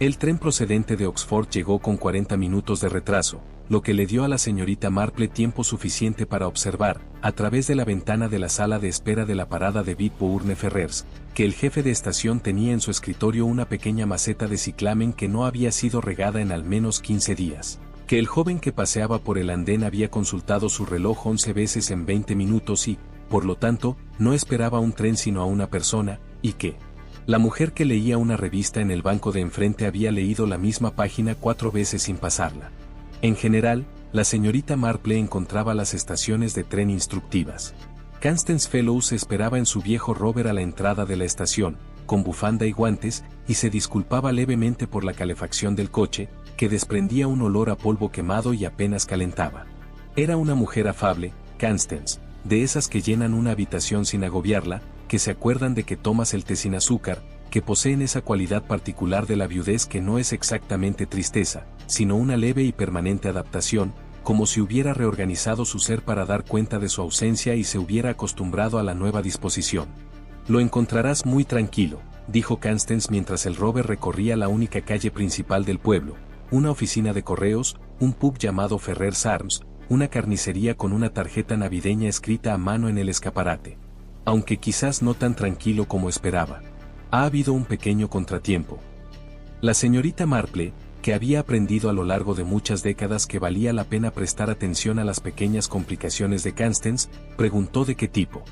El tren procedente de Oxford llegó con 40 minutos de retraso, lo que le dio a la señorita Marple tiempo suficiente para observar, a través de la ventana de la sala de espera de la parada de Vitbourne-Ferrers, que el jefe de estación tenía en su escritorio una pequeña maceta de ciclamen que no había sido regada en al menos 15 días, que el joven que paseaba por el andén había consultado su reloj 11 veces en 20 minutos y, por lo tanto, no esperaba un tren sino a una persona, y que la mujer que leía una revista en el banco de enfrente había leído la misma página 4 veces sin pasarla. En general, la señorita Marple encontraba las estaciones de tren instructivas. Constance Fellows esperaba en su viejo rover a la entrada de la estación, con bufanda y guantes, y se disculpaba levemente por la calefacción del coche, que desprendía un olor a polvo quemado y apenas calentaba. Era una mujer afable, Constance, de esas que llenan una habitación sin agobiarla, que se acuerdan de que tomas el té sin azúcar, que poseen esa cualidad particular de la viudez que no es exactamente tristeza, sino una leve y permanente adaptación, como si hubiera reorganizado su ser para dar cuenta de su ausencia y se hubiera acostumbrado a la nueva disposición. Lo encontrarás muy tranquilo, dijo Constance mientras el rover recorría la única calle principal del pueblo, una oficina de correos, un pub llamado Ferrers Arms, una carnicería con una tarjeta navideña escrita a mano en el escaparate. Aunque quizás no tan tranquilo como esperaba. Ha habido un pequeño contratiempo. La señorita Marple, que había aprendido a lo largo de muchas décadas que valía la pena prestar atención a las pequeñas complicaciones de Constance, preguntó de qué tipo.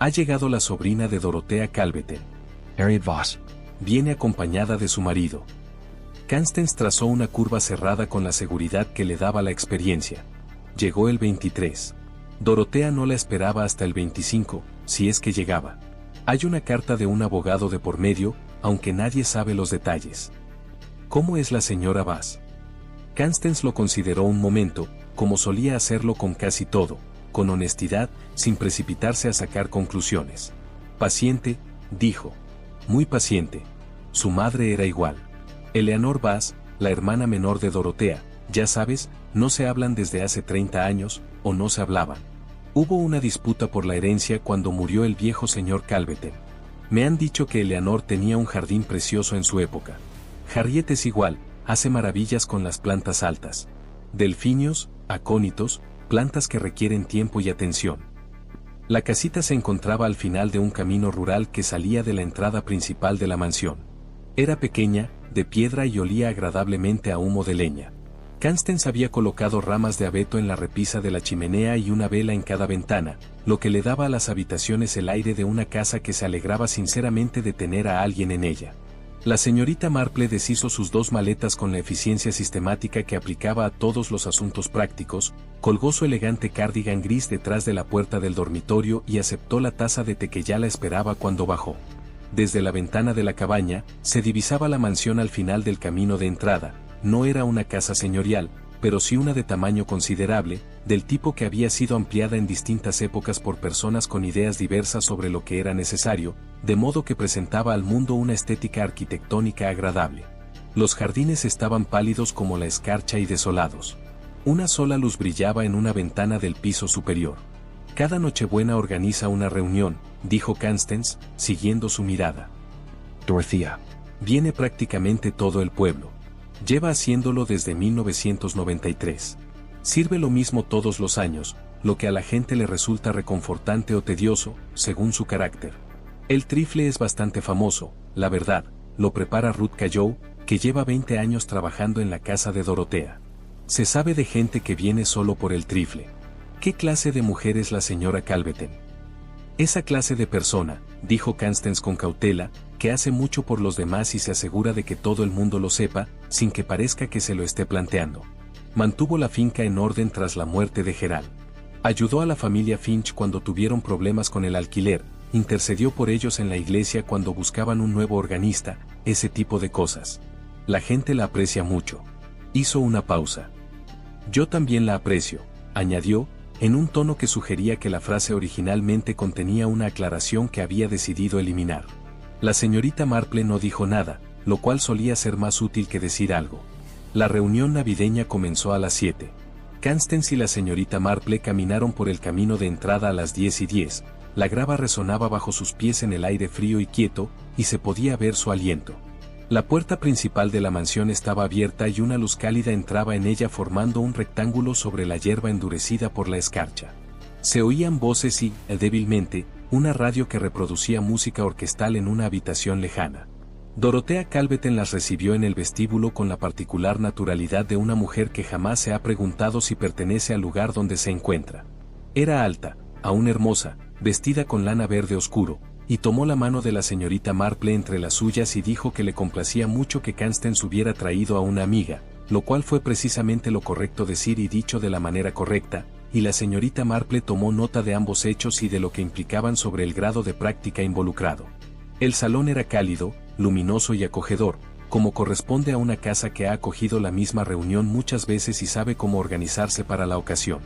Ha llegado la sobrina de Dorothea Calveten. Harriet Voss. Viene acompañada de su marido. Constance trazó una curva cerrada con la seguridad que le daba la experiencia. Llegó el 23. Dorothea no la esperaba hasta el 25, si es que llegaba. Hay una carta de un abogado de por medio, aunque nadie sabe los detalles. ¿Cómo es la señora Voss? Constance lo consideró un momento, como solía hacerlo con casi todo, con honestidad, sin precipitarse a sacar conclusiones. Paciente, dijo. Muy paciente. Su madre era igual. Eleanor Voss, la hermana menor de Dorothea, ya sabes, no se hablan desde hace 30 años, o no se hablaban. Hubo una disputa por la herencia cuando murió el viejo señor Calveten. Me han dicho que Eleanor tenía un jardín precioso en su época. Harriet es igual, hace maravillas con las plantas altas. Delfinios, acónitos, plantas que requieren tiempo y atención. La casita se encontraba al final de un camino rural que salía de la entrada principal de la mansión. Era pequeña, de piedra y olía agradablemente a humo de leña. Constance había colocado ramas de abeto en la repisa de la chimenea y una vela en cada ventana, lo que le daba a las habitaciones el aire de una casa que se alegraba sinceramente de tener a alguien en ella. La señorita Marple deshizo sus 2 maletas con la eficiencia sistemática que aplicaba a todos los asuntos prácticos, colgó su elegante cardigan gris detrás de la puerta del dormitorio y aceptó la taza de té que ya la esperaba cuando bajó. Desde la ventana de la cabaña, se divisaba la mansión al final del camino de entrada. No era una casa señorial, pero sí una de tamaño considerable, del tipo que había sido ampliada en distintas épocas por personas con ideas diversas sobre lo que era necesario, de modo que presentaba al mundo una estética arquitectónica agradable. Los jardines estaban pálidos como la escarcha y desolados. Una sola luz brillaba en una ventana del piso superior. Cada Nochebuena organiza una reunión, dijo Constance, siguiendo su mirada. Dorothea. Viene prácticamente todo el pueblo. Lleva haciéndolo desde 1993. Sirve lo mismo todos los años, lo que a la gente le resulta reconfortante o tedioso, según su carácter. El trifle es bastante famoso, la verdad, lo prepara Ruth Cayow, que lleva 20 años trabajando en la casa de Dorothea. Se sabe de gente que viene solo por el trifle. ¿Qué clase de mujer es la señora Calveten? Esa clase de persona, dijo Constance con cautela, que hace mucho por los demás y se asegura de que todo el mundo lo sepa, sin que parezca que se lo esté planteando. Mantuvo la finca en orden tras la muerte de Gerald. Ayudó a la familia Finch cuando tuvieron problemas con el alquiler, intercedió por ellos en la iglesia cuando buscaban un nuevo organista, ese tipo de cosas. La gente la aprecia mucho. Hizo una pausa. Yo también la aprecio, añadió, en un tono que sugería que la frase originalmente contenía una aclaración que había decidido eliminar. La señorita Marple no dijo nada, lo cual solía ser más útil que decir algo. La reunión navideña comenzó a las 7. Constance y la señorita Marple caminaron por el camino de entrada a las 10:10, la grava resonaba bajo sus pies en el aire frío y quieto, y se podía ver su aliento. La puerta principal de la mansión estaba abierta y una luz cálida entraba en ella formando un rectángulo sobre la hierba endurecida por la escarcha. Se oían voces y, débilmente, una radio que reproducía música orquestal en una habitación lejana. Dorothea Calveten las recibió en el vestíbulo con la particular naturalidad de una mujer que jamás se ha preguntado si pertenece al lugar donde se encuentra. Era alta, aún hermosa, vestida con lana verde oscuro, y tomó la mano de la señorita Marple entre las suyas y dijo que le complacía mucho que Constance hubiera traído a una amiga, lo cual fue precisamente lo correcto decir y dicho de la manera correcta, y la señorita Marple tomó nota de ambos hechos y de lo que implicaban sobre el grado de práctica involucrado. El salón era cálido, luminoso y acogedor, como corresponde a una casa que ha acogido la misma reunión muchas veces y sabe cómo organizarse para la ocasión.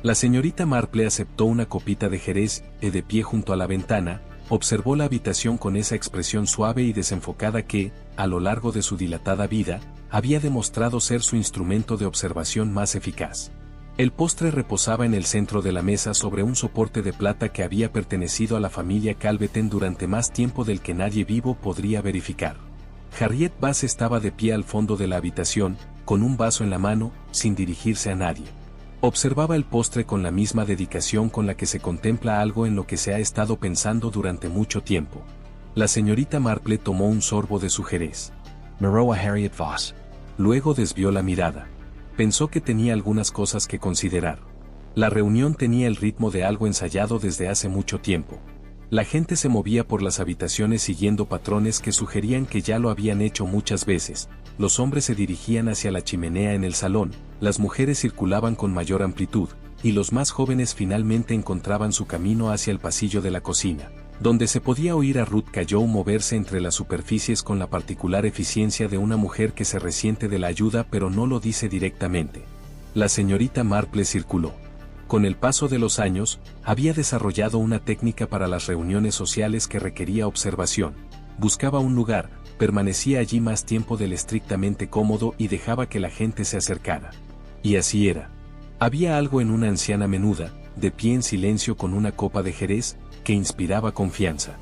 La señorita Marple aceptó una copita de jerez, y de pie junto a la ventana, observó la habitación con esa expresión suave y desenfocada que, a lo largo de su dilatada vida, había demostrado ser su instrumento de observación más eficaz. El postre reposaba en el centro de la mesa sobre un soporte de plata que había pertenecido a la familia Calveten durante más tiempo del que nadie vivo podría verificar. Harriet Bass estaba de pie al fondo de la habitación, con un vaso en la mano, sin dirigirse a nadie. Observaba el postre con la misma dedicación con la que se contempla algo en lo que se ha estado pensando durante mucho tiempo. La señorita Marple tomó un sorbo de su jerez. Miró a Harriet Voss. Luego desvió la mirada. Pensó que tenía algunas cosas que considerar. La reunión tenía el ritmo de algo ensayado desde hace mucho tiempo. La gente se movía por las habitaciones siguiendo patrones que sugerían que ya lo habían hecho muchas veces. Los hombres se dirigían hacia la chimenea en el salón, las mujeres circulaban con mayor amplitud, y los más jóvenes finalmente encontraban su camino hacia el pasillo de la cocina, donde se podía oír a Ruth Callaw moverse entre las superficies con la particular eficiencia de una mujer que se resiente de la ayuda pero no lo dice directamente. La señorita Marple circuló. Con el paso de los años, había desarrollado una técnica para las reuniones sociales que requería observación. Buscaba un lugar, permanecía allí más tiempo del estrictamente cómodo y dejaba que la gente se acercara. Y así era. Había algo en una anciana menuda, de pie en silencio con una copa de jerez, que inspiraba confianza.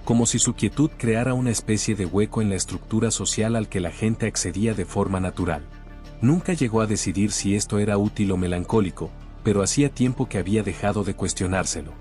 Como si su quietud creara una especie de hueco en la estructura social al que la gente accedía de forma natural. Nunca llegó a decidir si esto era útil o melancólico, pero hacía tiempo que había dejado de cuestionárselo.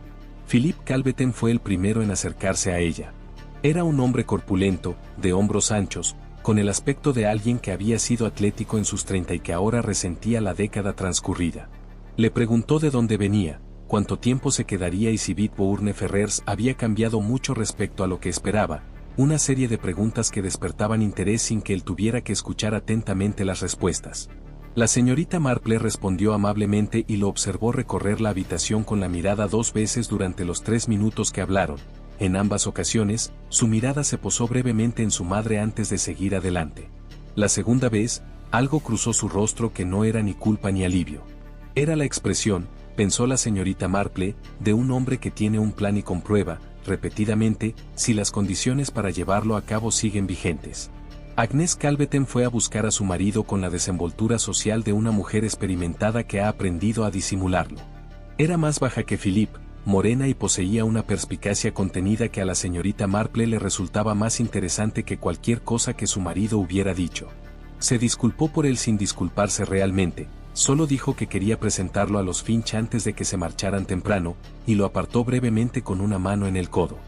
Philip Calveten fue el primero en acercarse a ella. Era un hombre corpulento, de hombros anchos, con el aspecto de alguien que había sido atlético en sus 30 y que ahora resentía la década transcurrida. Le preguntó de dónde venía, cuánto tiempo se quedaría y si Bitbourne Ferrers había cambiado mucho respecto a lo que esperaba, una serie de preguntas que despertaban interés sin que él tuviera que escuchar atentamente las respuestas. La señorita Marple respondió amablemente y lo observó recorrer la habitación con la mirada 2 veces durante los 3 minutos que hablaron. En ambas ocasiones, su mirada se posó brevemente en su madre antes de seguir adelante. La segunda vez, algo cruzó su rostro que no era ni culpa ni alivio. Era la expresión, pensó la señorita Marple, de un hombre que tiene un plan y comprueba, repetidamente, si las condiciones para llevarlo a cabo siguen vigentes. Agnes Calveten fue a buscar a su marido con la desenvoltura social de una mujer experimentada que ha aprendido a disimularlo. Era más baja que Philip, morena y poseía una perspicacia contenida que a la señorita Marple le resultaba más interesante que cualquier cosa que su marido hubiera dicho. Se disculpó por él sin disculparse realmente, solo dijo que quería presentarlo a los Finch antes de que se marcharan temprano, y lo apartó brevemente con una mano en el codo.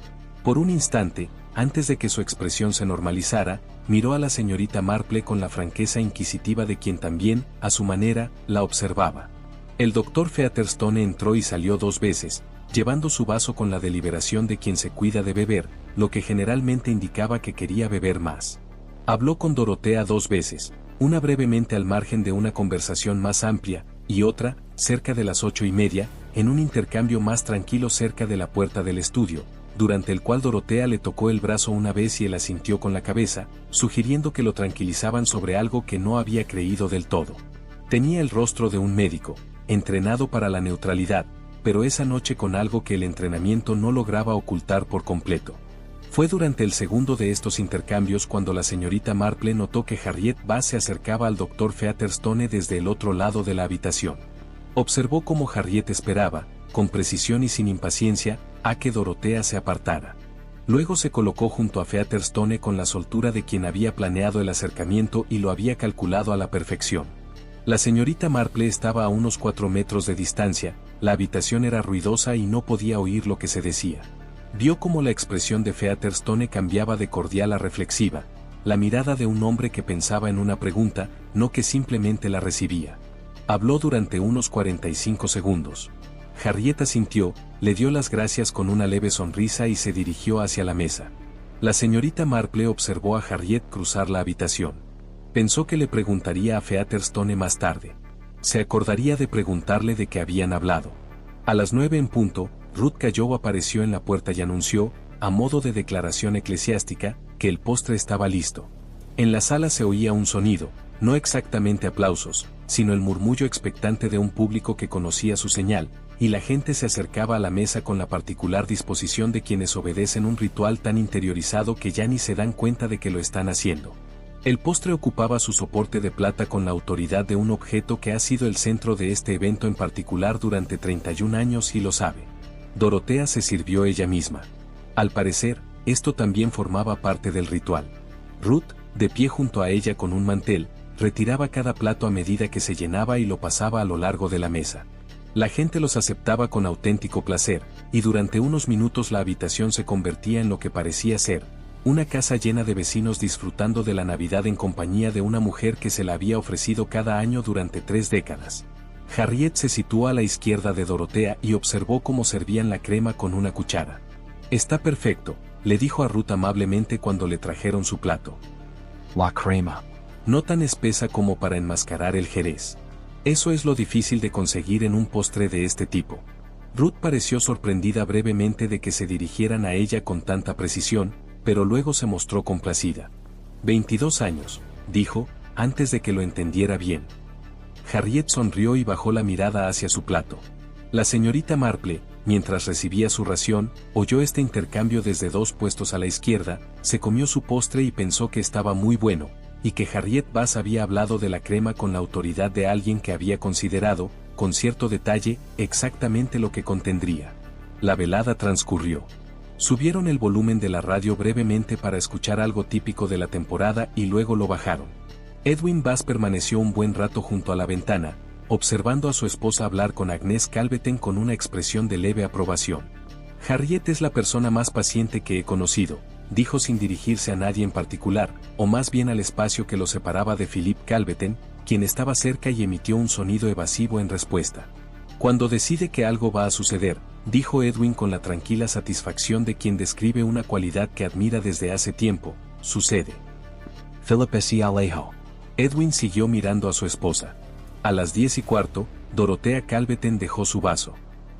Por un instante, antes de que su expresión se normalizara, miró a la señorita Marple con la franqueza inquisitiva de quien también, a su manera, la observaba. El doctor Featherstone entró y salió 2 veces, llevando su vaso con la deliberación de quien se cuida de beber, lo que generalmente indicaba que quería beber más. Habló con Dorothea 2 veces, una brevemente al margen de una conversación más amplia, y otra, cerca de las 8:30, en un intercambio más tranquilo cerca de la puerta del estudio, durante el cual Dorothea le tocó el brazo una vez y él asintió con la cabeza, sugiriendo que lo tranquilizaban sobre algo que no había creído del todo. Tenía el rostro de un médico, entrenado para la neutralidad, pero esa noche con algo que el entrenamiento no lograba ocultar por completo. Fue durante el segundo de estos intercambios cuando la señorita Marple notó que Harriet Bass se acercaba al doctor Featherstone desde el otro lado de la habitación. Observó cómo Harriet esperaba, con precisión y sin impaciencia, a que Dorothea se apartara. Luego se colocó junto a Featherstone con la soltura de quien había planeado el acercamiento y lo había calculado a la perfección. La señorita Marple estaba a unos 4 metros de distancia, la habitación era ruidosa y no podía oír lo que se decía. Vio cómo la expresión de Featherstone cambiaba de cordial a reflexiva, la mirada de un hombre que pensaba en una pregunta, no que simplemente la recibía. Habló durante unos 45 segundos. Harriet asintió, le dio las gracias con una leve sonrisa y se dirigió hacia la mesa. La señorita Marple observó a Harriet cruzar la habitación. Pensó que le preguntaría a Featherstone más tarde. Se acordaría de preguntarle de qué habían hablado. A las 9 en punto, Ruth Cayow apareció en la puerta y anunció, a modo de declaración eclesiástica, que el postre estaba listo. En la sala se oía un sonido, no exactamente aplausos, sino el murmullo expectante de un público que conocía su señal, y la gente se acercaba a la mesa con la particular disposición de quienes obedecen un ritual tan interiorizado que ya ni se dan cuenta de que lo están haciendo. El postre ocupaba su soporte de plata con la autoridad de un objeto que ha sido el centro de este evento en particular durante 31 años y lo sabe. Dorotea se sirvió ella misma. Al parecer, esto también formaba parte del ritual. Ruth, de pie junto a ella con un mantel, retiraba cada plato a medida que se llenaba y lo pasaba a lo largo de la mesa. La gente los aceptaba con auténtico placer, y durante unos minutos la habitación se convertía en lo que parecía ser una casa llena de vecinos disfrutando de la Navidad en compañía de una mujer que se la había ofrecido cada año durante 3 décadas. Harriet se situó a la izquierda de Dorotea y observó cómo servían la crema con una cuchara. «Está perfecto», le dijo a Ruth amablemente cuando le trajeron su plato. La crema. No tan espesa como para enmascarar el jerez. Eso es lo difícil de conseguir en un postre de este tipo. Ruth pareció sorprendida brevemente de que se dirigieran a ella con tanta precisión, pero luego se mostró complacida. 22 años, dijo, antes de que lo entendiera bien. Harriet sonrió y bajó la mirada hacia su plato. La señorita Marple, mientras recibía su ración, oyó este intercambio desde 2 puestos a la izquierda, se comió su postre y pensó que estaba muy bueno, y que Harriet Bass había hablado de la crema con la autoridad de alguien que había considerado, con cierto detalle, exactamente lo que contendría. La velada transcurrió. Subieron el volumen de la radio brevemente para escuchar algo típico de la temporada y luego lo bajaron. Edwin Bass permaneció un buen rato junto a la ventana, observando a su esposa hablar con Agnes Calveten con una expresión de leve aprobación. Harriet es la persona más paciente que he conocido, dijo sin dirigirse a nadie en particular, o más bien al espacio que lo separaba de Philip Calveten, quien estaba cerca y emitió un sonido evasivo en respuesta. Cuando decide que algo va a suceder, dijo Edwin con la tranquila satisfacción de quien describe una cualidad que admira desde hace tiempo, sucede. Philip S. Alejo. Edwin siguió mirando a su esposa. A las 10:15, Dorotea Calveten dejó su vaso.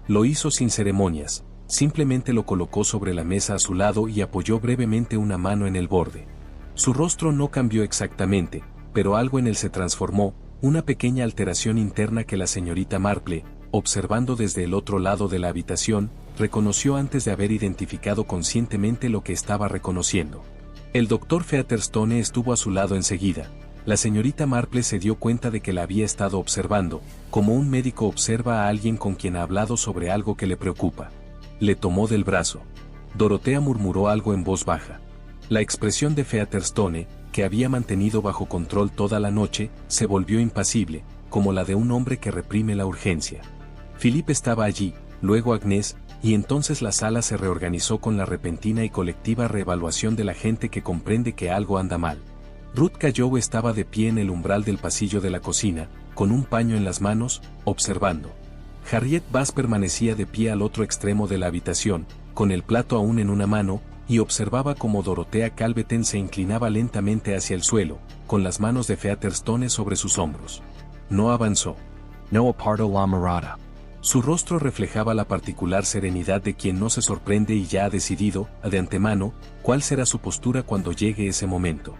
Lo hizo sin ceremonias, simplemente lo colocó sobre la mesa a su lado y apoyó brevemente una mano en el borde. Su rostro no cambió exactamente, pero algo en él se transformó, una pequeña alteración interna que la señorita Marple, observando desde el otro lado de la habitación, reconoció antes de haber identificado conscientemente lo que estaba reconociendo. El doctor Featherstone estuvo a su lado enseguida. La señorita Marple se dio cuenta de que la había estado observando, como un médico observa a alguien con quien ha hablado sobre algo que le preocupa. Le tomó del brazo. Dorotea murmuró algo en voz baja. La expresión de Featherstone, que había mantenido bajo control toda la noche, se volvió impasible, como la de un hombre que reprime la urgencia. Philip estaba allí, luego Agnes, y entonces la sala se reorganizó con la repentina y colectiva reevaluación de la gente que comprende que algo anda mal. Ruth Cayow estaba de pie en el umbral del pasillo de la cocina, con un paño en las manos, observando. Harriet Bass permanecía de pie al otro extremo de la habitación, con el plato aún en una mano, y observaba cómo Dorotea Calveten se inclinaba lentamente hacia el suelo, con las manos de Featherstone sobre sus hombros. No avanzó. No aparto la mirada. Su rostro reflejaba la particular serenidad de quien no se sorprende y ya ha decidido, de antemano, cuál será su postura cuando llegue ese momento.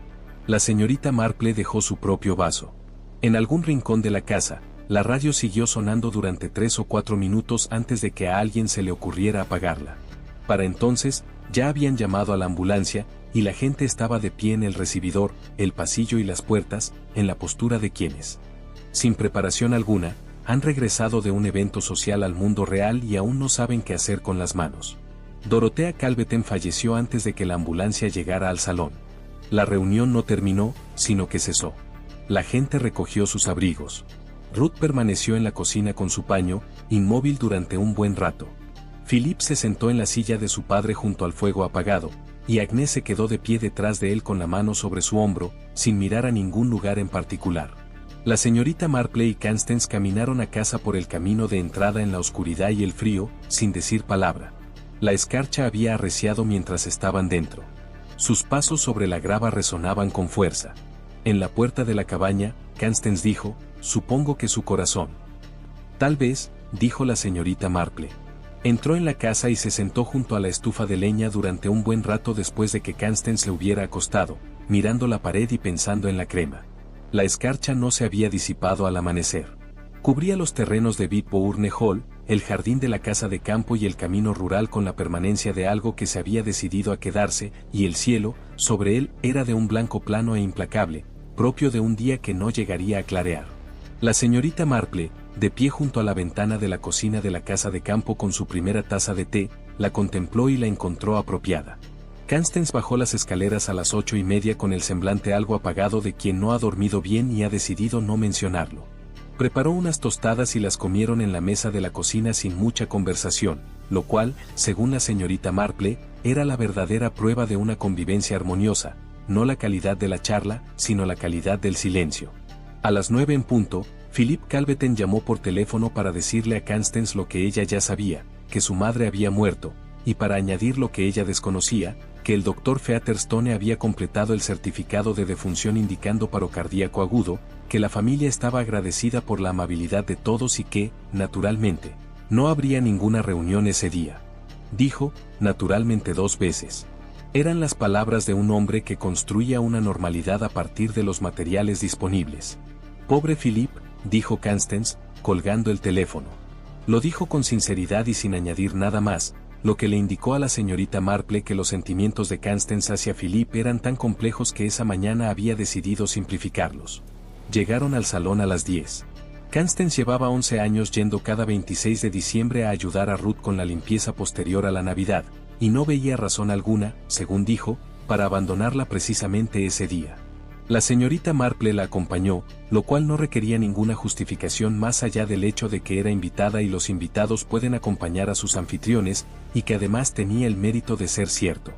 La señorita Marple dejó su propio vaso. En algún rincón de la casa, la radio siguió sonando durante 3 o 4 minutos antes de que a alguien se le ocurriera apagarla. Para entonces, ya habían llamado a la ambulancia, y la gente estaba de pie en el recibidor, el pasillo y las puertas, en la postura de quienes, sin preparación alguna, han regresado de un evento social al mundo real y aún no saben qué hacer con las manos. Dorotea Calveten falleció antes de que la ambulancia llegara al salón. La reunión no terminó, sino que cesó. La gente recogió sus abrigos. Ruth permaneció en la cocina con su paño, inmóvil durante un buen rato. Philip se sentó en la silla de su padre junto al fuego apagado, y Agnes se quedó de pie detrás de él con la mano sobre su hombro, sin mirar a ningún lugar en particular. La señorita Marple y Constance caminaron a casa por el camino de entrada en la oscuridad y el frío, sin decir palabra. La escarcha había arreciado mientras estaban dentro. Sus pasos sobre la grava resonaban con fuerza. En la puerta de la cabaña, Constance dijo: «Supongo que su corazón». «Tal vez», dijo la señorita Marple. Entró en la casa y se sentó junto a la estufa de leña durante un buen rato después de que Constance se hubiera acostado, mirando la pared y pensando en la crema. La escarcha no se había disipado al amanecer. Cubría los terrenos de Bidbourne Hall, el jardín de la casa de campo y el camino rural con la permanencia de algo que se había decidido a quedarse, y el cielo, sobre él, era de un blanco plano e implacable, propio de un día que no llegaría a clarear. La señorita Marple, de pie junto a la ventana de la cocina de la casa de campo con su primera taza de té, la contempló y la encontró apropiada. Constance bajó las escaleras a las 8:30 con el semblante algo apagado de quien no ha dormido bien y ha decidido no mencionarlo. Preparó unas tostadas y las comieron en la mesa de la cocina sin mucha conversación, lo cual, según la señorita Marple, era la verdadera prueba de una convivencia armoniosa, no la calidad de la charla, sino la calidad del silencio. A las 9 en punto, Philip Calveten llamó por teléfono para decirle a Constance lo que ella ya sabía, que su madre había muerto, y para añadir lo que ella desconocía, que el doctor Featherstone había completado el certificado de defunción indicando paro cardíaco agudo, que la familia estaba agradecida por la amabilidad de todos y que, naturalmente, no habría ninguna reunión ese día. Dijo, naturalmente 2 veces. Eran las palabras de un hombre que construía una normalidad a partir de los materiales disponibles. Pobre Philip, dijo Constance, colgando el teléfono. Lo dijo con sinceridad y sin añadir nada más, lo que le indicó a la señorita Marple que los sentimientos de Constance hacia Philip eran tan complejos que esa mañana había decidido simplificarlos. Llegaron al salón a las 10. Constance llevaba 11 años yendo cada 26 de diciembre a ayudar a Ruth con la limpieza posterior a la Navidad, y no veía razón alguna, según dijo, para abandonarla precisamente ese día. La señorita Marple la acompañó, lo cual no requería ninguna justificación más allá del hecho de que era invitada y los invitados pueden acompañar a sus anfitriones, y que además tenía el mérito de ser cierto.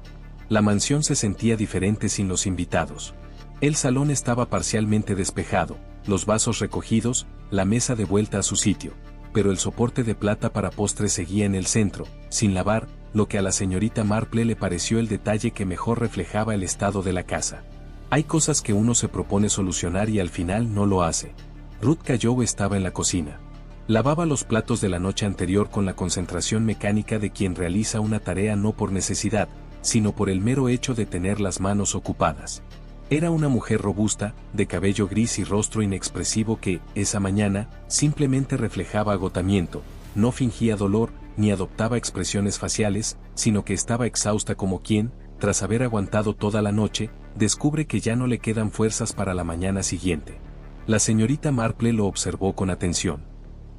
La mansión se sentía diferente sin los invitados. El salón estaba parcialmente despejado, los vasos recogidos, la mesa de vuelta a su sitio, pero el soporte de plata para postres seguía en el centro, sin lavar, lo que a la señorita Marple le pareció el detalle que mejor reflejaba el estado de la casa. Hay cosas que uno se propone solucionar y al final no lo hace. Ruth Callow estaba en la cocina. Lavaba los platos de la noche anterior con la concentración mecánica de quien realiza una tarea no por necesidad, sino por el mero hecho de tener las manos ocupadas. Era una mujer robusta, de cabello gris y rostro inexpresivo que, esa mañana, simplemente reflejaba agotamiento, no fingía dolor, ni adoptaba expresiones faciales, sino que estaba exhausta como quien, tras haber aguantado toda la noche, descubre que ya no le quedan fuerzas para la mañana siguiente. La señorita Marple lo observó con atención.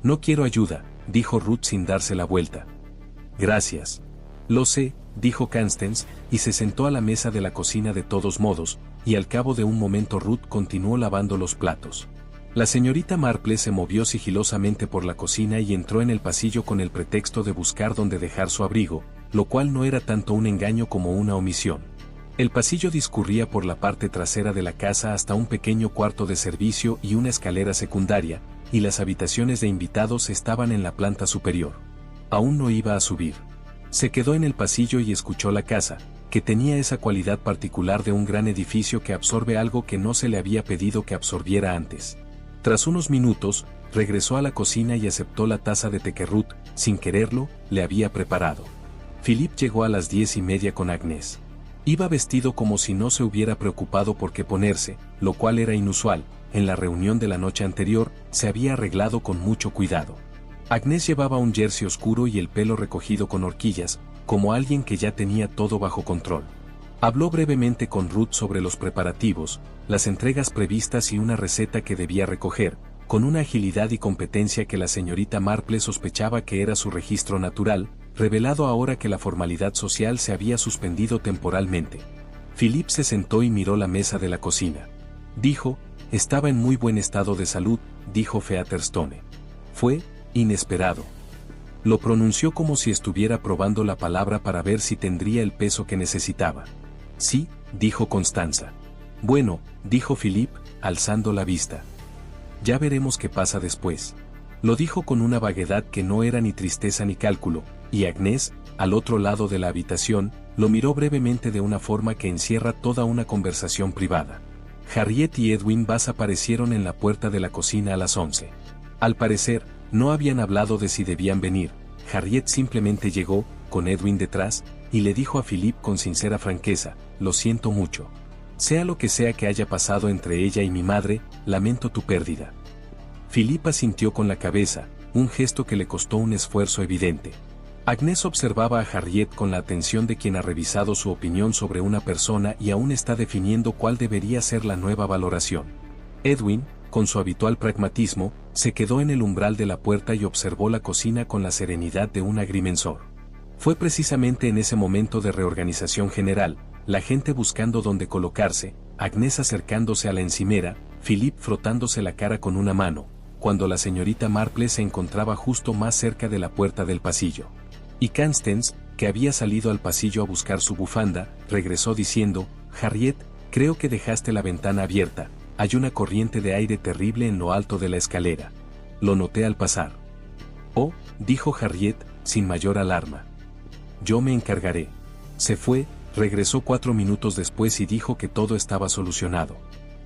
«No quiero ayuda», dijo Ruth sin darse la vuelta. «Gracias». «Lo sé», dijo Constance, y se sentó a la mesa de la cocina de todos modos, y al cabo de un momento Ruth continuó lavando los platos. La señorita Marple se movió sigilosamente por la cocina y entró en el pasillo con el pretexto de buscar dónde dejar su abrigo, lo cual no era tanto un engaño como una omisión. El pasillo discurría por la parte trasera de la casa hasta un pequeño cuarto de servicio y una escalera secundaria, y las habitaciones de invitados estaban en la planta superior. Aún no iba a subir. Se quedó en el pasillo y escuchó la casa, que tenía esa cualidad particular de un gran edificio que absorbe algo que no se le había pedido que absorbiera antes. Tras unos minutos, regresó a la cocina y aceptó la taza de té que Ruth, sin quererlo, le había preparado. Philip llegó a las 10:30 con Agnes. Iba vestido como si no se hubiera preocupado por qué ponerse, lo cual era inusual. En la reunión de la noche anterior, se había arreglado con mucho cuidado. Agnes llevaba un jersey oscuro y el pelo recogido con horquillas, como alguien que ya tenía todo bajo control. Habló brevemente con Ruth sobre los preparativos, las entregas previstas y una receta que debía recoger, con una agilidad y competencia que la señorita Marple sospechaba que era su registro natural, revelado ahora que la formalidad social se había suspendido temporalmente. Philip se sentó y miró la mesa de la cocina. Dijo, estaba en muy buen estado de salud, dijo Featherstone. Fue inesperado. Lo pronunció como si estuviera probando la palabra para ver si tendría el peso que necesitaba. Sí, dijo Constanza. Bueno, dijo Philip, alzando la vista. Ya veremos qué pasa después. Lo dijo con una vaguedad que no era ni tristeza ni cálculo, y Agnès, al otro lado de la habitación, lo miró brevemente de una forma que encierra toda una conversación privada. Harriet y Edwin Bass aparecieron en la puerta de la cocina a las 11. Al parecer, no habían hablado de si debían venir. Harriet simplemente llegó, con Edwin detrás, y le dijo a Philip con sincera franqueza, lo siento mucho. Sea lo que sea que haya pasado entre ella y mi madre, lamento tu pérdida. Philip asintió con la cabeza, un gesto que le costó un esfuerzo evidente. Agnès observaba a Harriet con la atención de quien ha revisado su opinión sobre una persona y aún está definiendo cuál debería ser la nueva valoración. Edwin, con su habitual pragmatismo, se quedó en el umbral de la puerta y observó la cocina con la serenidad de un agrimensor. Fue precisamente en ese momento de reorganización general, la gente buscando dónde colocarse, Agnès acercándose a la encimera, Philip frotándose la cara con una mano, cuando la señorita Marple se encontraba justo más cerca de la puerta del pasillo. Y Constance, que había salido al pasillo a buscar su bufanda, regresó diciendo, Harriet, creo que dejaste la ventana abierta, hay una corriente de aire terrible en lo alto de la escalera. Lo noté al pasar. Oh, dijo Harriet, sin mayor alarma. Yo me encargaré. Se fue, regresó 4 minutos después y dijo que todo estaba solucionado.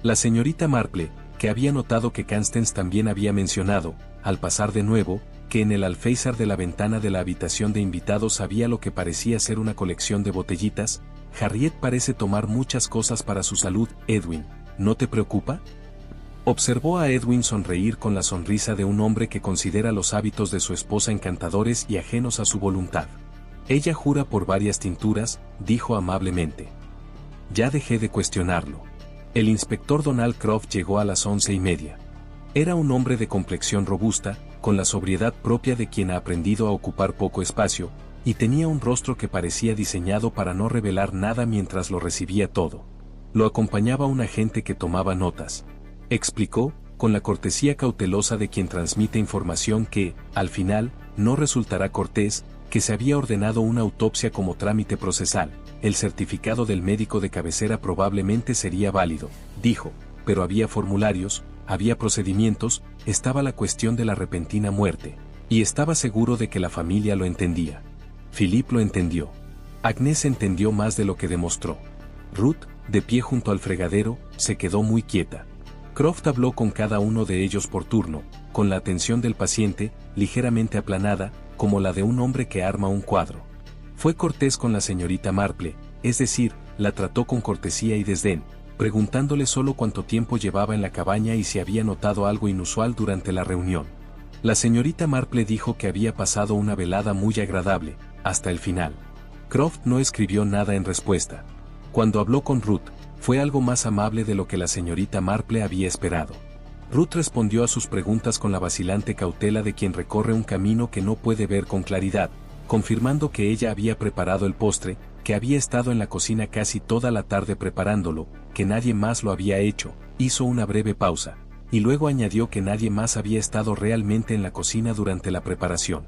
La señorita Marple, que había notado que Constance también había mencionado, al pasar de nuevo, que en el alféizar de la ventana de la habitación de invitados había lo que parecía ser una colección de botellitas. Harriet parece tomar muchas cosas para su salud, Edwin, ¿no te preocupa? Observó a Edwin sonreír con la sonrisa de un hombre que considera los hábitos de su esposa encantadores y ajenos a su voluntad. Ella jura por varias tinturas, dijo amablemente. Ya dejé de cuestionarlo. El inspector Donald Croft llegó a las 11:30. Era un hombre de complexión robusta, con la sobriedad propia de quien ha aprendido a ocupar poco espacio, y tenía un rostro que parecía diseñado para no revelar nada mientras lo recibía todo. Lo acompañaba un agente que tomaba notas. Explicó, con la cortesía cautelosa de quien transmite información que, al final, no resultará cortés, que se había ordenado una autopsia como trámite procesal. El certificado del médico de cabecera probablemente sería válido, dijo, pero había formularios, había procedimientos, estaba la cuestión de la repentina muerte, y estaba seguro de que la familia lo entendía. Philip lo entendió. Agnès entendió más de lo que demostró. Ruth, de pie junto al fregadero, se quedó muy quieta. Croft habló con cada uno de ellos por turno, con la atención del paciente, ligeramente aplanada, como la de un hombre que arma un cuadro. Fue cortés con la señorita Marple, es decir, la trató con cortesía y desdén, preguntándole solo cuánto tiempo llevaba en la cabaña y si había notado algo inusual durante la reunión. La señorita Marple dijo que había pasado una velada muy agradable, hasta el final. Croft no escribió nada en respuesta. Cuando habló con Ruth, fue algo más amable de lo que la señorita Marple había esperado. Ruth respondió a sus preguntas con la vacilante cautela de quien recorre un camino que no puede ver con claridad, confirmando que ella había preparado el postre, que había estado en la cocina casi toda la tarde preparándolo, que nadie más lo había hecho. Hizo una breve pausa, y luego añadió que nadie más había estado realmente en la cocina durante la preparación.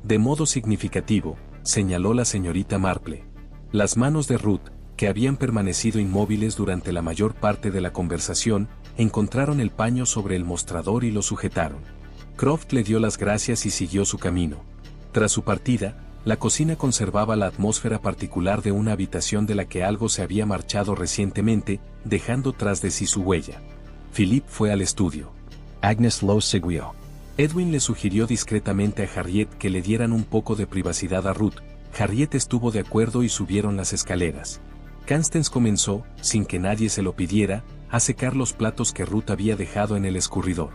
De modo significativo, señaló la señorita Marple. Las manos de Ruth, que habían permanecido inmóviles durante la mayor parte de la conversación, encontraron el paño sobre el mostrador y lo sujetaron. Croft le dio las gracias y siguió su camino. Tras su partida, la cocina conservaba la atmósfera particular de una habitación de la que algo se había marchado recientemente, dejando tras de sí su huella. Philip fue al estudio. Agnès lo siguió. Edwin le sugirió discretamente a Harriet que le dieran un poco de privacidad a Ruth. Harriet estuvo de acuerdo y subieron las escaleras. Constance comenzó, sin que nadie se lo pidiera, a secar los platos que Ruth había dejado en el escurridor.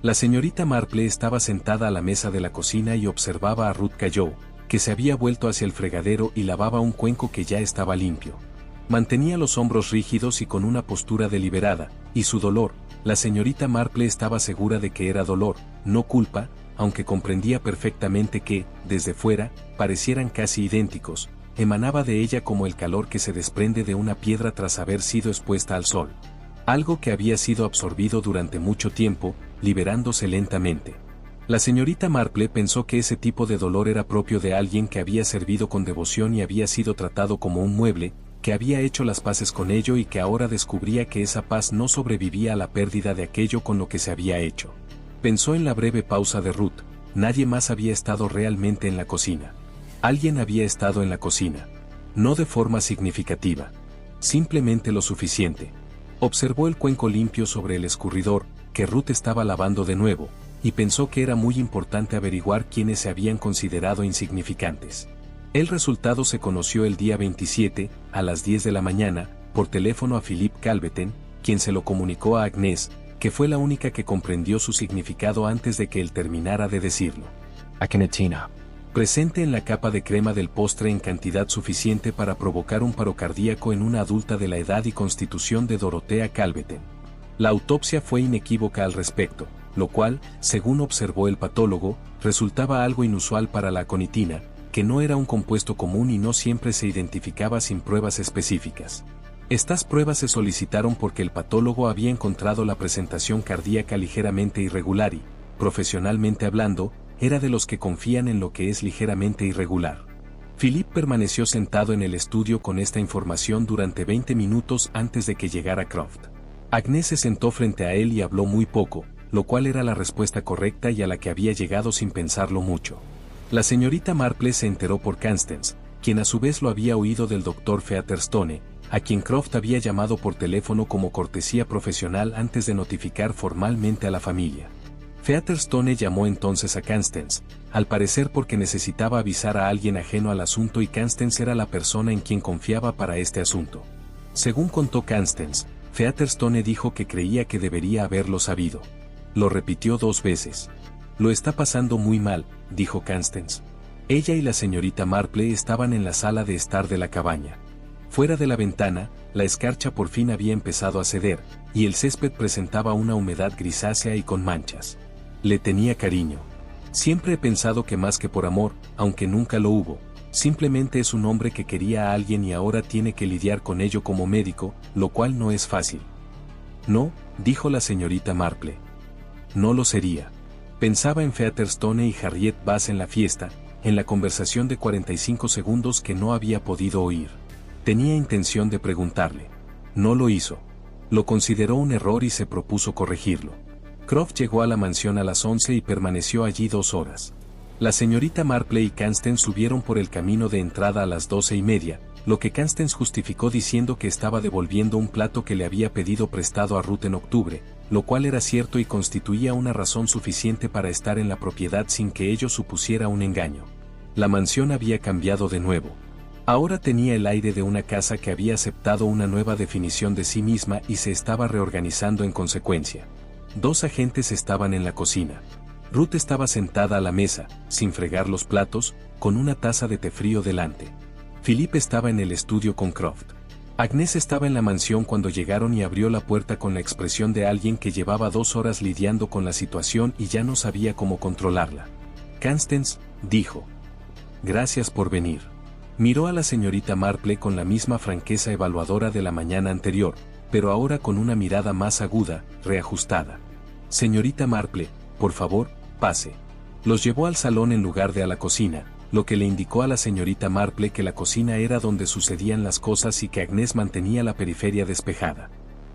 La señorita Marple estaba sentada a la mesa de la cocina y observaba a Ruth Caillou, que se había vuelto hacia el fregadero y lavaba un cuenco que ya estaba limpio. Mantenía los hombros rígidos y con una postura deliberada, y su dolor, la señorita Marple estaba segura de que era dolor, no culpa, aunque comprendía perfectamente que, desde fuera, parecieran casi idénticos, emanaba de ella como el calor que se desprende de una piedra tras haber sido expuesta al sol. Algo que había sido absorbido durante mucho tiempo, liberándose lentamente. La señorita Marple pensó que ese tipo de dolor era propio de alguien que había servido con devoción y había sido tratado como un mueble, que había hecho las paces con ello y que ahora descubría que esa paz no sobrevivía a la pérdida de aquello con lo que se había hecho. Pensó en la breve pausa de Ruth. Nadie más había estado realmente en la cocina. Alguien había estado en la cocina. No de forma significativa. Simplemente lo suficiente. Observó el cuenco limpio sobre el escurridor, que Ruth estaba lavando de nuevo, y pensó que era muy importante averiguar quiénes se habían considerado insignificantes. El resultado se conoció el día 27, a las 10 de la mañana, por teléfono a Philippe Calveten, quien se lo comunicó a Agnès, que fue la única que comprendió su significado antes de que él terminara de decirlo. Akhenatina. Presente en la capa de crema del postre en cantidad suficiente para provocar un paro cardíaco en una adulta de la edad y constitución de Dorothea Calveten. La autopsia fue inequívoca al respecto, lo cual, según observó el patólogo, resultaba algo inusual para la aconitina, que no era un compuesto común y no siempre se identificaba sin pruebas específicas. Estas pruebas se solicitaron porque el patólogo había encontrado la presentación cardíaca ligeramente irregular y, profesionalmente hablando, era de los que confían en lo que es ligeramente irregular. Philippe permaneció sentado en el estudio con esta información durante 20 minutos antes de que llegara Croft. Agnès se sentó frente a él y habló muy poco, lo cual era la respuesta correcta y a la que había llegado sin pensarlo mucho. La señorita Marple se enteró por Constance, quien a su vez lo había oído del Dr. Featherstone, a quien Croft había llamado por teléfono como cortesía profesional antes de notificar formalmente a la familia. Featherstone llamó entonces a Constance, al parecer porque necesitaba avisar a alguien ajeno al asunto y Constance era la persona en quien confiaba para este asunto. Según contó Constance, Featherstone dijo que creía que debería haberlo sabido. Lo repitió 2 veces. Lo está pasando muy mal, dijo Constance. Ella y la señorita Marple estaban en la sala de estar de la cabaña. Fuera de la ventana, la escarcha por fin había empezado a ceder, y el césped presentaba una humedad grisácea y con manchas. Le tenía cariño. Siempre he pensado que más que por amor, aunque nunca lo hubo, simplemente es un hombre que quería a alguien y ahora tiene que lidiar con ello como médico, lo cual no es fácil. No, dijo la señorita Marple. No lo sería. Pensaba en Featherstone y Harriet Bass en la fiesta, en la conversación de 45 segundos que no había podido oír. Tenía intención de preguntarle. No lo hizo. Lo consideró un error y se propuso corregirlo. Croft llegó a la mansión a las 11 y permaneció allí 2 horas. La señorita Marple y Constance subieron por el camino de entrada a las 12:30, lo que Constance justificó diciendo que estaba devolviendo un plato que le había pedido prestado a Ruth en octubre, lo cual era cierto y constituía una razón suficiente para estar en la propiedad sin que ello supusiera un engaño. La mansión había cambiado de nuevo. Ahora tenía el aire de una casa que había aceptado una nueva definición de sí misma y se estaba reorganizando en consecuencia. 2 agentes estaban en la cocina. Ruth estaba sentada a la mesa, sin fregar los platos, con una taza de té frío delante. Philippe estaba en el estudio con Croft. Agnès estaba en la mansión cuando llegaron y abrió la puerta con la expresión de alguien que llevaba 2 horas lidiando con la situación y ya no sabía cómo controlarla. Constance, dijo. Gracias por venir. Miró a la señorita Marple con la misma franqueza evaluadora de la mañana anterior, pero ahora con una mirada más aguda, reajustada. Señorita Marple, por favor, pase. Los llevó al salón en lugar de a la cocina, lo que le indicó a la señorita Marple que la cocina era donde sucedían las cosas y que Agnès mantenía la periferia despejada.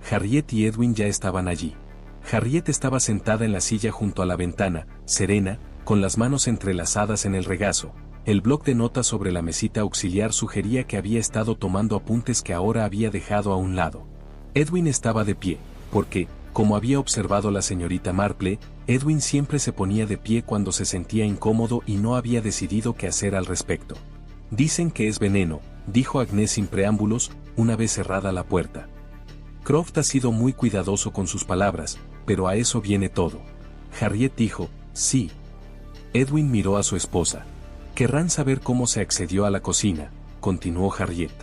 Harriet y Edwin ya estaban allí. Harriet estaba sentada en la silla junto a la ventana, serena, con las manos entrelazadas en el regazo. El bloc de notas sobre la mesita auxiliar sugería que había estado tomando apuntes que ahora había dejado a un lado. Edwin estaba de pie, porque, como había observado la señorita Marple, Edwin siempre se ponía de pie cuando se sentía incómodo y no había decidido qué hacer al respecto. Dicen que es veneno, dijo Agnès sin preámbulos, una vez cerrada la puerta. Croft ha sido muy cuidadoso con sus palabras, pero a eso viene todo. Harriet dijo, sí. Edwin miró a su esposa. Querrán saber cómo se accedió a la cocina, continuó Harriet.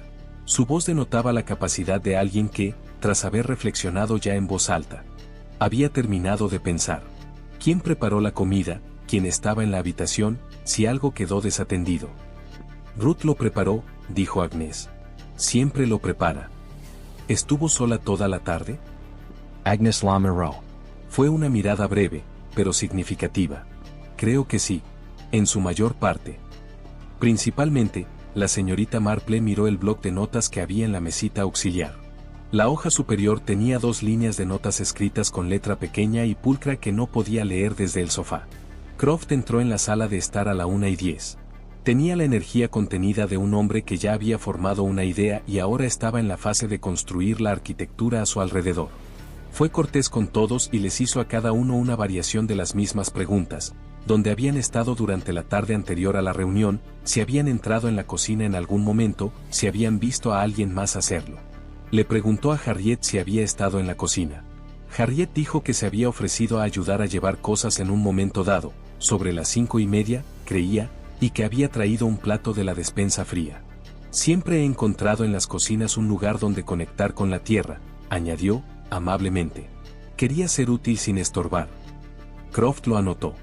Su voz denotaba la capacidad de alguien que, tras haber reflexionado ya en voz alta, había terminado de pensar. ¿Quién preparó la comida? quien estaba en la habitación, si algo quedó desatendido. Ruth lo preparó, dijo Agnes. Siempre lo prepara. ¿Estuvo sola toda la tarde? Agnes la miró. Fue una mirada breve, pero significativa. Creo que sí. En su mayor parte. Principalmente, la señorita Marple miró el bloc de notas que había en la mesita auxiliar. La hoja superior tenía 2 líneas de notas escritas con letra pequeña y pulcra que no podía leer desde el sofá. Croft entró en la sala de estar a la 1:10. Tenía la energía contenida de un hombre que ya había formado una idea y ahora estaba en la fase de construir la arquitectura a su alrededor. Fue cortés con todos y les hizo a cada uno una variación de las mismas preguntas: dónde habían estado durante la tarde anterior a la reunión, si habían entrado en la cocina en algún momento, si habían visto a alguien más hacerlo. Le preguntó a Harriet si había estado en la cocina. Harriet dijo que se había ofrecido a ayudar a llevar cosas en un momento dado, sobre las 5:30, creía, y que había traído un plato de la despensa fría. Siempre he encontrado en las cocinas un lugar donde conectar con la tierra, añadió, amablemente. Quería ser útil sin estorbar. Croft lo anotó.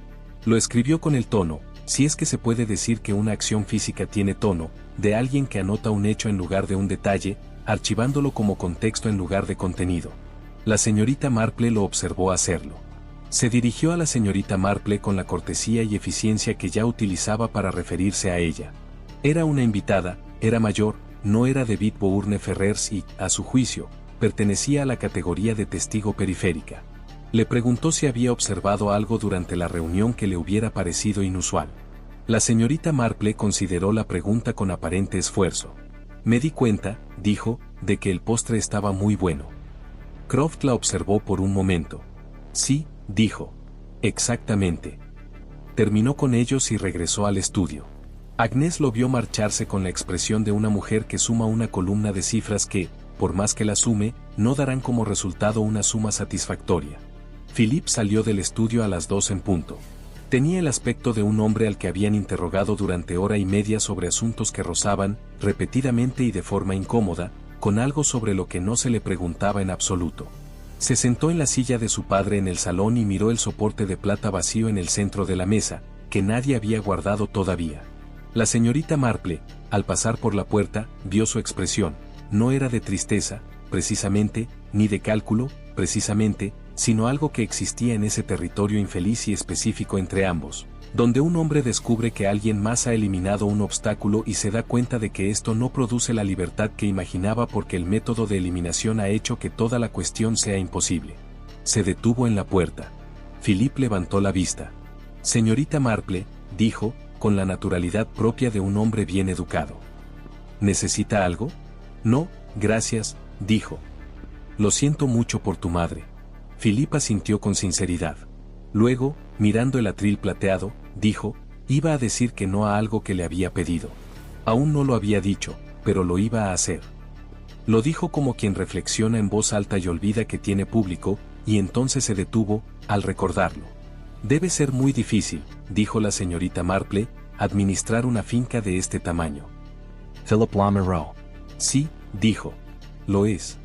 Lo escribió con el tono, si es que se puede decir que una acción física tiene tono, de alguien que anota un hecho en lugar de un detalle, archivándolo como contexto en lugar de contenido. La señorita Marple lo observó hacerlo. Se dirigió a la señorita Marple con la cortesía y eficiencia que ya utilizaba para referirse a ella. Era una invitada, era mayor, no era de Bitbourne Ferrers y, a su juicio, pertenecía a la categoría de testigo periférica. Le preguntó si había observado algo durante la reunión que le hubiera parecido inusual. La señorita Marple consideró la pregunta con aparente esfuerzo. Me di cuenta, dijo, de que el postre estaba muy bueno. Croft la observó por un momento. Sí, dijo. Exactamente. Terminó con ellos y regresó al estudio. Agnes lo vio marcharse con la expresión de una mujer que suma una columna de cifras que, por más que la sume, no darán como resultado una suma satisfactoria. Philip salió del estudio a las 2 en punto. Tenía el aspecto de un hombre al que habían interrogado durante hora y media sobre asuntos que rozaban, repetidamente y de forma incómoda, con algo sobre lo que no se le preguntaba en absoluto. Se sentó en la silla de su padre en el salón y miró el soporte de plata vacío en el centro de la mesa, que nadie había guardado todavía. La señorita Marple, al pasar por la puerta, vio su expresión. No era de tristeza, precisamente, ni de cálculo, precisamente, sino algo que existía en ese territorio infeliz y específico entre ambos, donde un hombre descubre que alguien más ha eliminado un obstáculo y se da cuenta de que esto no produce la libertad que imaginaba porque el método de eliminación ha hecho que toda la cuestión sea imposible. Se detuvo en la puerta. Philip levantó la vista. Señorita Marple, dijo, con la naturalidad propia de un hombre bien educado. ¿Necesita algo? No, gracias, dijo. Lo siento mucho por tu madre. Philip asintió con sinceridad. Luego, mirando el atril plateado, dijo, iba a decir que no a algo que le había pedido. Aún no lo había dicho, pero lo iba a hacer. Lo dijo como quien reflexiona en voz alta y olvida que tiene público, y entonces se detuvo, al recordarlo. Debe ser muy difícil, dijo la señorita Marple, administrar una finca de este tamaño. Philip la miró. Sí, dijo. Lo es.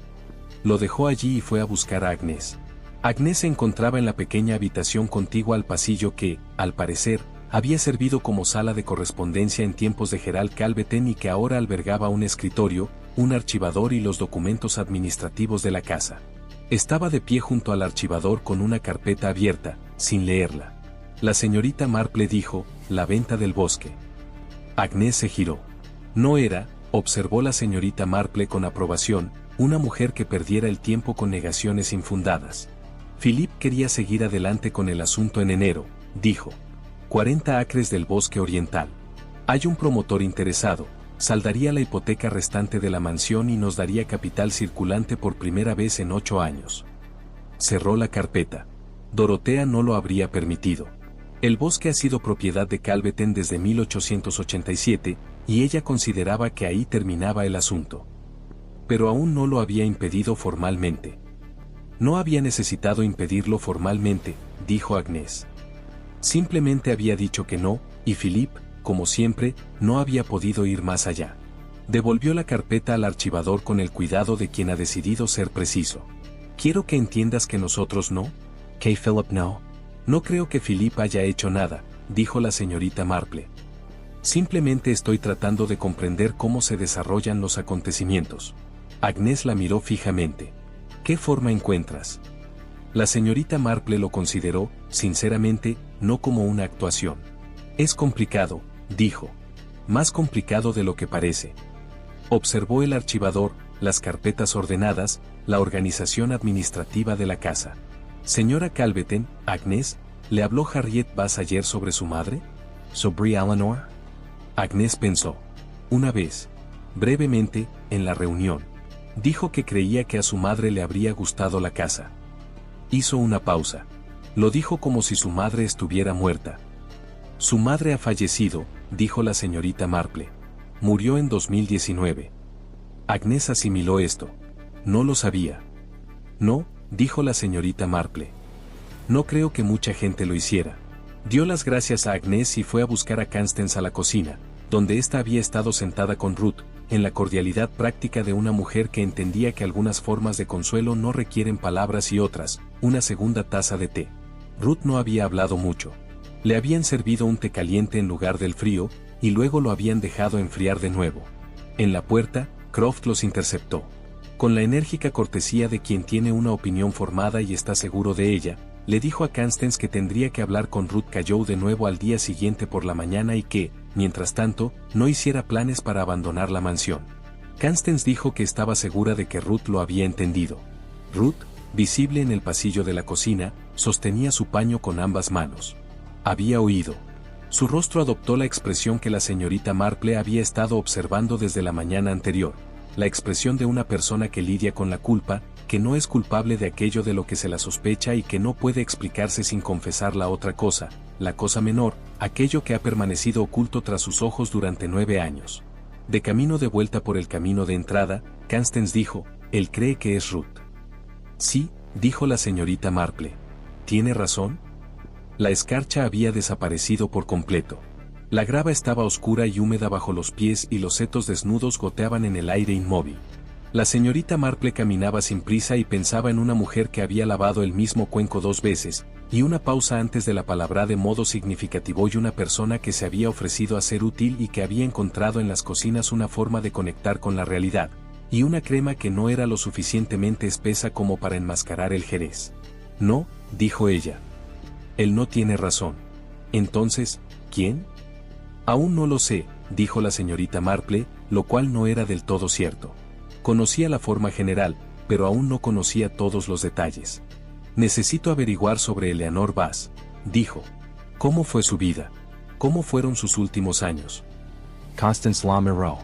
Lo dejó allí y fue a buscar a Agnes. Agnes se encontraba en la pequeña habitación contigua al pasillo que, al parecer, había servido como sala de correspondencia en tiempos de Gerald Calveten y que ahora albergaba un escritorio, un archivador y los documentos administrativos de la casa. Estaba de pie junto al archivador con una carpeta abierta, sin leerla. La señorita Marple dijo, la venta del bosque. Agnes se giró. No era, observó la señorita Marple con aprobación, una mujer que perdiera el tiempo con negaciones infundadas. Philip quería seguir adelante con el asunto en enero, dijo. 40 acres del bosque oriental. Hay un promotor interesado, saldaría la hipoteca restante de la mansión y nos daría capital circulante por primera vez en 8 años. Cerró la carpeta. Dorotea no lo habría permitido. El bosque ha sido propiedad de Calveten desde 1887, y ella consideraba que ahí terminaba el asunto. Pero aún no lo había impedido formalmente. No había necesitado impedirlo formalmente, dijo Agnes. Simplemente había dicho que no, y Philip, como siempre, no había podido ir más allá. Devolvió la carpeta al archivador con el cuidado de quien ha decidido ser preciso. Quiero que entiendas que nosotros no. Que Philip no. No creo que Philip haya hecho nada, dijo la señorita Marple. Simplemente estoy tratando de comprender cómo se desarrollan los acontecimientos. Agnes la miró fijamente. ¿Qué forma encuentras? La señorita Marple lo consideró, sinceramente, no como una actuación. Es complicado, dijo. Más complicado de lo que parece. Observó el archivador, las carpetas ordenadas, la organización administrativa de la casa. Señora Calveten, Agnes, ¿le habló Harriet Bass ayer sobre su madre? ¿Sobre Eleanor? Agnes pensó. Una vez, brevemente, en la reunión. Dijo que creía que a su madre le habría gustado la casa. Hizo una pausa. Lo dijo como si su madre estuviera muerta. Su madre ha fallecido, dijo la señorita Marple. Murió en 2019. Agnes asimiló esto. No lo sabía. No, dijo la señorita Marple. No creo que mucha gente lo hiciera. Dio las gracias a Agnes y fue a buscar a Constance a la cocina, donde ésta había estado sentada con Ruth, en la cordialidad práctica de una mujer que entendía que algunas formas de consuelo no requieren palabras y otras, una segunda taza de té. Ruth no había hablado mucho. Le habían servido un té caliente en lugar del frío, y luego lo habían dejado enfriar de nuevo. En la puerta, Croft los interceptó. Con la enérgica cortesía de quien tiene una opinión formada y está seguro de ella, le dijo a Constance que tendría que hablar con Ruth Cayow de nuevo al día siguiente por la mañana y que, mientras tanto, no hiciera planes para abandonar la mansión. Constance dijo que estaba segura de que Ruth lo había entendido. Ruth, visible en el pasillo de la cocina, sostenía su paño con ambas manos. Había oído. Su rostro adoptó la expresión que la señorita Marple había estado observando desde la mañana anterior, la expresión de una persona que lidia con la culpa, que no es culpable de aquello de lo que se la sospecha y que no puede explicarse sin confesar la otra cosa, la cosa menor, aquello que ha permanecido oculto tras sus ojos durante 9 años. De camino de vuelta por el camino de entrada, Constance dijo, él cree que es Ruth. Sí, dijo la señorita Marple. ¿Tiene razón? La escarcha había desaparecido por completo. La grava estaba oscura y húmeda bajo los pies y los setos desnudos goteaban en el aire inmóvil. La señorita Marple caminaba sin prisa y pensaba en una mujer que había lavado el mismo cuenco 2 veces, y una pausa antes de la palabra de modo significativo y una persona que se había ofrecido a ser útil y que había encontrado en las cocinas una forma de conectar con la realidad, y una crema que no era lo suficientemente espesa como para enmascarar el jerez. No, dijo ella. Él no tiene razón. Entonces, ¿quién? Aún no lo sé, dijo la señorita Marple, lo cual no era del todo cierto. Conocía la forma general, pero aún no conocía todos los detalles. Necesito averiguar sobre Eleanor Bass, dijo. ¿Cómo fue su vida? ¿Cómo fueron sus últimos años? Constance Lamoureux.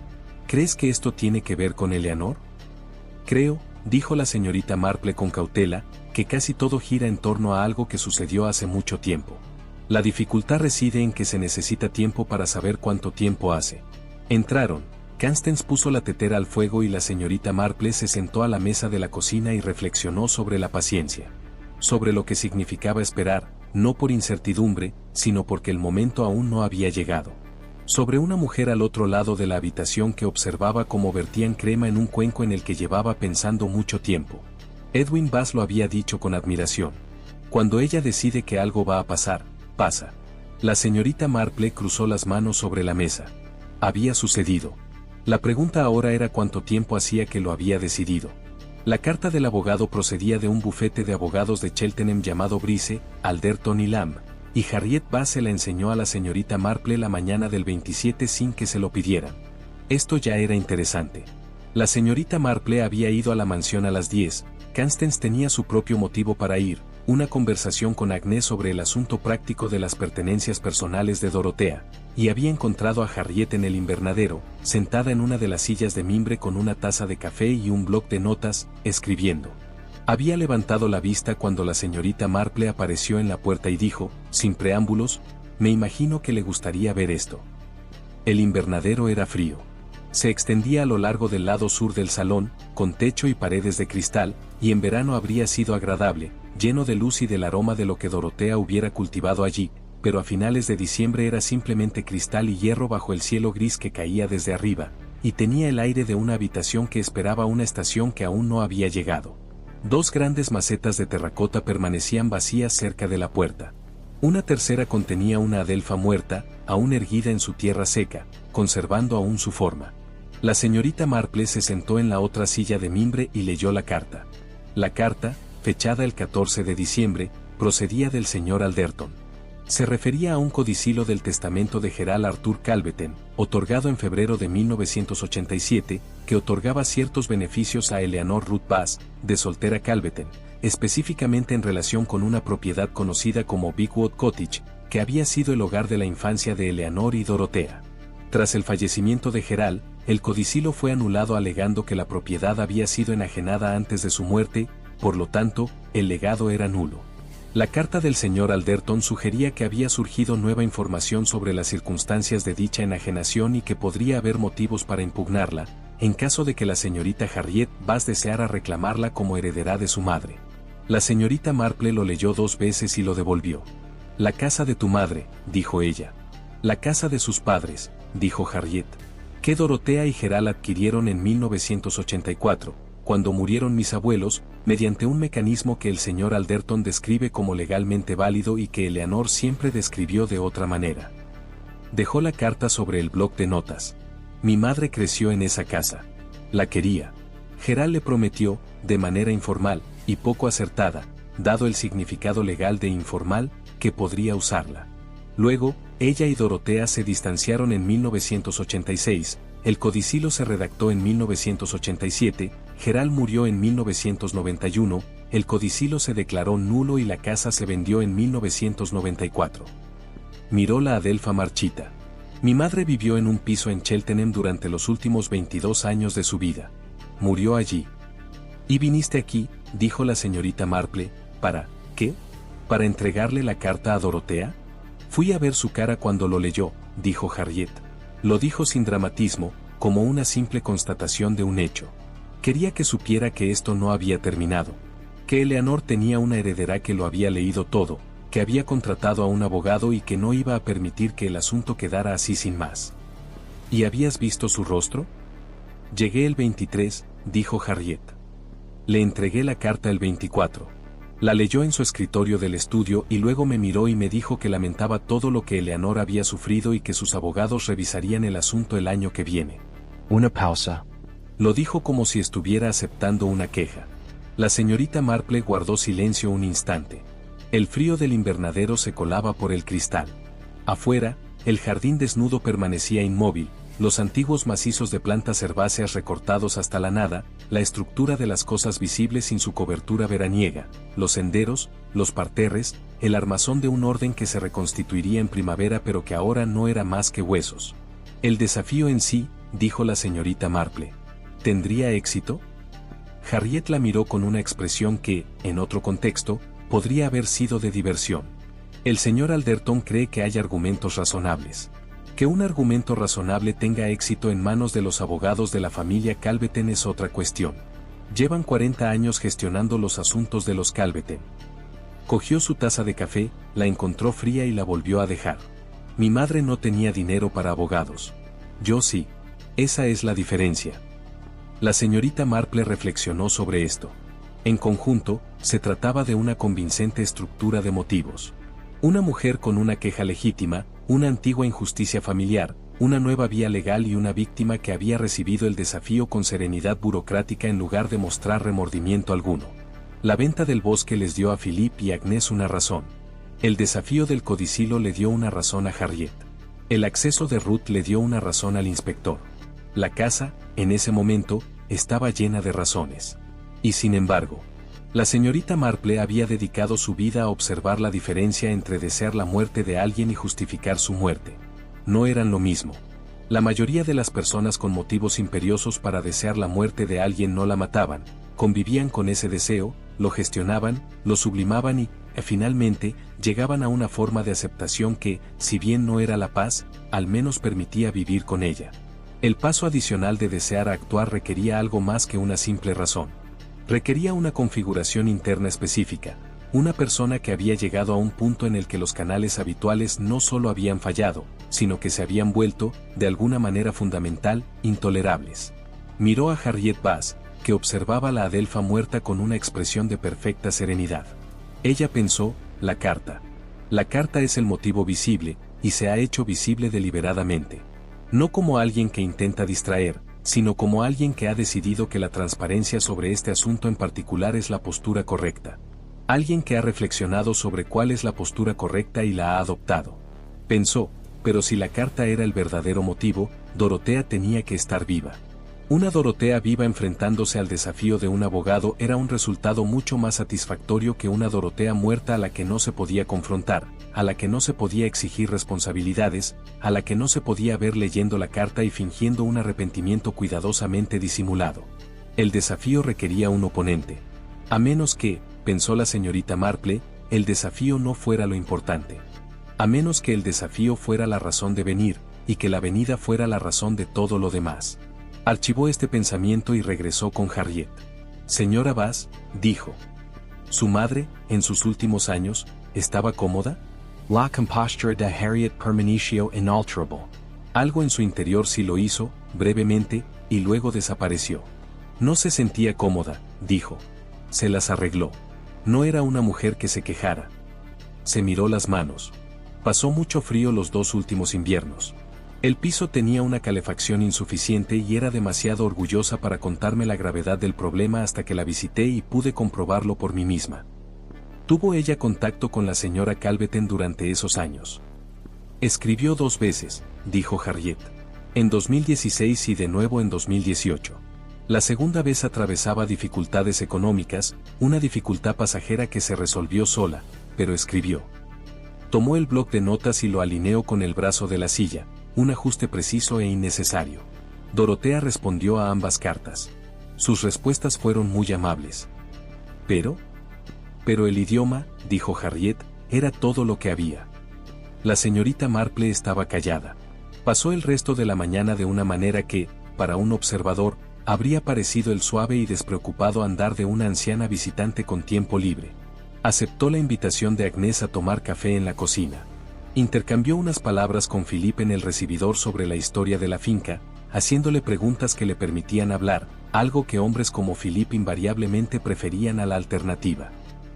¿Crees que esto tiene que ver con Eleanor? Creo, dijo la señorita Marple con cautela, que casi todo gira en torno a algo que sucedió hace mucho tiempo. La dificultad reside en que se necesita tiempo para saber cuánto tiempo hace. Entraron. Constance puso la tetera al fuego y la señorita Marple se sentó a la mesa de la cocina y reflexionó sobre la paciencia. Sobre lo que significaba esperar, no por incertidumbre, sino porque el momento aún no había llegado. Sobre una mujer al otro lado de la habitación que observaba cómo vertían crema en un cuenco en el que llevaba pensando mucho tiempo. Edwin Bass lo había dicho con admiración. Cuando ella decide que algo va a pasar, pasa. La señorita Marple cruzó las manos sobre la mesa. Había sucedido. La pregunta ahora era cuánto tiempo hacía que lo había decidido. La carta del abogado procedía de un bufete de abogados de Cheltenham llamado Brice, Alderton y Lamb, y Harriet Bass se la enseñó a la señorita Marple la mañana del 27 sin que se lo pidieran. Esto ya era interesante. La señorita Marple había ido a la mansión a las 10, Constance tenía su propio motivo para ir, una conversación con Agnes sobre el asunto práctico de las pertenencias personales de Dorotea, y había encontrado a Harriet en el invernadero, sentada en una de las sillas de mimbre con una taza de café y un bloc de notas, escribiendo. Había levantado la vista cuando la señorita Marple apareció en la puerta y dijo, sin preámbulos, me imagino que le gustaría ver esto. El invernadero era frío. Se extendía a lo largo del lado sur del salón, con techo y paredes de cristal, y en verano habría sido agradable, lleno de luz y del aroma de lo que Dorotea hubiera cultivado allí, pero a finales de diciembre era simplemente cristal y hierro bajo el cielo gris que caía desde arriba, y tenía el aire de una habitación que esperaba una estación que aún no había llegado. 2 grandes macetas de terracota permanecían vacías cerca de la puerta. Una tercera contenía una adelfa muerta, aún erguida en su tierra seca, conservando aún su forma. La señorita Marple se sentó en la otra silla de mimbre y leyó la carta. La carta, fechada el 14 de diciembre, procedía del señor Alderton. Se refería a un codicilo del testamento de Gerald Arthur Calveten, otorgado en febrero de 1987, que otorgaba ciertos beneficios a Eleanor Ruth Bass, de soltera Calveten, específicamente en relación con una propiedad conocida como Bigwood Cottage, que había sido el hogar de la infancia de Eleanor y Dorotea. Tras el fallecimiento de Gerald, el codicilo fue anulado alegando que la propiedad había sido enajenada antes de su muerte, por lo tanto, el legado era nulo. La carta del señor Alderton sugería que había surgido nueva información sobre las circunstancias de dicha enajenación y que podría haber motivos para impugnarla, en caso de que la señorita Harriet Bass deseara reclamarla como heredera de su madre. La señorita Marple lo leyó 2 veces y lo devolvió. «La casa de tu madre», dijo ella. «La casa de sus padres», dijo Harriet. «Que Dorotea y Gerald adquirieron en 1984. Cuando murieron mis abuelos, mediante un mecanismo que el señor Alderton describe como legalmente válido y que Eleanor siempre describió de otra manera». Dejó la carta sobre el bloc de notas. «Mi madre creció en esa casa. La quería. Gerald le prometió, de manera informal, y poco acertada, dado el significado legal de informal, que podría usarla. Luego, ella y Dorotea se distanciaron en 1986, el codicilo se redactó en 1987, Gerald murió en 1991, el codicilo se declaró nulo y la casa se vendió en 1994. Miró la adelfa marchita. Mi madre vivió en un piso en Cheltenham durante los últimos 22 años de su vida. Murió allí. «¿Y viniste aquí?», dijo la señorita Marple, «¿para qué? ¿Para entregarle la carta a Dorotea?». «Fui a ver su cara cuando lo leyó», dijo Harriet. Lo dijo sin dramatismo, como una simple constatación de un hecho. Quería que supiera que esto no había terminado. Que Eleanor tenía una heredera que lo había leído todo, que había contratado a un abogado y que no iba a permitir que el asunto quedara así sin más. «¿Y habías visto su rostro?». «Llegué el 23», dijo Harriet. «Le entregué la carta el 24. La leyó en su escritorio del estudio y luego me miró y me dijo que lamentaba todo lo que Eleanor había sufrido y que sus abogados revisarían el asunto el año que viene». Una pausa. Lo dijo como si estuviera aceptando una queja. La señorita Marple guardó silencio un instante. El frío del invernadero se colaba por el cristal. Afuera, el jardín desnudo permanecía inmóvil, los antiguos macizos de plantas herbáceas recortados hasta la nada, la estructura de las cosas visibles sin su cobertura veraniega, los senderos, los parterres, el armazón de un orden que se reconstituiría en primavera pero que ahora no era más que huesos. «El desafío en sí», dijo la señorita Marple. «¿Tendría éxito?». Harriet la miró con una expresión que, en otro contexto, podría haber sido de diversión. «El señor Alderton cree que hay argumentos razonables». Que un argumento razonable tenga éxito en manos de los abogados de la familia Calveten es otra cuestión. Llevan 40 años gestionando los asuntos de los Calveten. Cogió su taza de café, la encontró fría y la volvió a dejar. «Mi madre no tenía dinero para abogados. Yo sí. Esa es la diferencia». La señorita Marple reflexionó sobre esto. En conjunto, se trataba de una convincente estructura de motivos. Una mujer con una queja legítima, una antigua injusticia familiar, una nueva vía legal y una víctima que había recibido el desafío con serenidad burocrática en lugar de mostrar remordimiento alguno. La venta del bosque les dio a Philippe y Agnès una razón. El desafío del codicilo le dio una razón a Harriet. El acceso de Ruth le dio una razón al inspector. La casa, en ese momento, estaba llena de razones. Y sin embargo, la señorita Marple había dedicado su vida a observar la diferencia entre desear la muerte de alguien y justificar su muerte. No eran lo mismo. La mayoría de las personas con motivos imperiosos para desear la muerte de alguien no la mataban, convivían con ese deseo, lo gestionaban, lo sublimaban y, finalmente, llegaban a una forma de aceptación que, si bien no era la paz, al menos permitía vivir con ella. El paso adicional de desear actuar requería algo más que una simple razón. Requería una configuración interna específica, una persona que había llegado a un punto en el que los canales habituales no solo habían fallado, sino que se habían vuelto, de alguna manera fundamental, intolerables. Miró a Harriet Bass, que observaba a la adelfa muerta con una expresión de perfecta serenidad. Ella pensó, la carta. La carta es el motivo visible, y se ha hecho visible deliberadamente. No como alguien que intenta distraer, sino como alguien que ha decidido que la transparencia sobre este asunto en particular es la postura correcta. Alguien que ha reflexionado sobre cuál es la postura correcta y la ha adoptado. Pensó, pero si la carta era el verdadero motivo, Dorotea tenía que estar viva. Una Dorotea viva enfrentándose al desafío de un abogado era un resultado mucho más satisfactorio que una Dorotea muerta a la que no se podía confrontar, a la que no se podía exigir responsabilidades, a la que no se podía ver leyendo la carta y fingiendo un arrepentimiento cuidadosamente disimulado. El desafío requería un oponente. A menos que, pensó la señorita Marple, el desafío no fuera lo importante. A menos que el desafío fuera la razón de venir, y que la venida fuera la razón de todo lo demás. Archivó este pensamiento y regresó con Harriet. Señora Bass, dijo. ¿Su madre, en sus últimos años, estaba cómoda? La compostura de Harriet permaneció inalterable. Algo en su interior sí lo hizo, brevemente, y luego desapareció. No se sentía cómoda, dijo. Se las arregló. No era una mujer que se quejara. Se miró las manos. Pasó mucho frío los 2 últimos inviernos. El piso tenía una calefacción insuficiente y era demasiado orgullosa para contarme la gravedad del problema hasta que la visité y pude comprobarlo por mí misma. ¿Tuvo ella contacto con la señora Calveten durante esos años? Escribió 2 veces, dijo Harriet. En 2016 y de nuevo en 2018. La segunda vez atravesaba dificultades económicas, una dificultad pasajera que se resolvió sola, pero escribió. Tomó el bloc de notas y lo alineó con el brazo de la silla, un ajuste preciso e innecesario. Dorotea respondió a ambas cartas. Sus respuestas fueron muy amables. Pero el idioma, dijo Harriet, era todo lo que había. La señorita Marple estaba callada. Pasó el resto de la mañana de una manera que, para un observador, habría parecido el suave y despreocupado andar de una anciana visitante con tiempo libre. Aceptó la invitación de Agnès a tomar café en la cocina. Intercambió unas palabras con Philippe en el recibidor sobre la historia de la finca, haciéndole preguntas que le permitían hablar, algo que hombres como Philippe invariablemente preferían a la alternativa.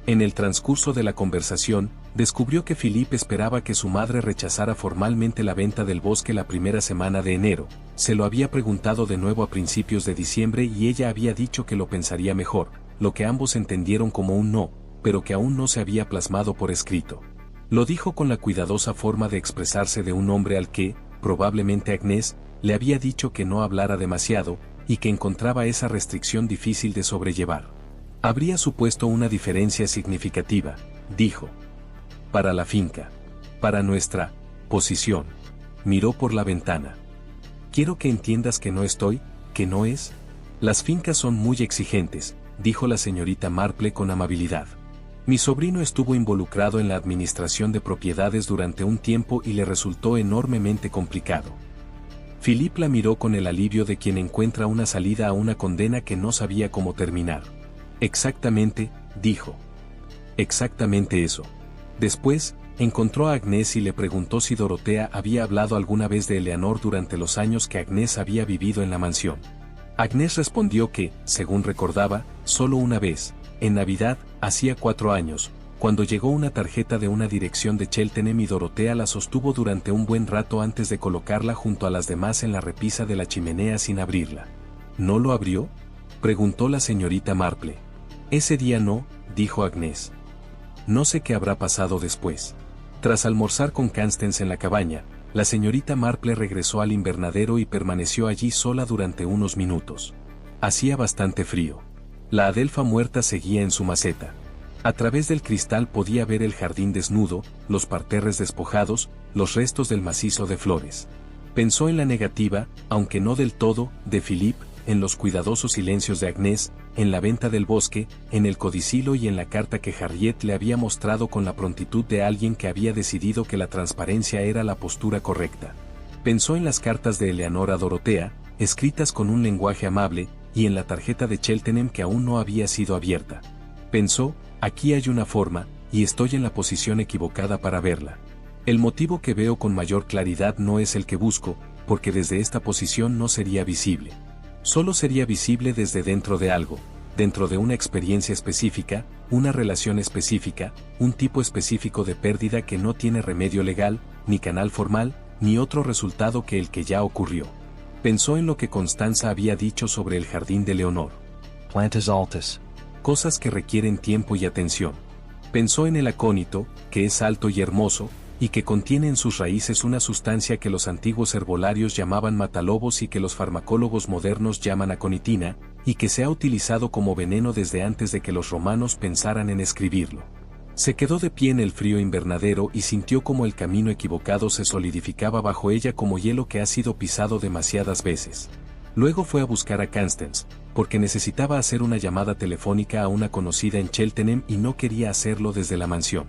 En el transcurso de la conversación, descubrió que Philippe esperaba que su madre rechazara formalmente la venta del bosque la primera semana de enero. Se lo había preguntado de nuevo a principios de diciembre y ella había dicho que lo pensaría mejor, lo que ambos entendieron como un no, pero que aún no se había plasmado por escrito. Lo dijo con la cuidadosa forma de expresarse de un hombre al que, probablemente Agnès, le había dicho que no hablara demasiado, y que encontraba esa restricción difícil de sobrellevar. Habría supuesto una diferencia significativa, dijo. Para la finca. Para nuestra posición. Miró por la ventana. Quiero que entiendas que no estoy, que no es. Las fincas son muy exigentes, dijo la señorita Marple con amabilidad. Mi sobrino estuvo involucrado en la administración de propiedades durante un tiempo y le resultó enormemente complicado. Philippe la miró con el alivio de quien encuentra una salida a una condena que no sabía cómo terminar. Exactamente, dijo. Exactamente eso. Después, encontró a Agnès y le preguntó si Dorotea había hablado alguna vez de Eleanor durante los años que Agnès había vivido en la mansión. Agnès respondió que, según recordaba, solo una vez, en Navidad, hacía 4 años, cuando llegó una tarjeta de una dirección de Cheltenham y Dorotea la sostuvo durante un buen rato antes de colocarla junto a las demás en la repisa de la chimenea sin abrirla. ¿No lo abrió?, preguntó la señorita Marple. Ese día no, dijo Agnès. No sé qué habrá pasado después. Tras almorzar con Constance en la cabaña, la señorita Marple regresó al invernadero y permaneció allí sola durante unos minutos. Hacía bastante frío. La adelfa muerta seguía en su maceta. A través del cristal podía ver el jardín desnudo, los parterres despojados, los restos del macizo de flores. Pensó en la negativa, aunque no del todo, de Philippe, en los cuidadosos silencios de Agnès, en la venta del bosque, en el codicilo y en la carta que Harriet le había mostrado con la prontitud de alguien que había decidido que la transparencia era la postura correcta. Pensó en las cartas de Eleanor a Dorotea, escritas con un lenguaje amable, y en la tarjeta de Cheltenham que aún no había sido abierta. Pensó, aquí hay una forma, y estoy en la posición equivocada para verla. El motivo que veo con mayor claridad no es el que busco, porque desde esta posición no sería visible. Solo sería visible desde dentro de algo, dentro de una experiencia específica, una relación específica, un tipo específico de pérdida que no tiene remedio legal, ni canal formal, ni otro resultado que el que ya ocurrió. Pensó en lo que Constanza había dicho sobre el jardín de Leonor. Plantas altas. Cosas que requieren tiempo y atención. Pensó en el acónito, que es alto y hermoso, y que contiene en sus raíces una sustancia que los antiguos herbolarios llamaban matalobos y que los farmacólogos modernos llaman aconitina, y que se ha utilizado como veneno desde antes de que los romanos pensaran en escribirlo. Se quedó de pie en el frío invernadero y sintió como el camino equivocado se solidificaba bajo ella como hielo que ha sido pisado demasiadas veces. Luego fue a buscar a Constance, porque necesitaba hacer una llamada telefónica a una conocida en Cheltenham y no quería hacerlo desde la mansión.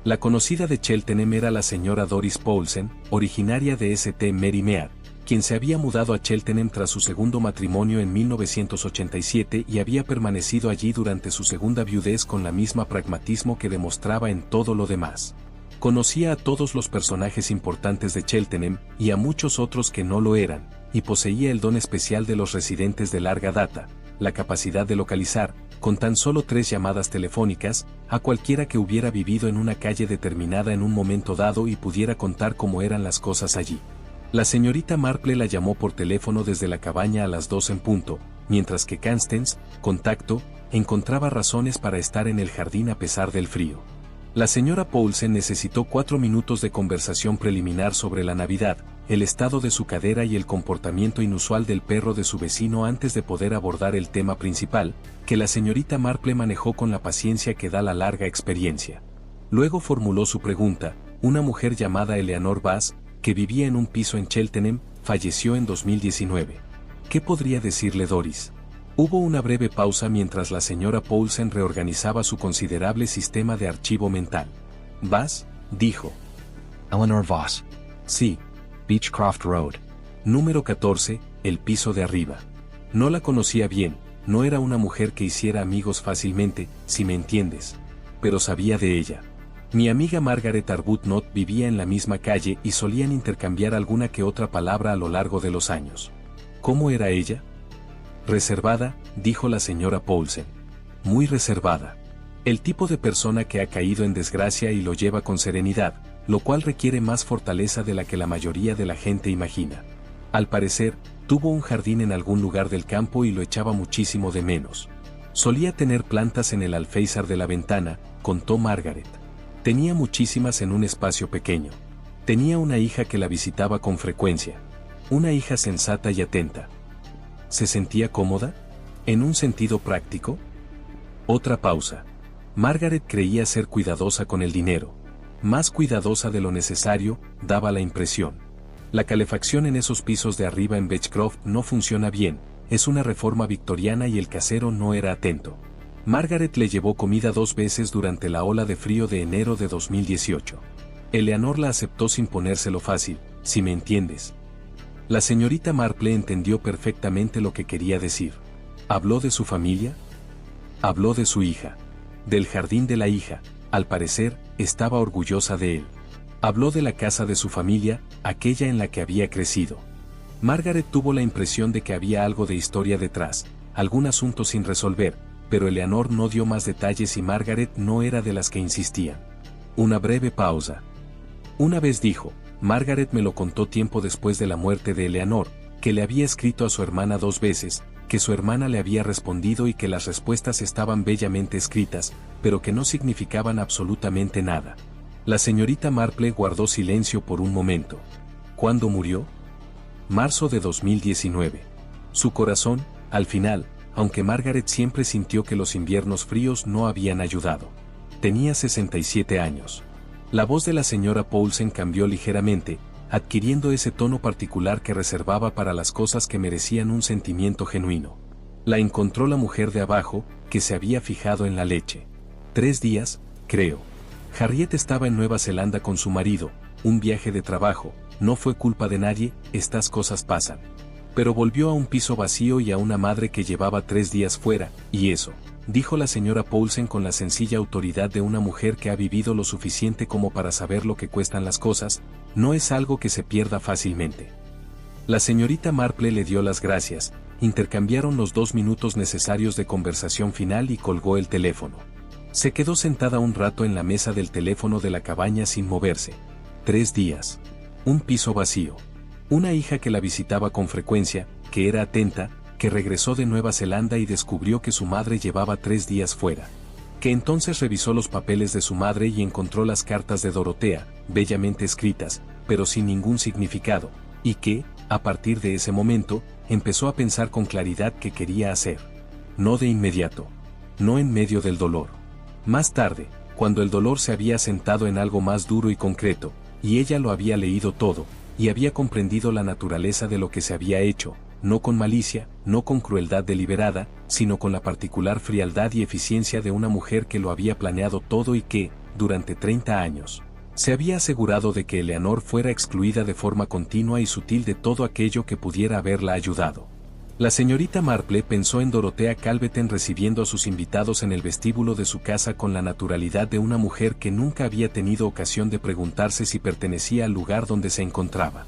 La conocida de Cheltenham era la señora Doris Poulsen, originaria de St. Mary Mead, quien se había mudado a Cheltenham tras su segundo matrimonio en 1987 y había permanecido allí durante su segunda viudez con la misma pragmatismo que demostraba en todo lo demás. Conocía a todos los personajes importantes de Cheltenham y a muchos otros que no lo eran, y poseía el don especial de los residentes de larga data, la capacidad de localizar, con tan solo 3 llamadas telefónicas, a cualquiera que hubiera vivido en una calle determinada en un momento dado y pudiera contar cómo eran las cosas allí. La señorita Marple la llamó por teléfono desde la cabaña a las 2 en punto, mientras que Constance, contacto, encontraba razones para estar en el jardín a pesar del frío. La señora Poulsen necesitó 4 minutos de conversación preliminar sobre la Navidad, el estado de su cadera y el comportamiento inusual del perro de su vecino antes de poder abordar el tema principal, que la señorita Marple manejó con la paciencia que da la larga experiencia. Luego formuló su pregunta: una mujer llamada Eleanor Bass, que vivía en un piso en Cheltenham, falleció en 2019. ¿Qué podría decirle Doris? Hubo una breve pausa mientras la señora Poulsen reorganizaba su considerable sistema de archivo mental. ¿Bass? Dijo. Eleanor Voss. Sí. Beechcroft Road. Número 14, el piso de arriba. No la conocía bien, no era una mujer que hiciera amigos fácilmente, si me entiendes. Pero sabía de ella. Mi amiga Margaret Arbuthnot vivía en la misma calle y solían intercambiar alguna que otra palabra a lo largo de los años. ¿Cómo era ella? Reservada, dijo la señora Poulsen. Muy reservada. El tipo de persona que ha caído en desgracia y lo lleva con serenidad, lo cual requiere más fortaleza de la que la mayoría de la gente imagina. Al parecer, tuvo un jardín en algún lugar del campo y lo echaba muchísimo de menos. Solía tener plantas en el alféizar de la ventana, contó Margaret. Tenía muchísimas en un espacio pequeño. Tenía una hija que la visitaba con frecuencia. Una hija sensata y atenta. ¿Se sentía cómoda? ¿En un sentido práctico? Otra pausa. Margaret creía ser cuidadosa con el dinero. Más cuidadosa de lo necesario, daba la impresión. La calefacción en esos pisos de arriba en Beechcroft no funciona bien, es una reforma victoriana y el casero no era atento. Margaret le llevó comida 2 veces durante la ola de frío de enero de 2018. Eleanor la aceptó sin ponérselo fácil, si me entiendes. La señorita Marple entendió perfectamente lo que quería decir. ¿Habló de su familia? Habló de su hija. Del jardín de la hija, al parecer, estaba orgullosa de él. Habló de la casa de su familia, aquella en la que había crecido. Margaret tuvo la impresión de que había algo de historia detrás, algún asunto sin resolver, pero Eleanor no dio más detalles y Margaret no era de las que insistían. Una breve pausa. Una vez dijo, Margaret me lo contó tiempo después de la muerte de Eleanor, que le había escrito a su hermana 2 veces, que su hermana le había respondido y que las respuestas estaban bellamente escritas, pero que no significaban absolutamente nada. La señorita Marple guardó silencio por un momento. ¿Cuándo murió? Marzo de 2019. Su corazón, al final, aunque Margaret siempre sintió que los inviernos fríos no habían ayudado. Tenía 67 años. La voz de la señora Poulsen cambió ligeramente, adquiriendo ese tono particular que reservaba para las cosas que merecían un sentimiento genuino. La encontró la mujer de abajo, que se había fijado en la leche. 3 días, creo. Harriet estaba en Nueva Zelanda con su marido, un viaje de trabajo, no fue culpa de nadie, estas cosas pasan. Pero volvió a un piso vacío y a una madre que llevaba 3 días fuera, y eso, dijo la señora Poulsen con la sencilla autoridad de una mujer que ha vivido lo suficiente como para saber lo que cuestan las cosas, no es algo que se pierda fácilmente. La señorita Marple le dio las gracias, intercambiaron los 2 minutos necesarios de conversación final y colgó el teléfono. Se quedó sentada un rato en la mesa del teléfono de la cabaña sin moverse. 3 días. Un piso vacío. Una hija que la visitaba con frecuencia, que era atenta, que regresó de Nueva Zelanda y descubrió que su madre llevaba 3 días fuera. Que entonces revisó los papeles de su madre y encontró las cartas de Dorotea, bellamente escritas, pero sin ningún significado, y que, a partir de ese momento, empezó a pensar con claridad qué quería hacer. No de inmediato. No en medio del dolor. Más tarde, cuando el dolor se había asentado en algo más duro y concreto, y ella lo había leído todo, y había comprendido la naturaleza de lo que se había hecho, no con malicia, no con crueldad deliberada, sino con la particular frialdad y eficiencia de una mujer que lo había planeado todo y que, durante 30 años, se había asegurado de que Eleanor fuera excluida de forma continua y sutil de todo aquello que pudiera haberla ayudado. La señorita Marple pensó en Dorotea Calveten recibiendo a sus invitados en el vestíbulo de su casa con la naturalidad de una mujer que nunca había tenido ocasión de preguntarse si pertenecía al lugar donde se encontraba.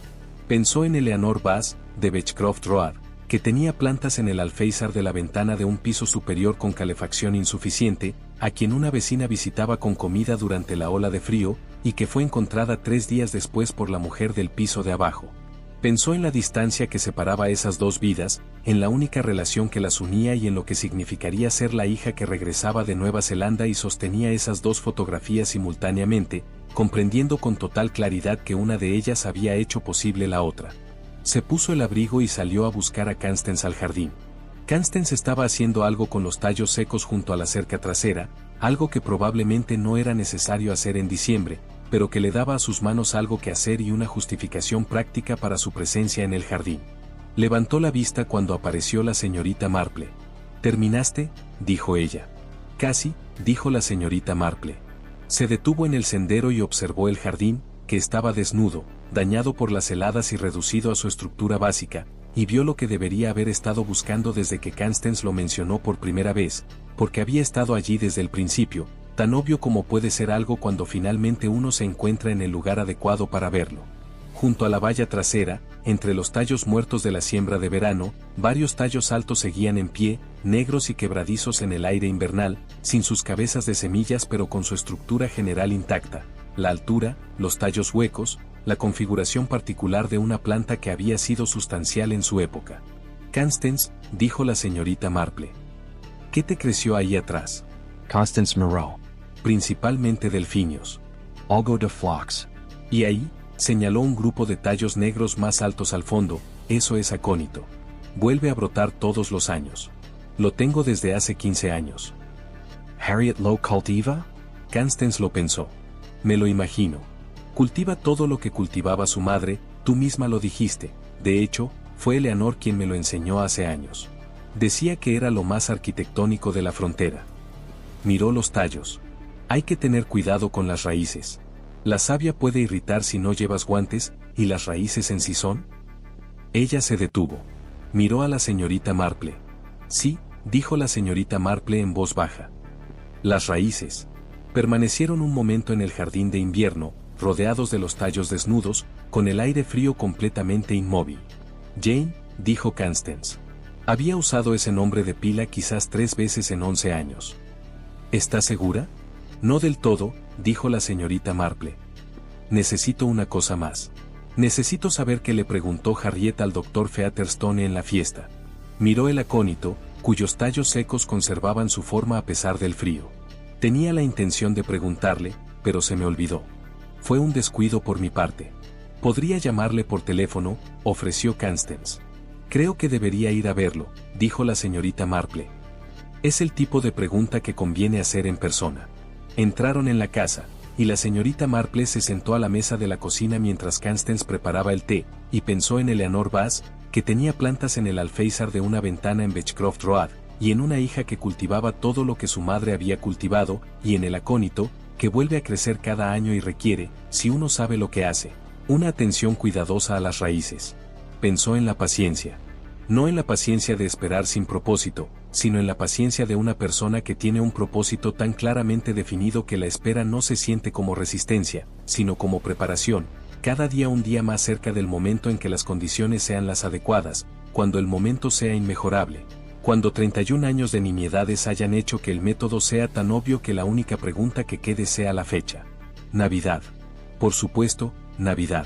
Pensó en Eleanor Bass, de Beechcroft Road, que tenía plantas en el alféizar de la ventana de un piso superior con calefacción insuficiente, a quien una vecina visitaba con comida durante la ola de frío, y que fue encontrada 3 días después por la mujer del piso de abajo. Pensó en la distancia que separaba esas 2 vidas, en la única relación que las unía y en lo que significaría ser la hija que regresaba de Nueva Zelanda y sostenía esas 2 fotografías simultáneamente, comprendiendo con total claridad que una de ellas había hecho posible la otra. Se puso el abrigo y salió a buscar a Constance al jardín. Constance estaba haciendo algo con los tallos secos junto a la cerca trasera, algo que probablemente no era necesario hacer en diciembre, pero que le daba a sus manos algo que hacer y una justificación práctica para su presencia en el jardín. Levantó la vista cuando apareció la señorita Marple. ¿Terminaste?, dijo ella. Casi, dijo la señorita Marple. Se detuvo en el sendero y observó el jardín, que estaba desnudo, dañado por las heladas y reducido a su estructura básica, y vio lo que debería haber estado buscando desde que Constance lo mencionó por primera vez, porque había estado allí desde el principio, tan obvio como puede ser algo cuando finalmente uno se encuentra en el lugar adecuado para verlo. Junto a la valla trasera, entre los tallos muertos de la siembra de verano, varios tallos altos seguían en pie, negros y quebradizos en el aire invernal, sin sus cabezas de semillas pero con su estructura general intacta, la altura, los tallos huecos, la configuración particular de una planta que había sido sustancial en su época. Constance, dijo la señorita Marple. ¿Qué te creció ahí atrás? Constance Moreau. Principalmente delfinios. Algo de phlox. Y ahí, señaló un grupo de tallos negros más altos al fondo, eso es acónito. Vuelve a brotar todos los años. Lo tengo desde hace 15 años. Harriet lo cultiva? Constance lo pensó. Me lo imagino. Cultiva todo lo que cultivaba su madre, tú misma lo dijiste, de hecho, fue Eleanor quien me lo enseñó hace años. Decía que era lo más arquitectónico de la frontera. Miró los tallos. Hay que tener cuidado con las raíces. La savia puede irritar si no llevas guantes, ¿y las raíces en sí son? Ella se detuvo. Miró a la señorita Marple. Sí, dijo la señorita Marple en voz baja. Las raíces. Permanecieron un momento en el jardín de invierno, rodeados de los tallos desnudos, con el aire frío completamente inmóvil. Jane, dijo Constance. Había usado ese nombre de pila quizás 3 veces en 11 años. ¿Estás segura? No del todo, dijo la señorita Marple. Necesito una cosa más. Necesito saber qué le preguntó Harriet al doctor Featherstone en la fiesta. Miró el acónito, cuyos tallos secos conservaban su forma a pesar del frío. Tenía la intención de preguntarle, pero se me olvidó. Fue un descuido por mi parte. Podría llamarle por teléfono, ofreció Constance. Creo que debería ir a verlo, dijo la señorita Marple. Es el tipo de pregunta que conviene hacer en persona. Entraron en la casa, y la señorita Marple se sentó a la mesa de la cocina mientras Constance preparaba el té, y pensó en Eleanor Bass, que tenía plantas en el alféizar de una ventana en Beechcroft Road, y en una hija que cultivaba todo lo que su madre había cultivado, y en el acónito, que vuelve a crecer cada año y requiere, si uno sabe lo que hace, una atención cuidadosa a las raíces. Pensó en la paciencia. No en la paciencia de esperar sin propósito, sino en la paciencia de una persona que tiene un propósito tan claramente definido que la espera no se siente como resistencia, sino como preparación, cada día un día más cerca del momento en que las condiciones sean las adecuadas, cuando el momento sea inmejorable, cuando 31 años de nimiedades hayan hecho que el método sea tan obvio que la única pregunta que quede sea la fecha. Navidad. Por supuesto, Navidad.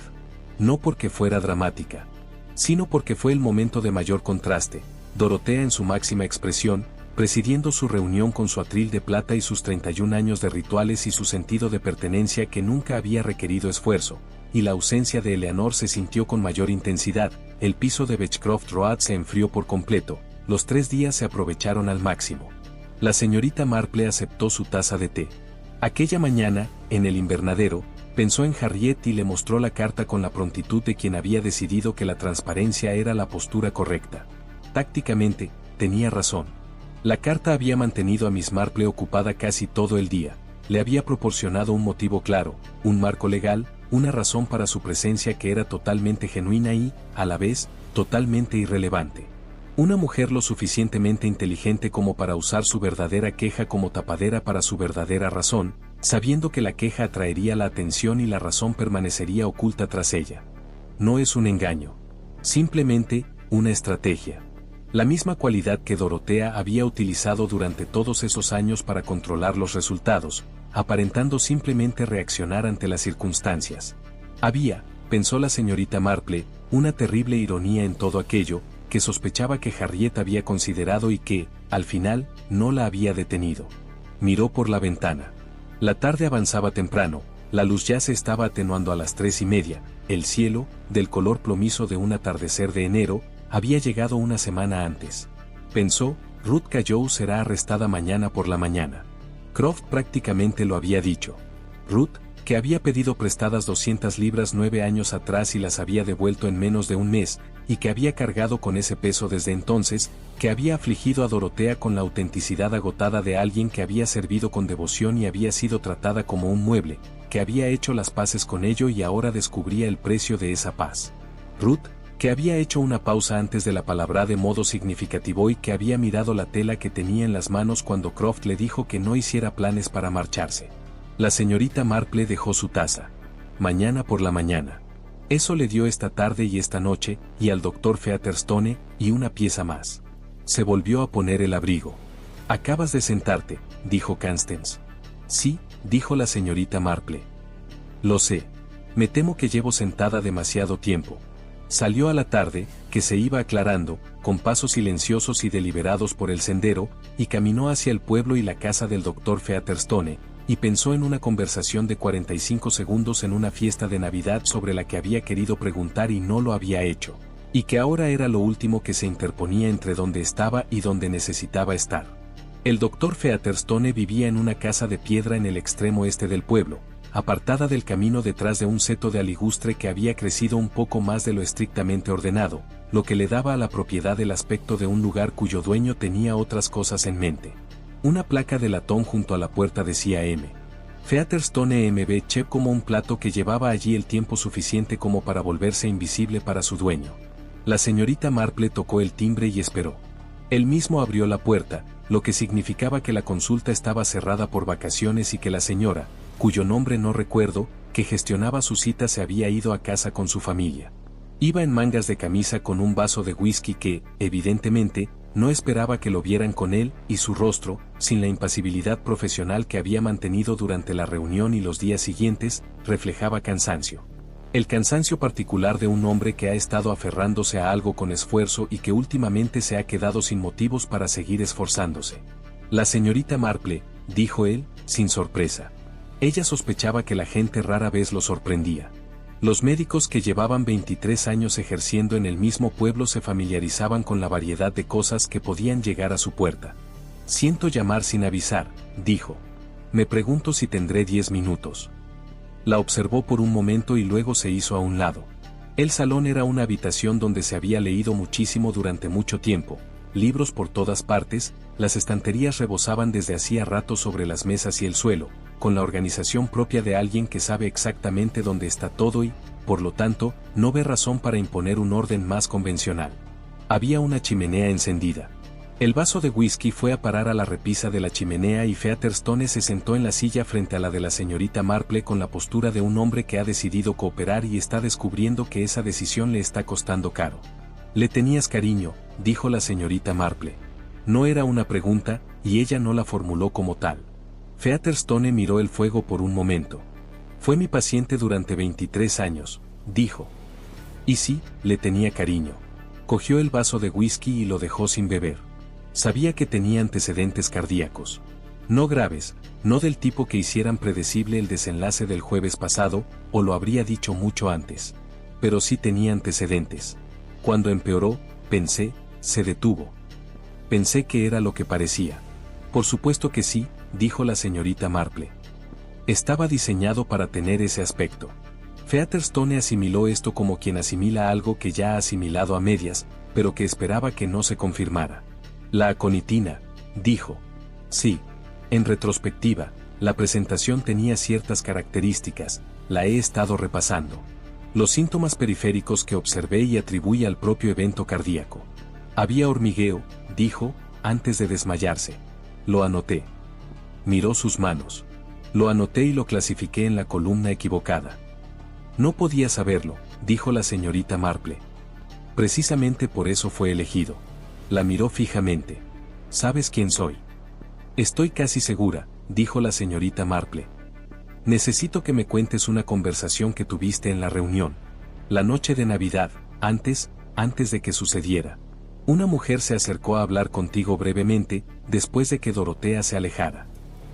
No porque fuera dramática, sino porque fue el momento de mayor contraste, Dorotea en su máxima expresión, presidiendo su reunión con su atril de plata y sus 31 años de rituales y su sentido de pertenencia que nunca había requerido esfuerzo, y la ausencia de Eleanor se sintió con mayor intensidad, el piso de Beechcroft Road se enfrió por completo, los 3 días se aprovecharon al máximo. La señorita Marple aceptó su taza de té. Aquella mañana, en el invernadero, pensó en Harriet y le mostró la carta con la prontitud de quien había decidido que la transparencia era la postura correcta. Tácticamente, tenía razón. La carta había mantenido a Miss Marple ocupada casi todo el día, le había proporcionado un motivo claro, un marco legal, una razón para su presencia que era totalmente genuina y, a la vez, totalmente irrelevante. Una mujer lo suficientemente inteligente como para usar su verdadera queja como tapadera para su verdadera razón, sabiendo que la queja atraería la atención y la razón permanecería oculta tras ella. No es un engaño. Simplemente, una estrategia. La misma cualidad que Dorotea había utilizado durante todos esos años para controlar los resultados, aparentando simplemente reaccionar ante las circunstancias. Había, pensó la señorita Marple, una terrible ironía en todo aquello, que sospechaba que Harriet había considerado y que, al final, no la había detenido. Miró por la ventana. La tarde avanzaba temprano, la luz ya se estaba atenuando a las 3:30, el cielo, del color plomizo de un atardecer de enero, había llegado una semana antes. Pensó, Ruth Cayow será arrestada mañana por la mañana. Croft prácticamente lo había dicho. Ruth, que había pedido prestadas 200 libras 9 años atrás y las había devuelto en menos de un mes, y que había cargado con ese peso desde entonces, que había afligido a Dorotea con la autenticidad agotada de alguien que había servido con devoción y había sido tratada como un mueble, que había hecho las paces con ello y ahora descubría el precio de esa paz. Ruth, que había hecho una pausa antes de la palabra de modo significativo y que había mirado la tela que tenía en las manos cuando Croft le dijo que no hiciera planes para marcharse. La señorita Marple dejó su taza. Mañana por la mañana. Eso le dio esta tarde y esta noche, y al doctor Featherstone, y una pieza más. Se volvió a poner el abrigo. «Acabas de sentarte», dijo Constance. «Sí», dijo la señorita Marple. «Lo sé. Me temo que llevo sentada demasiado tiempo». Salió a la tarde, que se iba aclarando, con pasos silenciosos y deliberados por el sendero, y caminó hacia el pueblo y la casa del doctor Featherstone, y pensó en una conversación de 45 segundos en una fiesta de Navidad sobre la que había querido preguntar y no lo había hecho, y que ahora era lo último que se interponía entre donde estaba y donde necesitaba estar. El doctor Featherstone vivía en una casa de piedra en el extremo este del pueblo, apartada del camino detrás de un seto de aligustre que había crecido un poco más de lo estrictamente ordenado, lo que le daba a la propiedad el aspecto de un lugar cuyo dueño tenía otras cosas en mente. Una placa de latón junto a la puerta decía M. Featherstone M.B. Chef como un plato que llevaba allí el tiempo suficiente como para volverse invisible para su dueño. La señorita Marple tocó el timbre y esperó. Él mismo abrió la puerta, lo que significaba que la consulta estaba cerrada por vacaciones y que la señora, cuyo nombre no recuerdo, que gestionaba su cita se había ido a casa con su familia. Iba en mangas de camisa con un vaso de whisky que, evidentemente, no esperaba que lo vieran con él, y su rostro, sin la impasibilidad profesional que había mantenido durante la reunión y los días siguientes, reflejaba cansancio. El cansancio particular de un hombre que ha estado aferrándose a algo con esfuerzo y que últimamente se ha quedado sin motivos para seguir esforzándose. La señorita Marple, dijo él, sin sorpresa. Ella sospechaba que la gente rara vez lo sorprendía. Los médicos que llevaban 23 años ejerciendo en el mismo pueblo se familiarizaban con la variedad de cosas que podían llegar a su puerta. «Siento llamar sin avisar», dijo. «Me pregunto si tendré 10 minutos». La observó por un momento y luego se hizo a un lado. El salón era una habitación donde se había leído muchísimo durante mucho tiempo, libros por todas partes, las estanterías rebosaban desde hacía rato sobre las mesas y el suelo, con la organización propia de alguien que sabe exactamente dónde está todo y, por lo tanto, no ve razón para imponer un orden más convencional. Había una chimenea encendida. El vaso de whisky fue a parar a la repisa de la chimenea y Featherstone se sentó en la silla frente a la de la señorita Marple con la postura de un hombre que ha decidido cooperar y está descubriendo que esa decisión le está costando caro. Le tenías cariño, dijo la señorita Marple. No era una pregunta, y ella no la formuló como tal. Featherstone miró el fuego por un momento. Fue mi paciente durante 23 años, dijo. Y sí, le tenía cariño. Cogió el vaso de whisky y lo dejó sin beber. Sabía que tenía antecedentes cardíacos. No graves, no del tipo que hicieran predecible el desenlace del jueves pasado, o lo habría dicho mucho antes. Pero sí tenía antecedentes. Cuando empeoró, pensé, se detuvo. Pensé que era lo que parecía. Por supuesto que sí, dijo la señorita Marple. Estaba diseñado para tener ese aspecto. Featherstone asimiló esto como quien asimila algo que ya ha asimilado a medias, pero que esperaba que no se confirmara. La aconitina, dijo. Sí. En retrospectiva, la presentación tenía ciertas características, la he estado repasando. Los síntomas periféricos que observé y atribuí al propio evento cardíaco. Había hormigueo, dijo, antes de desmayarse. Lo anoté. Miró sus manos. Lo anoté y lo clasifiqué en la columna equivocada. No podía saberlo, dijo la señorita Marple. Precisamente por eso fue elegido. La miró fijamente. ¿Sabes quién soy? Estoy casi segura, dijo la señorita Marple. Necesito que me cuentes una conversación que tuviste en la reunión. La noche de Navidad, antes de que sucediera. Una mujer se acercó a hablar contigo brevemente, después de que Dorotea se alejara.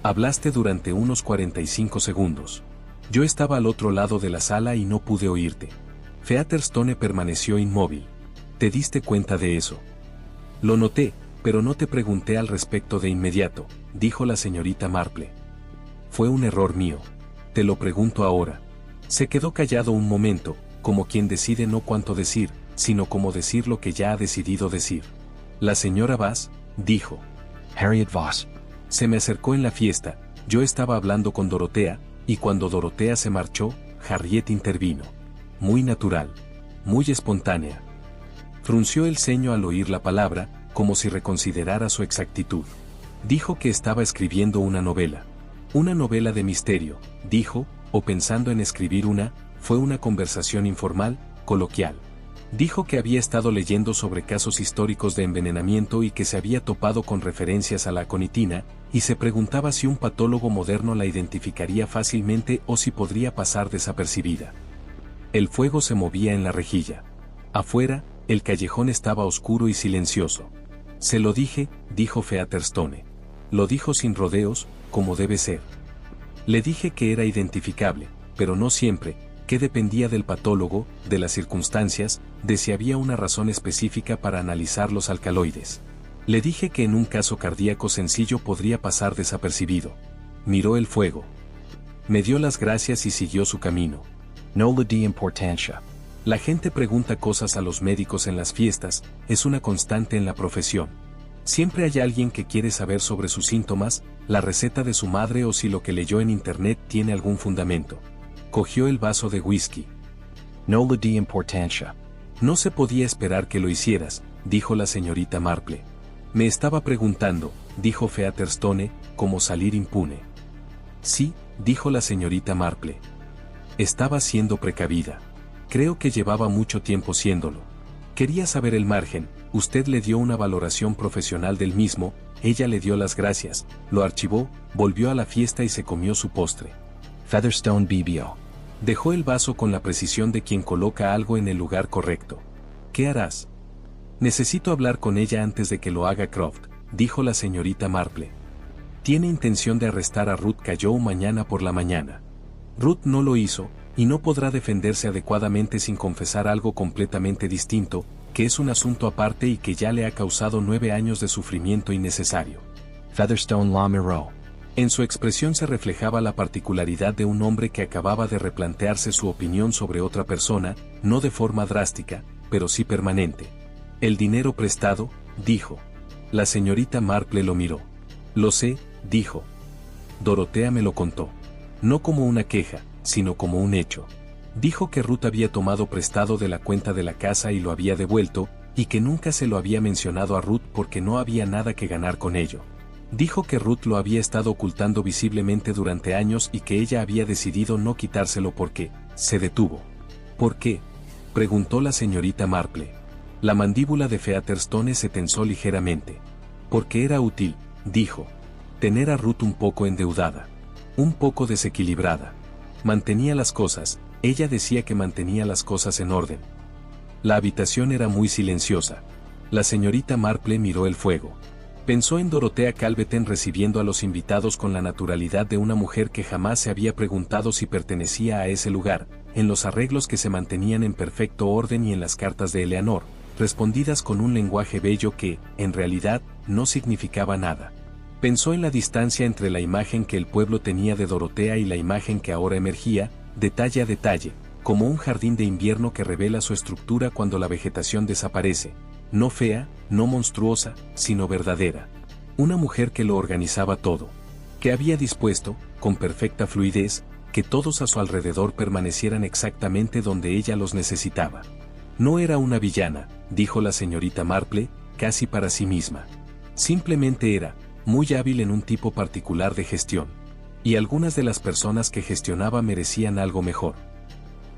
Hablaste durante unos 45 segundos. Yo estaba al otro lado de la sala y no pude oírte. Featherstone permaneció inmóvil. ¿Te diste cuenta de eso? Lo noté, pero no te pregunté al respecto de inmediato, dijo la señorita Marple. Fue un error mío. Te lo pregunto ahora. Se quedó callado un momento, como quien decide no cuánto decir, sino cómo decir lo que ya ha decidido decir. La señora Voss, dijo. Harriet Voss. Se me acercó en la fiesta, yo estaba hablando con Dorotea, y cuando Dorotea se marchó, Harriet intervino. Muy natural. Muy espontánea. Frunció el ceño al oír la palabra, como si reconsiderara su exactitud. Dijo que estaba escribiendo una novela. Una novela de misterio, dijo, o pensando en escribir una, fue una conversación informal, coloquial. Dijo que había estado leyendo sobre casos históricos de envenenamiento y que se había topado con referencias a la aconitina, y se preguntaba si un patólogo moderno la identificaría fácilmente o si podría pasar desapercibida. El fuego se movía en la rejilla. Afuera, el callejón estaba oscuro y silencioso. Se lo dije, dijo Featherstone. Lo dijo sin rodeos, como debe ser. Le dije que era identificable, pero no siempre, que dependía del patólogo, de las circunstancias, de si había una razón específica para analizar los alcaloides. Le dije que en un caso cardíaco sencillo podría pasar desapercibido. Miró el fuego. Me dio las gracias y siguió su camino. No le di importancia. La gente pregunta cosas a los médicos en las fiestas, es una constante en la profesión. Siempre hay alguien que quiere saber sobre sus síntomas, la receta de su madre o si lo que leyó en internet tiene algún fundamento. Cogió el vaso de whisky. No le di importancia. No se podía esperar que lo hicieras, dijo la señorita Marple. Me estaba preguntando, dijo Featherstone, cómo salir impune. Sí, dijo la señorita Marple. Estaba siendo precavida. Creo que llevaba mucho tiempo siéndolo. Quería saber el margen, usted le dio una valoración profesional del mismo, ella le dio las gracias, lo archivó, volvió a la fiesta y se comió su postre. Featherstone bebió. Dejó el vaso con la precisión de quien coloca algo en el lugar correcto. ¿Qué harás? Necesito hablar con ella antes de que lo haga Croft, dijo la señorita Marple. Tiene intención de arrestar a Ruth Cayoe mañana por la mañana. Ruth no lo hizo, y no podrá defenderse adecuadamente sin confesar algo completamente distinto, que es un asunto aparte y que ya le ha causado 9 años de sufrimiento innecesario. Featherstone la miró. En su expresión se reflejaba la particularidad de un hombre que acababa de replantearse su opinión sobre otra persona, no de forma drástica, pero sí permanente. El dinero prestado, dijo. La señorita Marple lo miró. Lo sé, dijo. Dorotea me lo contó. No como una queja, sino como un hecho. Dijo que Ruth había tomado prestado de la cuenta de la casa y lo había devuelto, y que nunca se lo había mencionado a Ruth porque no había nada que ganar con ello. Dijo que Ruth lo había estado ocultando visiblemente durante años y que ella había decidido no quitárselo porque se detuvo. ¿Por qué?, preguntó la señorita Marple. La mandíbula de Featherstone se tensó ligeramente. Porque era útil, dijo, tener a Ruth un poco endeudada. Un poco desequilibrada. Mantenía las cosas, ella decía que mantenía las cosas en orden. La habitación era muy silenciosa. La señorita Marple miró el fuego. Pensó en Dorothea Calveten recibiendo a los invitados con la naturalidad de una mujer que jamás se había preguntado si pertenecía a ese lugar, en los arreglos que se mantenían en perfecto orden y en las cartas de Eleanor, respondidas con un lenguaje bello que, en realidad, no significaba nada. Pensó en la distancia entre la imagen que el pueblo tenía de Dorothea y la imagen que ahora emergía, detalle a detalle, como un jardín de invierno que revela su estructura cuando la vegetación desaparece, no fea, no monstruosa, sino verdadera. Una mujer que lo organizaba todo, que había dispuesto, con perfecta fluidez, que todos a su alrededor permanecieran exactamente donde ella los necesitaba. No era una villana, dijo la señorita Marple, casi para sí misma. Simplemente era muy hábil en un tipo particular de gestión. Y algunas de las personas que gestionaba merecían algo mejor.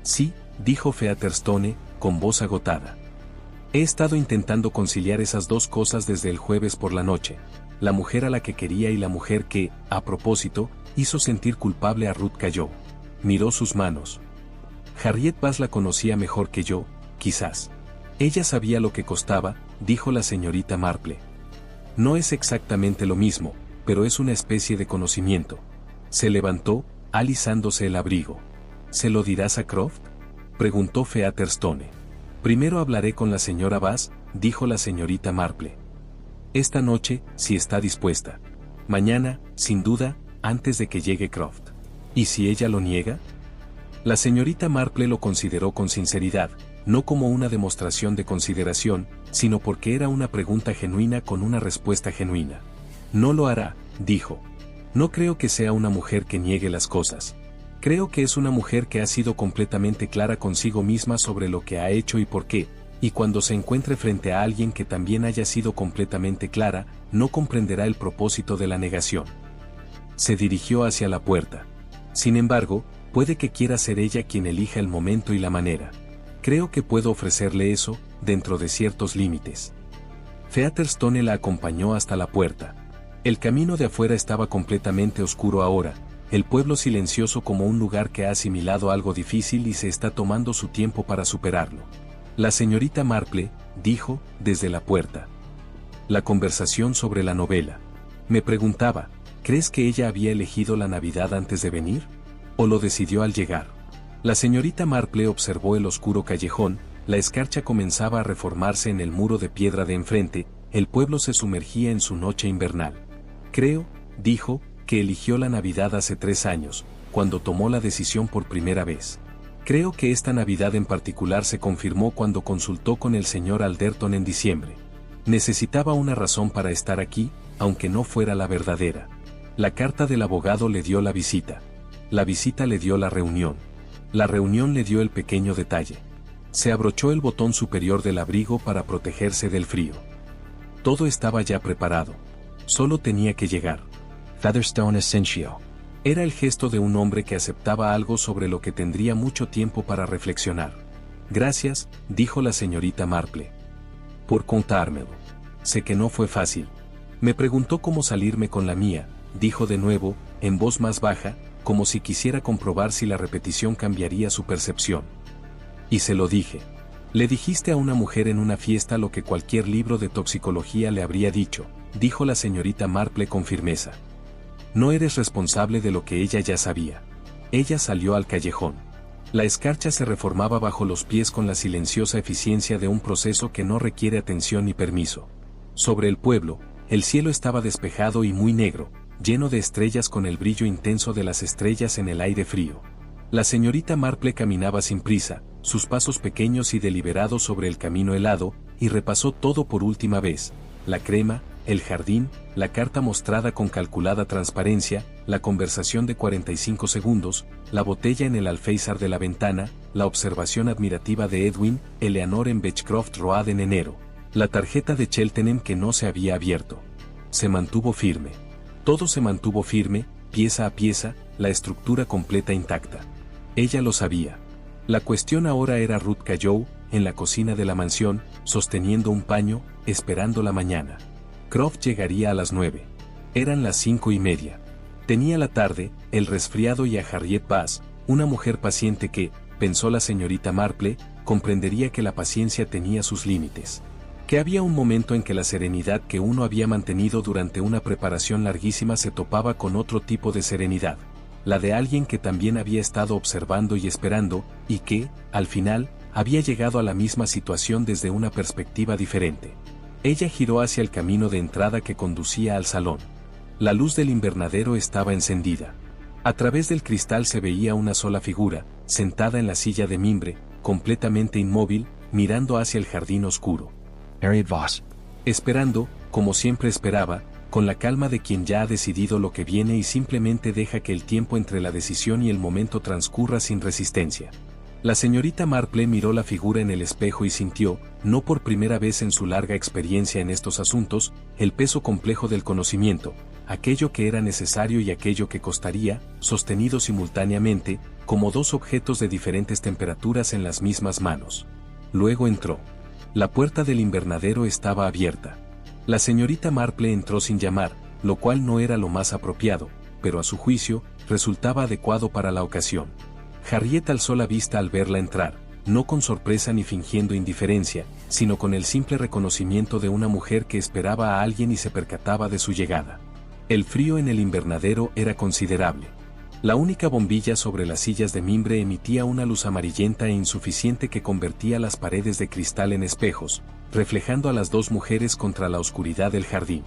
Sí, dijo Featherstone, con voz agotada. He estado intentando conciliar esas dos cosas desde el jueves por la noche, la mujer a la que quería y la mujer que, a propósito, hizo sentir culpable a Ruth Cayo. Miró sus manos. Harriet Bass la conocía mejor que yo, quizás. Ella sabía lo que costaba, dijo la señorita Marple. No es exactamente lo mismo, pero es una especie de conocimiento. Se levantó, alisándose el abrigo. ¿Se lo dirás a Croft?, preguntó Featherstone. Primero hablaré con la señora Bass, dijo la señorita Marple. Esta noche, si está dispuesta. Mañana, sin duda, antes de que llegue Croft. ¿Y si ella lo niega? La señorita Marple lo consideró con sinceridad, no como una demostración de consideración, sino porque era una pregunta genuina con una respuesta genuina. No lo hará, dijo. No creo que sea una mujer que niegue las cosas. Creo que es una mujer que ha sido completamente clara consigo misma sobre lo que ha hecho y por qué, y cuando se encuentre frente a alguien que también haya sido completamente clara, no comprenderá el propósito de la negación. Se dirigió hacia la puerta. Sin embargo, puede que quiera ser ella quien elija el momento y la manera. Creo que puedo ofrecerle eso, dentro de ciertos límites. Featherstone la acompañó hasta la puerta. El camino de afuera estaba completamente oscuro ahora, el pueblo silencioso como un lugar que ha asimilado algo difícil y se está tomando su tiempo para superarlo. La señorita Marple, dijo, desde la puerta. La conversación sobre la novela. Me preguntaba, ¿crees que ella había elegido la Navidad antes de venir? ¿O lo decidió al llegar? La señorita Marple observó el oscuro callejón, la escarcha comenzaba a reformarse en el muro de piedra de enfrente, el pueblo se sumergía en su noche invernal. Creo, dijo, que eligió la Navidad hace 3 años, cuando tomó la decisión por primera vez. Creo que esta Navidad en particular se confirmó cuando consultó con el señor Alderton en diciembre. Necesitaba una razón para estar aquí, aunque no fuera la verdadera. La carta del abogado le dio la visita. La visita le dio la reunión. La reunión le dio el pequeño detalle. Se abrochó el botón superior del abrigo para protegerse del frío. Todo estaba ya preparado. Solo tenía que llegar. Featherstone Essentio. Era el gesto de un hombre que aceptaba algo sobre lo que tendría mucho tiempo para reflexionar. Gracias, dijo la señorita Marple. Por contármelo. Sé que no fue fácil. Me preguntó cómo salirme con la mía, dijo de nuevo, en voz más baja, como si quisiera comprobar si la repetición cambiaría su percepción. Y se lo dije. Le dijiste a una mujer en una fiesta lo que cualquier libro de toxicología le habría dicho, dijo la señorita Marple con firmeza. No eres responsable de lo que ella ya sabía. Ella salió al callejón. La escarcha se reformaba bajo los pies con la silenciosa eficiencia de un proceso que no requiere atención ni permiso. Sobre el pueblo, el cielo estaba despejado y muy negro, lleno de estrellas con el brillo intenso de las estrellas en el aire frío. La señorita Marple caminaba sin prisa, sus pasos pequeños y deliberados sobre el camino helado, y repasó todo por última vez: la crema, el jardín, la carta mostrada con calculada transparencia, la conversación de 45 segundos, la botella en el alféizar de la ventana, la observación admirativa de Edwin, Eleanor en Beechcroft Road en enero, la tarjeta de Cheltenham que no se había abierto. Se mantuvo firme. Todo se mantuvo firme, pieza a pieza, la estructura completa intacta. Ella lo sabía. La cuestión ahora era Ruth Cayo, en la cocina de la mansión, sosteniendo un paño, esperando la mañana. Croft llegaría a las 9. Eran las 5:30. Tenía la tarde, el resfriado y a Harriet Bass, una mujer paciente que, pensó la señorita Marple, comprendería que la paciencia tenía sus límites. Que había un momento en que la serenidad que uno había mantenido durante una preparación larguísima se topaba con otro tipo de serenidad, la de alguien que también había estado observando y esperando, y que, al final, había llegado a la misma situación desde una perspectiva diferente. Ella giró hacia el camino de entrada que conducía al salón. La luz del invernadero estaba encendida. A través del cristal se veía una sola figura, sentada en la silla de mimbre, completamente inmóvil, mirando hacia el jardín oscuro. Harriet Vos. Esperando, como siempre esperaba, con la calma de quien ya ha decidido lo que viene y simplemente deja que el tiempo entre la decisión y el momento transcurra sin resistencia. La señorita Marple miró la figura en el espejo y sintió, no por primera vez en su larga experiencia en estos asuntos, el peso complejo del conocimiento, aquello que era necesario y aquello que costaría, sostenido simultáneamente, como dos objetos de diferentes temperaturas en las mismas manos. Luego entró. La puerta del invernadero estaba abierta. La señorita Marple entró sin llamar, lo cual no era lo más apropiado, pero a su juicio, resultaba adecuado para la ocasión. Harriet alzó la vista al verla entrar, no con sorpresa ni fingiendo indiferencia, sino con el simple reconocimiento de una mujer que esperaba a alguien y se percataba de su llegada. El frío en el invernadero era considerable. La única bombilla sobre las sillas de mimbre emitía una luz amarillenta e insuficiente que convertía las paredes de cristal en espejos, reflejando a las dos mujeres contra la oscuridad del jardín.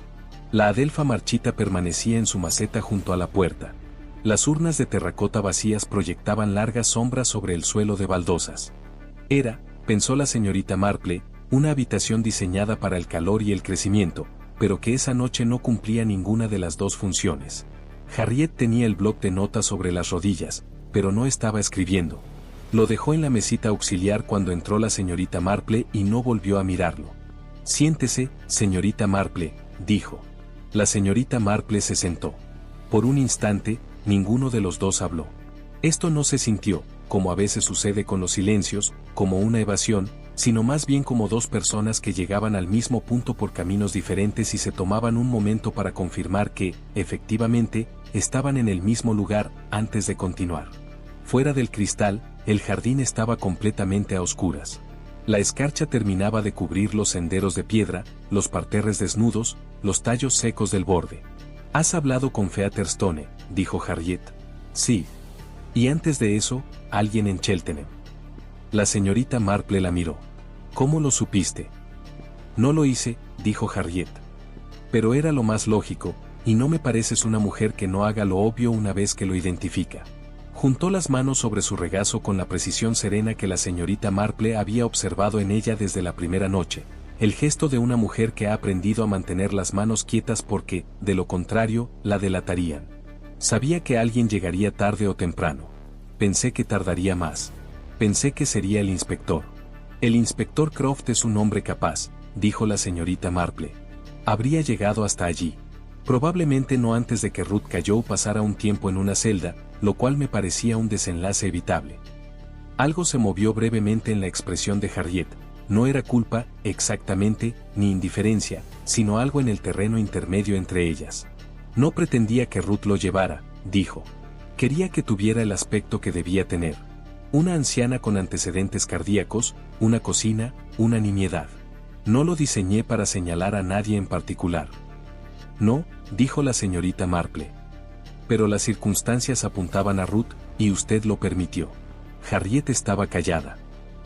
La adelfa marchita permanecía en su maceta junto a la puerta. Las urnas de terracota vacías proyectaban largas sombras sobre el suelo de baldosas. Era, pensó la señorita Marple, una habitación diseñada para el calor y el crecimiento, pero que esa noche no cumplía ninguna de las dos funciones. Harriet tenía el bloc de notas sobre las rodillas, pero no estaba escribiendo. Lo dejó en la mesita auxiliar cuando entró la señorita Marple y no volvió a mirarlo. «Siéntese, señorita Marple», dijo. La señorita Marple se sentó. Por un instante, ninguno de los dos habló. Esto no se sintió, como a veces sucede con los silencios, como una evasión, sino más bien como dos personas que llegaban al mismo punto por caminos diferentes y se tomaban un momento para confirmar que, efectivamente, estaban en el mismo lugar antes de continuar. Fuera del cristal, el jardín estaba completamente a oscuras. La escarcha terminaba de cubrir los senderos de piedra, los parterres desnudos, los tallos secos del borde. «¿Has hablado con Featherstone?», dijo Harriet. «Sí. Y antes de eso, alguien en Cheltenham». La señorita Marple la miró. «¿Cómo lo supiste?». «No lo hice», dijo Harriet. «Pero era lo más lógico, y no me pareces una mujer que no haga lo obvio una vez que lo identifica». Juntó las manos sobre su regazo con la precisión serena que la señorita Marple había observado en ella desde la primera noche, el gesto de una mujer que ha aprendido a mantener las manos quietas porque, de lo contrario, la delatarían. «Sabía que alguien llegaría tarde o temprano. Pensé que tardaría más. Pensé que sería el inspector». «El inspector Croft es un hombre capaz», dijo la señorita Marple. «Habría llegado hasta allí. Probablemente no antes de que Ruth Cayow pasara un tiempo en una celda, lo cual me parecía un desenlace evitable». Algo se movió brevemente en la expresión de Harriet. No era culpa, exactamente, ni indiferencia, sino algo en el terreno intermedio entre ellas. «No pretendía que Ruth lo llevara», dijo. «Quería que tuviera el aspecto que debía tener. Una anciana con antecedentes cardíacos, una cocina, una nimiedad. No lo diseñé para señalar a nadie en particular». «No», dijo la señorita Marple. «Pero las circunstancias apuntaban a Ruth, y usted lo permitió». Harriet estaba callada.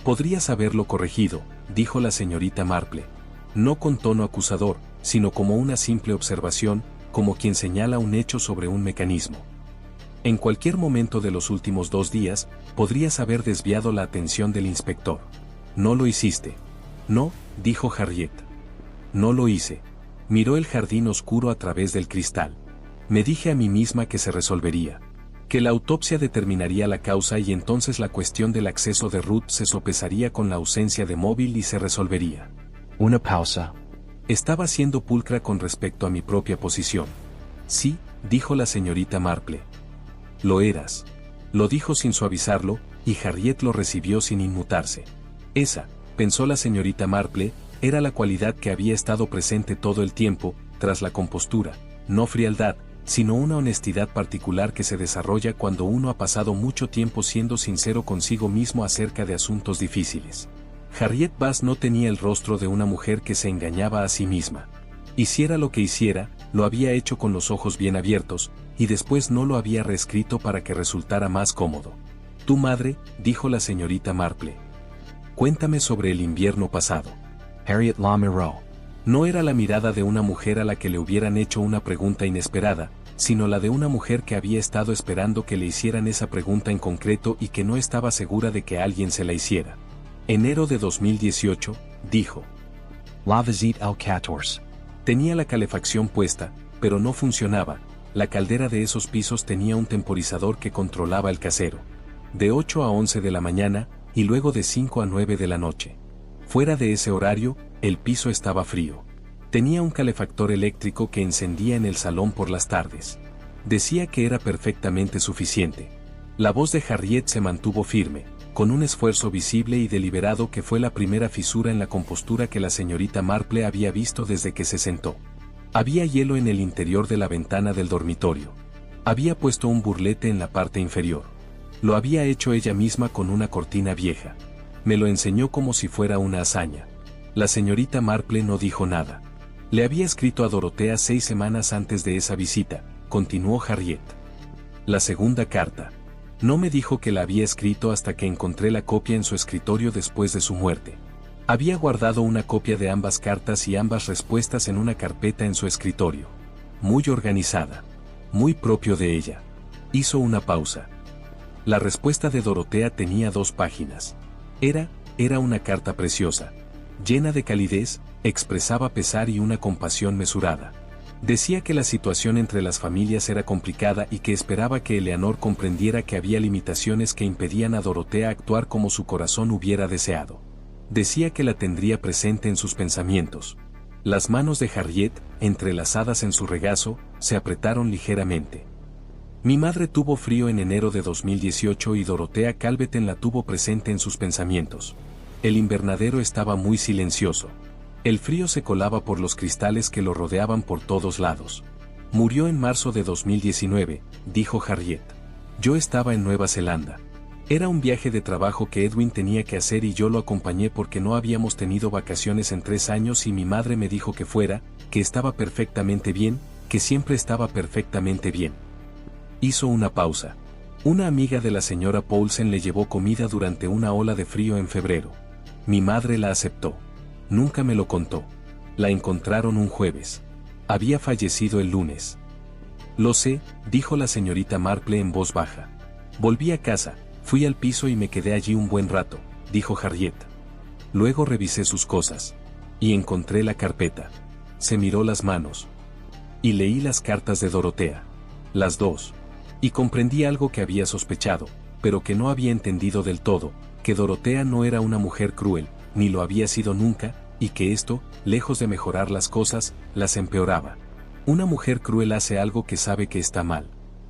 «Podrías haberlo corregido», dijo la señorita Marple. No con tono acusador, sino como una simple observación, como quien señala un hecho sobre un mecanismo. «En cualquier momento de los últimos 2 días, podrías haber desviado la atención del inspector. No lo hiciste». «No», dijo Harriet. «No lo hice». Miró el jardín oscuro a través del cristal. «Me dije a mí misma que se resolvería. Que la autopsia determinaría la causa y entonces la cuestión del acceso de Ruth se sopesaría con la ausencia de móvil y se resolvería». Una pausa. Estaba siendo pulcra con respecto a mi propia posición. «Sí», dijo la señorita Marple. «Lo eras». Lo dijo sin suavizarlo, y Harriet lo recibió sin inmutarse. «Esa», Pensó la señorita Marple, era la cualidad que había estado presente todo el tiempo, tras la compostura, no frialdad, sino una honestidad particular que se desarrolla cuando uno ha pasado mucho tiempo siendo sincero consigo mismo acerca de asuntos difíciles. Harriet Bass no tenía el rostro de una mujer que se engañaba a sí misma. Hiciera lo que hiciera, lo había hecho con los ojos bien abiertos, y después no lo había reescrito para que resultara más cómodo. Tu madre, dijo la señorita Marple. Cuéntame sobre el invierno pasado. Harriet la miró. No era la mirada de una mujer a la que le hubieran hecho una pregunta inesperada, sino la de una mujer que había estado esperando que le hicieran esa pregunta en concreto y que no estaba segura de que alguien se la hiciera. Enero de 2018, dijo. La visite al 14. Tenía la calefacción puesta, pero no funcionaba. La caldera de esos pisos tenía un temporizador que controlaba el casero. De 8 a 11 de la mañana, y luego de 5 a 9 de la noche. Fuera de ese horario, el piso estaba frío. Tenía un calefactor eléctrico que encendía en el salón por las tardes. Decía que era perfectamente suficiente. La voz de Harriet se mantuvo firme, con un esfuerzo visible y deliberado que fue la primera fisura en la compostura que la señorita Marple había visto desde que se sentó. Había hielo en el interior de la ventana del dormitorio. Había puesto un burlete en la parte inferior. Lo había hecho ella misma con una cortina vieja. Me lo enseñó como si fuera una hazaña. La señorita Marple no dijo nada. Le había escrito a Dorotea 6 semanas antes de esa visita, continuó Harriet. La segunda carta. No me dijo que la había escrito hasta que encontré la copia en su escritorio después de su muerte. Había guardado una copia de ambas cartas y ambas respuestas en una carpeta en su escritorio. Muy organizada. Muy propio de ella. Hizo una pausa. La respuesta de Dorotea tenía 2 páginas. Era una carta preciosa. Llena de calidez, expresaba pesar y una compasión mesurada. Decía que la situación entre las familias era complicada y que esperaba que Eleanor comprendiera que había limitaciones que impedían a Dorotea actuar como su corazón hubiera deseado. Decía que la tendría presente en sus pensamientos. Las manos de Harriet, entrelazadas en su regazo, se apretaron ligeramente. Mi madre tuvo frío en enero de 2018 y Dorotea Calveten la tuvo presente en sus pensamientos. El invernadero estaba muy silencioso. El frío se colaba por los cristales que lo rodeaban por todos lados. Murió en marzo de 2019, dijo Harriet. Yo estaba en Nueva Zelanda. Era un viaje de trabajo que Edwin tenía que hacer y yo lo acompañé porque no habíamos tenido vacaciones en 3 años y mi madre me dijo que fuera, que estaba perfectamente bien, que siempre estaba perfectamente bien. Hizo una pausa. Una amiga de la señora Paulsen le llevó comida durante una ola de frío en febrero. Mi madre la aceptó. Nunca me lo contó. La encontraron un jueves. Había fallecido el lunes. Lo sé, dijo la señorita Marple en voz baja. Volví a casa, fui al piso y me quedé allí un buen rato, dijo Harriet. Luego revisé sus cosas. Y encontré la carpeta. Se miró las manos. Y leí las cartas de Dorotea. Las 2. Y comprendí algo que había sospechado, pero que no había entendido del todo, que Dorotea no era una mujer cruel, ni lo había sido nunca, y que esto, lejos de mejorar las cosas, las empeoraba. Una mujer cruel hace algo que sabe que está mal.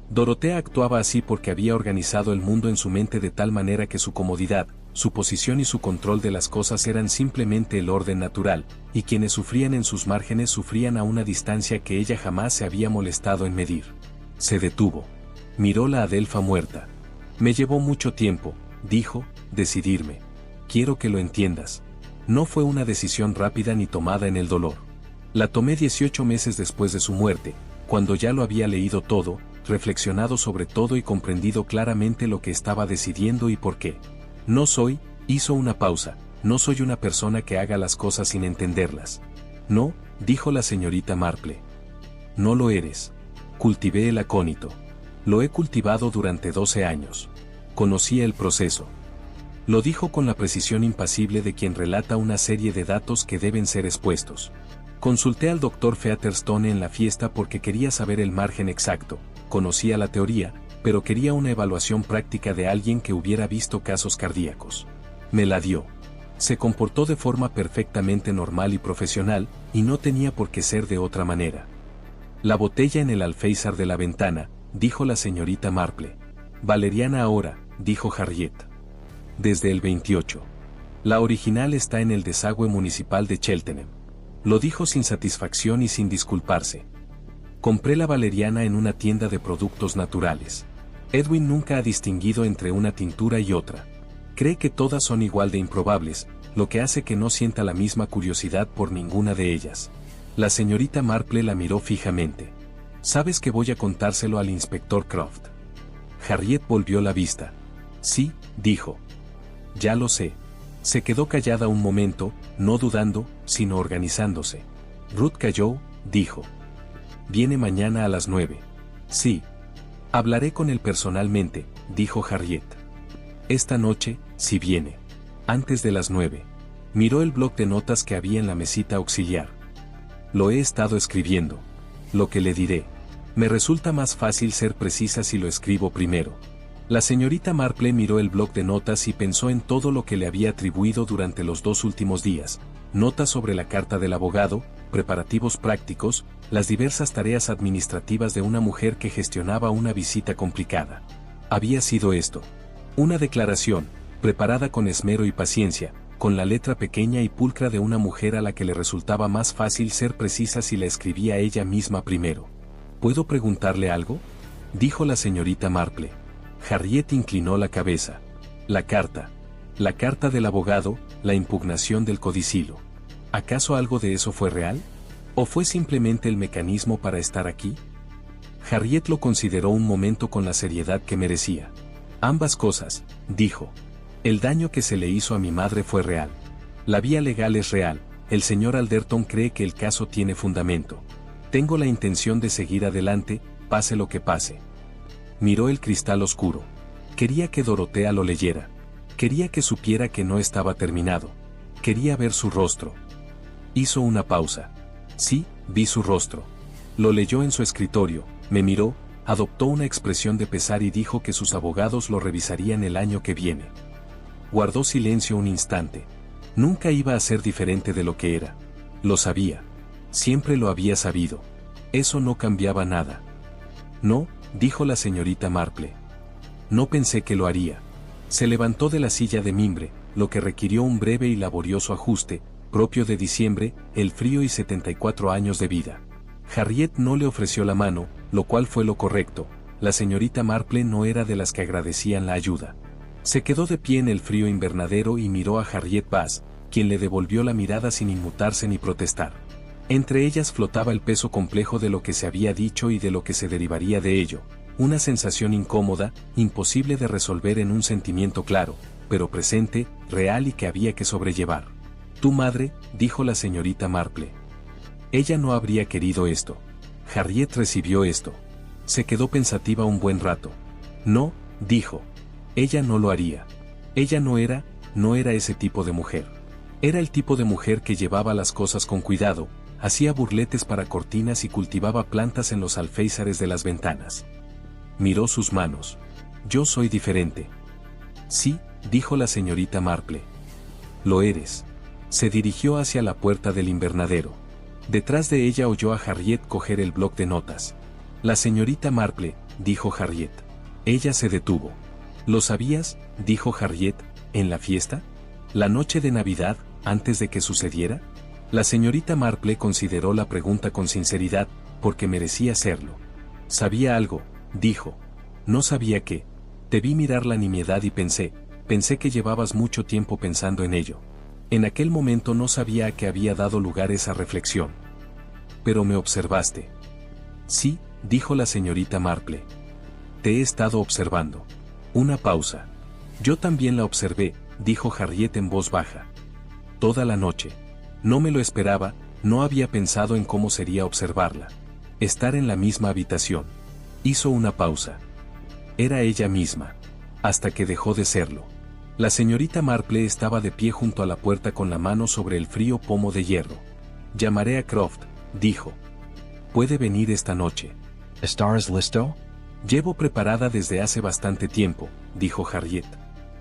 Dorotea actuaba así porque había organizado el mundo en su mente de tal manera que su comodidad, su posición y su control de las cosas eran simplemente el orden natural, y quienes sufrían en sus márgenes sufrían a una distancia que ella jamás se había molestado en medir. Se detuvo. Miró la Adelfa muerta. Me llevó mucho tiempo, dijo, decidirme. Quiero que lo entiendas. No fue una decisión rápida ni tomada en el dolor. La tomé 18 meses después de su muerte, cuando ya lo había leído todo, reflexionado sobre todo y comprendido claramente lo que estaba decidiendo y por qué. No soy, hizo una pausa, no soy una persona que haga las cosas sin entenderlas. No, dijo la señorita Marple. No lo eres. Cultivé el acónito. Lo he cultivado durante 12 años. Conocía el proceso. Lo dijo con la precisión impasible de quien relata una serie de datos que deben ser expuestos. Consulté al Dr. Featherstone en la fiesta porque quería saber el margen exacto. Conocía la teoría, pero quería una evaluación práctica de alguien que hubiera visto casos cardíacos. Me la dio. Se comportó de forma perfectamente normal y profesional, y no tenía por qué ser de otra manera. La botella en el alféizar de la ventana, dijo la señorita Marple. Valeriana ahora, dijo Harriet. Desde el 28. La original está en el desagüe municipal de Cheltenham. Lo dijo sin satisfacción y sin disculparse. Compré la valeriana en una tienda de productos naturales. Edwin nunca ha distinguido entre una tintura y otra. Cree que todas son igual de improbables, lo que hace que no sienta la misma curiosidad por ninguna de ellas. La señorita Marple la miró fijamente. «¿Sabes que voy a contárselo al inspector Croft?» Harriet volvió la vista. «Sí», dijo. «Ya lo sé». Se quedó callada un momento, no dudando, sino organizándose. Ruth calló, dijo. «Viene mañana a las 9. Sí. Hablaré con él personalmente», dijo Harriet. «Esta noche, si viene. Antes de las 9. Miró el bloc de notas que había en la mesita auxiliar. «Lo he estado escribiendo. Lo que le diré. Me resulta más fácil ser precisa si lo escribo primero». La señorita Marple miró el bloc de notas y pensó en todo lo que le había atribuido durante los 2 últimos días. Notas sobre la carta del abogado, preparativos prácticos, las diversas tareas administrativas de una mujer que gestionaba una visita complicada. Había sido esto. Una declaración, preparada con esmero y paciencia, con la letra pequeña y pulcra de una mujer a la que le resultaba más fácil ser precisa si la escribía ella misma primero. «¿Puedo preguntarle algo?», dijo la señorita Marple. Harriet inclinó la cabeza. La carta del abogado, la impugnación del codicilo. ¿Acaso algo de eso fue real? ¿O fue simplemente el mecanismo para estar aquí? Harriet lo consideró un momento con la seriedad que merecía. «Ambas cosas», dijo. «El daño que se le hizo a mi madre fue real. La vía legal es real, el señor Alderton cree que el caso tiene fundamento. Tengo la intención de seguir adelante, pase lo que pase». Miró el cristal oscuro. Quería que Dorotea lo leyera. Quería que supiera que no estaba terminado. Quería ver su rostro. Hizo una pausa. «Sí, vi su rostro. Lo leyó en su escritorio, me miró, adoptó una expresión de pesar y dijo que sus abogados lo revisarían el año que viene». Guardó silencio un instante. Nunca iba a ser diferente de lo que era. Lo sabía. Siempre lo había sabido. Eso no cambiaba nada. «No», dijo la señorita Marple. «No pensé que lo haría». Se levantó de la silla de mimbre, lo que requirió un breve y laborioso ajuste, propio de diciembre, el frío y 74 años de vida. Harriet no le ofreció la mano, lo cual fue lo correcto. La señorita Marple no era de las que agradecían la ayuda. Se quedó de pie en el frío invernadero y miró a Harriet Bass, quien le devolvió la mirada sin inmutarse ni protestar. Entre ellas flotaba el peso complejo de lo que se había dicho y de lo que se derivaría de ello, una sensación incómoda, imposible de resolver en un sentimiento claro, pero presente, real y que había que sobrellevar. «Tu madre», dijo la señorita Marple. «Ella no habría querido esto». Harriet recibió esto. Se quedó pensativa un buen rato. «No», dijo. «Ella no lo haría. Ella no era ese tipo de mujer. Era el tipo de mujer que llevaba las cosas con cuidado, hacía burletes para cortinas y cultivaba plantas en los alféizares de las ventanas». Miró sus manos. «Yo soy diferente». «Sí», dijo la señorita Marple. «Lo eres». Se dirigió hacia la puerta del invernadero. Detrás de ella oyó a Harriet coger el bloc de notas. «La señorita Marple», dijo Harriet. Ella se detuvo. «¿Lo sabías?», dijo Harriet, «¿en la fiesta? ¿La noche de Navidad, antes de que sucediera?». La señorita Marple consideró la pregunta con sinceridad, porque merecía serlo. «Sabía algo», dijo. «No sabía qué. Te vi mirar la nimiedad y pensé que llevabas mucho tiempo pensando en ello. En aquel momento no sabía a qué había dado lugar esa reflexión. Pero me observaste». «Sí», dijo la señorita Marple. «Te he estado observando». Una pausa. «Yo también la observé», dijo Harriet en voz baja. «Toda la noche. No me lo esperaba, no había pensado en cómo sería observarla. Estar en la misma habitación». Hizo una pausa. Era ella misma. Hasta que dejó de serlo. La señorita Marple estaba de pie junto a la puerta con la mano sobre el frío pomo de hierro. «Llamaré a Croft», dijo. «Puede venir esta noche». ¿Estás listo? «Llevo preparada desde hace bastante tiempo», dijo Harriet.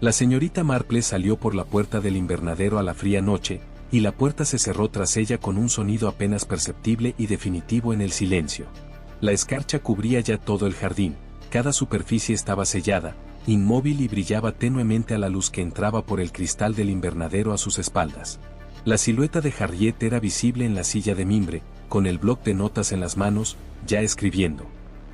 La señorita Marple salió por la puerta del invernadero a la fría noche, y la puerta se cerró tras ella con un sonido apenas perceptible y definitivo en el silencio. La escarcha cubría ya todo el jardín, cada superficie estaba sellada, inmóvil y brillaba tenuemente a la luz que entraba por el cristal del invernadero a sus espaldas. La silueta de Harriet era visible en la silla de mimbre, con el bloc de notas en las manos, ya escribiendo.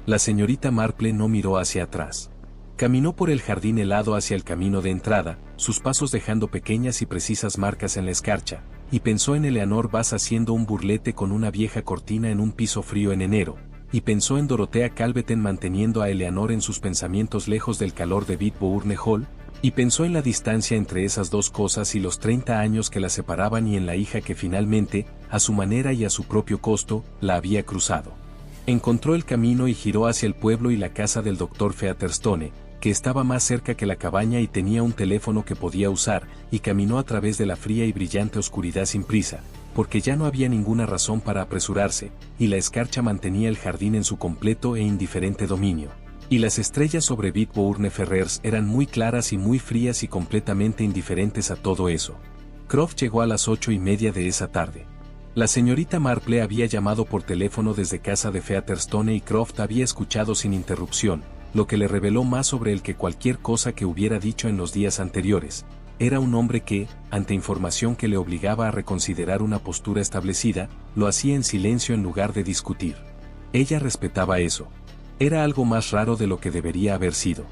La señorita Marple no miró hacia atrás. Caminó por el jardín helado hacia el camino de entrada, sus pasos dejando pequeñas y precisas marcas en la escarcha, y pensó en Eleanor Bass haciendo un burlete con una vieja cortina en un piso frío en enero, y pensó en Dorothea Calveten manteniendo a Eleanor en sus pensamientos lejos del calor de Bidbourne Hall, y pensó en la distancia entre esas dos cosas y los 30 años que la separaban y en la hija que finalmente, a su manera y a su propio costo, la había cruzado. Encontró el camino y giró hacia el pueblo y la casa del Dr. Featherstone, que estaba más cerca que la cabaña y tenía un teléfono que podía usar, y caminó a través de la fría y brillante oscuridad sin prisa, porque ya no había ninguna razón para apresurarse, y la escarcha mantenía el jardín en su completo e indiferente dominio. Y las estrellas sobre Bidbourne Ferrers eran muy claras y muy frías y completamente indiferentes a todo eso. Croft llegó a las 8:30 de esa tarde. La señorita Marple había llamado por teléfono desde casa de Featherstone y Croft había escuchado sin interrupción, lo que le reveló más sobre él que cualquier cosa que hubiera dicho en los días anteriores. Era un hombre que, ante información que le obligaba a reconsiderar una postura establecida, lo hacía en silencio en lugar de discutir. Ella respetaba eso. Era algo más raro de lo que debería haber sido.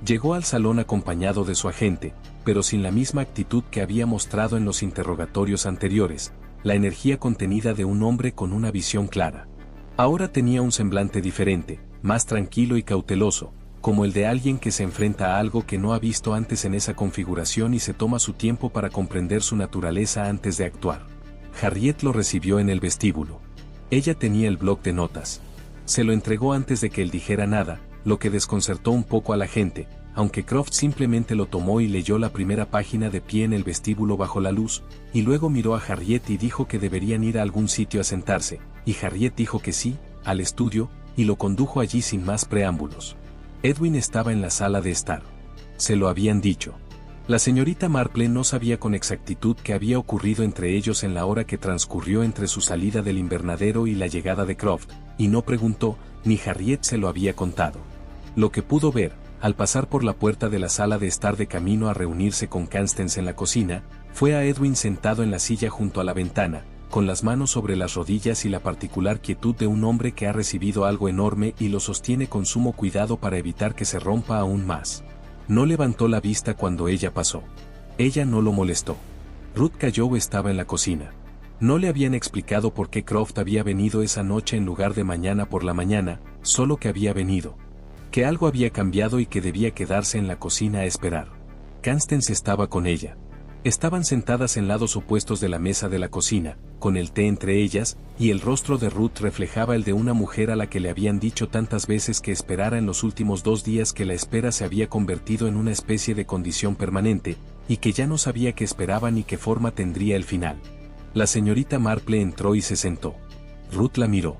Llegó al salón acompañado de su agente, pero sin la misma actitud que había mostrado en los interrogatorios anteriores, la energía contenida de un hombre con una visión clara. Ahora tenía un semblante diferente, más tranquilo y cauteloso, como el de alguien que se enfrenta a algo que no ha visto antes en esa configuración y se toma su tiempo para comprender su naturaleza antes de actuar. Harriet lo recibió en el vestíbulo. Ella tenía el bloc de notas. Se lo entregó antes de que él dijera nada, lo que desconcertó un poco a la gente, aunque Croft simplemente lo tomó y leyó la primera página de pie en el vestíbulo bajo la luz, y luego miró a Harriet y dijo que deberían ir a algún sitio a sentarse, y Harriet dijo que sí, al estudio, y lo condujo allí sin más preámbulos. Edwin estaba en la sala de estar. Se lo habían dicho. La señorita Marple no sabía con exactitud qué había ocurrido entre ellos en la hora que transcurrió entre su salida del invernadero y la llegada de Croft, y no preguntó, ni Harriet se lo había contado. Lo que pudo ver, al pasar por la puerta de la sala de estar de camino a reunirse con Constance en la cocina, fue a Edwin sentado en la silla junto a la ventana, con las manos sobre las rodillas y la particular quietud de un hombre que ha recibido algo enorme y lo sostiene con sumo cuidado para evitar que se rompa aún más. No levantó la vista cuando ella pasó. Ella no lo molestó. Ruth Cayow estaba en la cocina. No le habían explicado por qué Croft había venido esa noche en lugar de mañana por la mañana, solo que había venido. Que algo había cambiado y que debía quedarse en la cocina a esperar. Constance estaba con ella. Estaban sentadas en lados opuestos de la mesa de la cocina, con el té entre ellas, y el rostro de Ruth reflejaba el de una mujer a la que le habían dicho tantas veces que esperara en los últimos 2 días que la espera se había convertido en una especie de condición permanente, y que ya no sabía qué esperaba ni qué forma tendría el final. La señorita Marple entró y se sentó. Ruth la miró.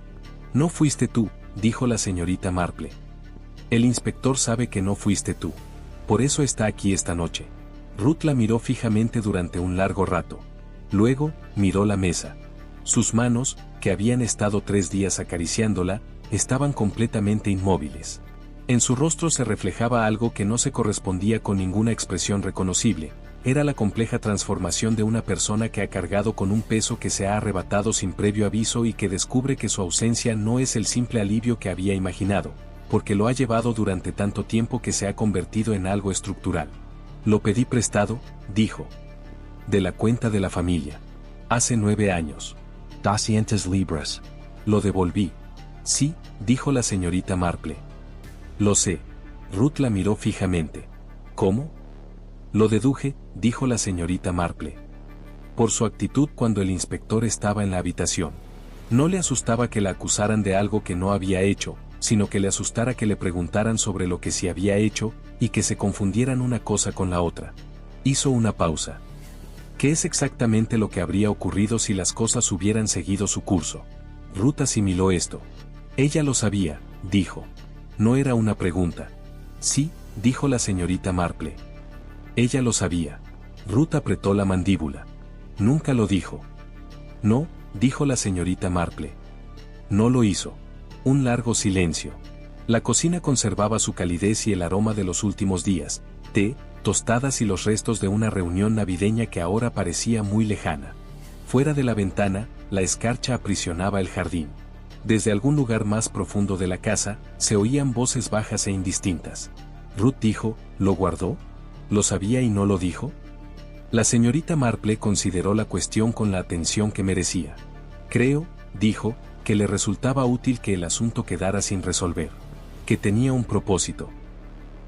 «No fuiste tú», dijo la señorita Marple. «El inspector sabe que no fuiste tú. Por eso está aquí esta noche». Ruth la miró fijamente durante un largo rato. Luego, miró la mesa. Sus manos, que habían estado 3 días acariciándola, estaban completamente inmóviles. En su rostro se reflejaba algo que no se correspondía con ninguna expresión reconocible. Era la compleja transformación de una persona que ha cargado con un peso que se ha arrebatado sin previo aviso y que descubre que su ausencia no es el simple alivio que había imaginado, porque lo ha llevado durante tanto tiempo que se ha convertido en algo estructural. «Lo pedí prestado», dijo. «De la cuenta de la familia. Hace 9 años. 200 libras. Lo devolví». «Sí», dijo la señorita Marple. «Lo sé». Ruth la miró fijamente. «¿Cómo?» «Lo deduje», dijo la señorita Marple. Por su actitud cuando el inspector estaba en la habitación. No le asustaba que la acusaran de algo que no había hecho, sino que le asustara que le preguntaran sobre lo que sí había hecho, y que se confundieran una cosa con la otra. Hizo una pausa. ¿Qué es exactamente lo que habría ocurrido si las cosas hubieran seguido su curso? Ruth asimiló esto. Ella lo sabía, dijo. No era una pregunta. Sí, dijo la señorita Marple. Ella lo sabía. Ruth apretó la mandíbula. Nunca lo dijo. No, dijo la señorita Marple. No lo hizo. Un largo silencio. La cocina conservaba su calidez y el aroma de los últimos días, té, tostadas y los restos de una reunión navideña que ahora parecía muy lejana. Fuera de la ventana, la escarcha aprisionaba el jardín. Desde algún lugar más profundo de la casa, se oían voces bajas e indistintas. Ruth dijo, ¿lo guardó? ¿Lo sabía y no lo dijo? La señorita Marple consideró la cuestión con la atención que merecía. Creo, dijo, que le resultaba útil que el asunto quedara sin resolver. Que tenía un propósito.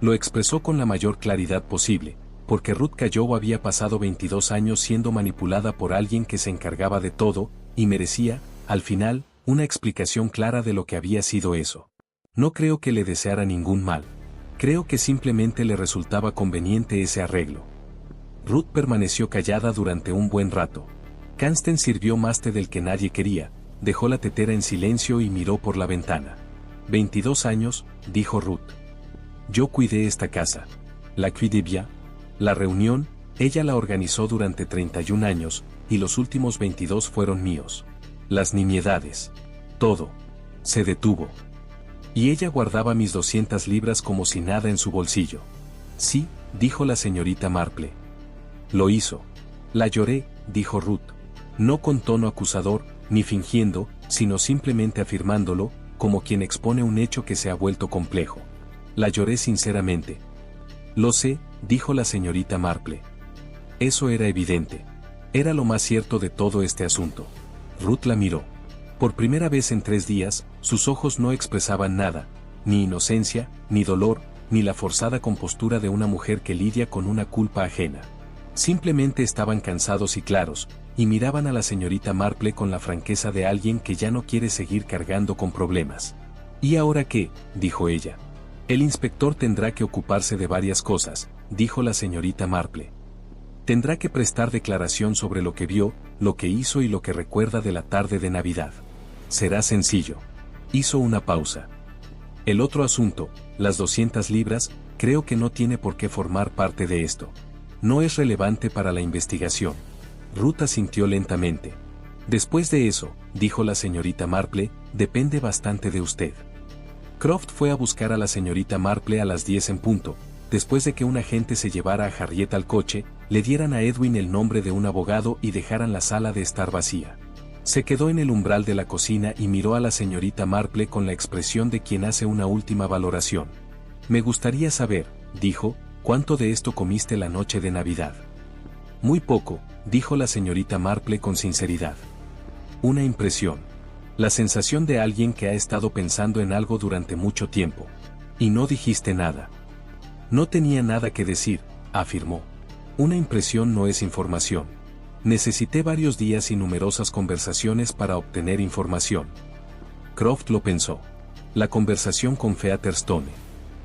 Lo expresó con la mayor claridad posible, porque Ruth Cayow había pasado 22 años siendo manipulada por alguien que se encargaba de todo, y merecía, al final, una explicación clara de lo que había sido eso. No creo que le deseara ningún mal. Creo que simplemente le resultaba conveniente ese arreglo. Ruth permaneció callada durante un buen rato. Cranston sirvió más té del que nadie quería, dejó la tetera en silencio y miró por la ventana. 22 años, dijo Ruth. Yo cuidé esta casa. La cuidé bien. La reunión, ella la organizó durante 31 años, y los últimos 22 fueron míos. Las nimiedades. Todo. Se detuvo. Y ella guardaba mis 200 libras como si nada en su bolsillo. Sí, dijo la señorita Marple. Lo hizo. La lloré, dijo Ruth. No con tono acusador, ni fingiendo, sino simplemente afirmándolo, como quien expone un hecho que se ha vuelto complejo. La lloré sinceramente. Lo sé, dijo la señorita Marple. Eso era evidente. Era lo más cierto de todo este asunto. Ruth la miró. Por primera vez en 3 días, sus ojos no expresaban nada, ni inocencia, ni dolor, ni la forzada compostura de una mujer que lidia con una culpa ajena. Simplemente estaban cansados y claros, y miraban a la señorita Marple con la franqueza de alguien que ya no quiere seguir cargando con problemas. ¿Y ahora qué?, dijo ella. El inspector tendrá que ocuparse de varias cosas, dijo la señorita Marple. Tendrá que prestar declaración sobre lo que vio, lo que hizo y lo que recuerda de la tarde de Navidad. Será sencillo. Hizo una pausa. El otro asunto, las 200 libras, creo que no tiene por qué formar parte de esto. No es relevante para la investigación. Ruth asintió lentamente. Después de eso, dijo la señorita Marple, depende bastante de usted. Croft fue a buscar a la señorita Marple a las 10 en punto, después de que un agente se llevara a Harriet al coche, le dieran a Edwin el nombre de un abogado y dejaran la sala de estar vacía. Se quedó en el umbral de la cocina y miró a la señorita Marple con la expresión de quien hace una última valoración. Me gustaría saber, dijo, ¿cuánto de esto comiste la noche de Navidad? Muy poco, dijo la señorita Marple con sinceridad. Una impresión. La sensación de alguien que ha estado pensando en algo durante mucho tiempo. Y no dijiste nada. No tenía nada que decir, afirmó. Una impresión no es información. Necesité varios días y numerosas conversaciones para obtener información. Croft lo pensó. La conversación con Featherstone.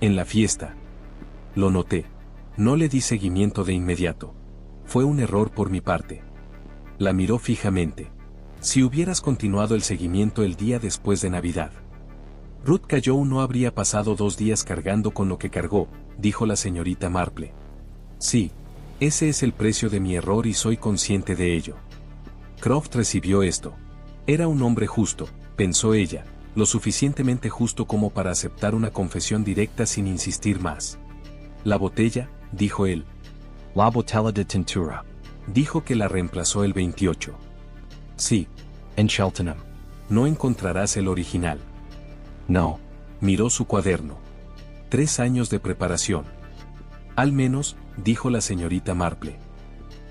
En la fiesta. Lo noté. No le di seguimiento de inmediato. Fue un error por mi parte. La miró fijamente. Si hubieras continuado el seguimiento el día después de Navidad. Ruth Cayow no habría pasado 2 días cargando con lo que cargó, dijo la señorita Marple. Sí. Ese es el precio de mi error y soy consciente de ello. Croft recibió esto. Era un hombre justo, pensó ella, lo suficientemente justo como para aceptar una confesión directa sin insistir más. La botella, dijo él. La botella de tintura. Dijo que la reemplazó el 28. Sí. En Cheltenham. No encontrarás el original. No. Miró su cuaderno. 3 años de preparación. Al menos, dijo la señorita Marple.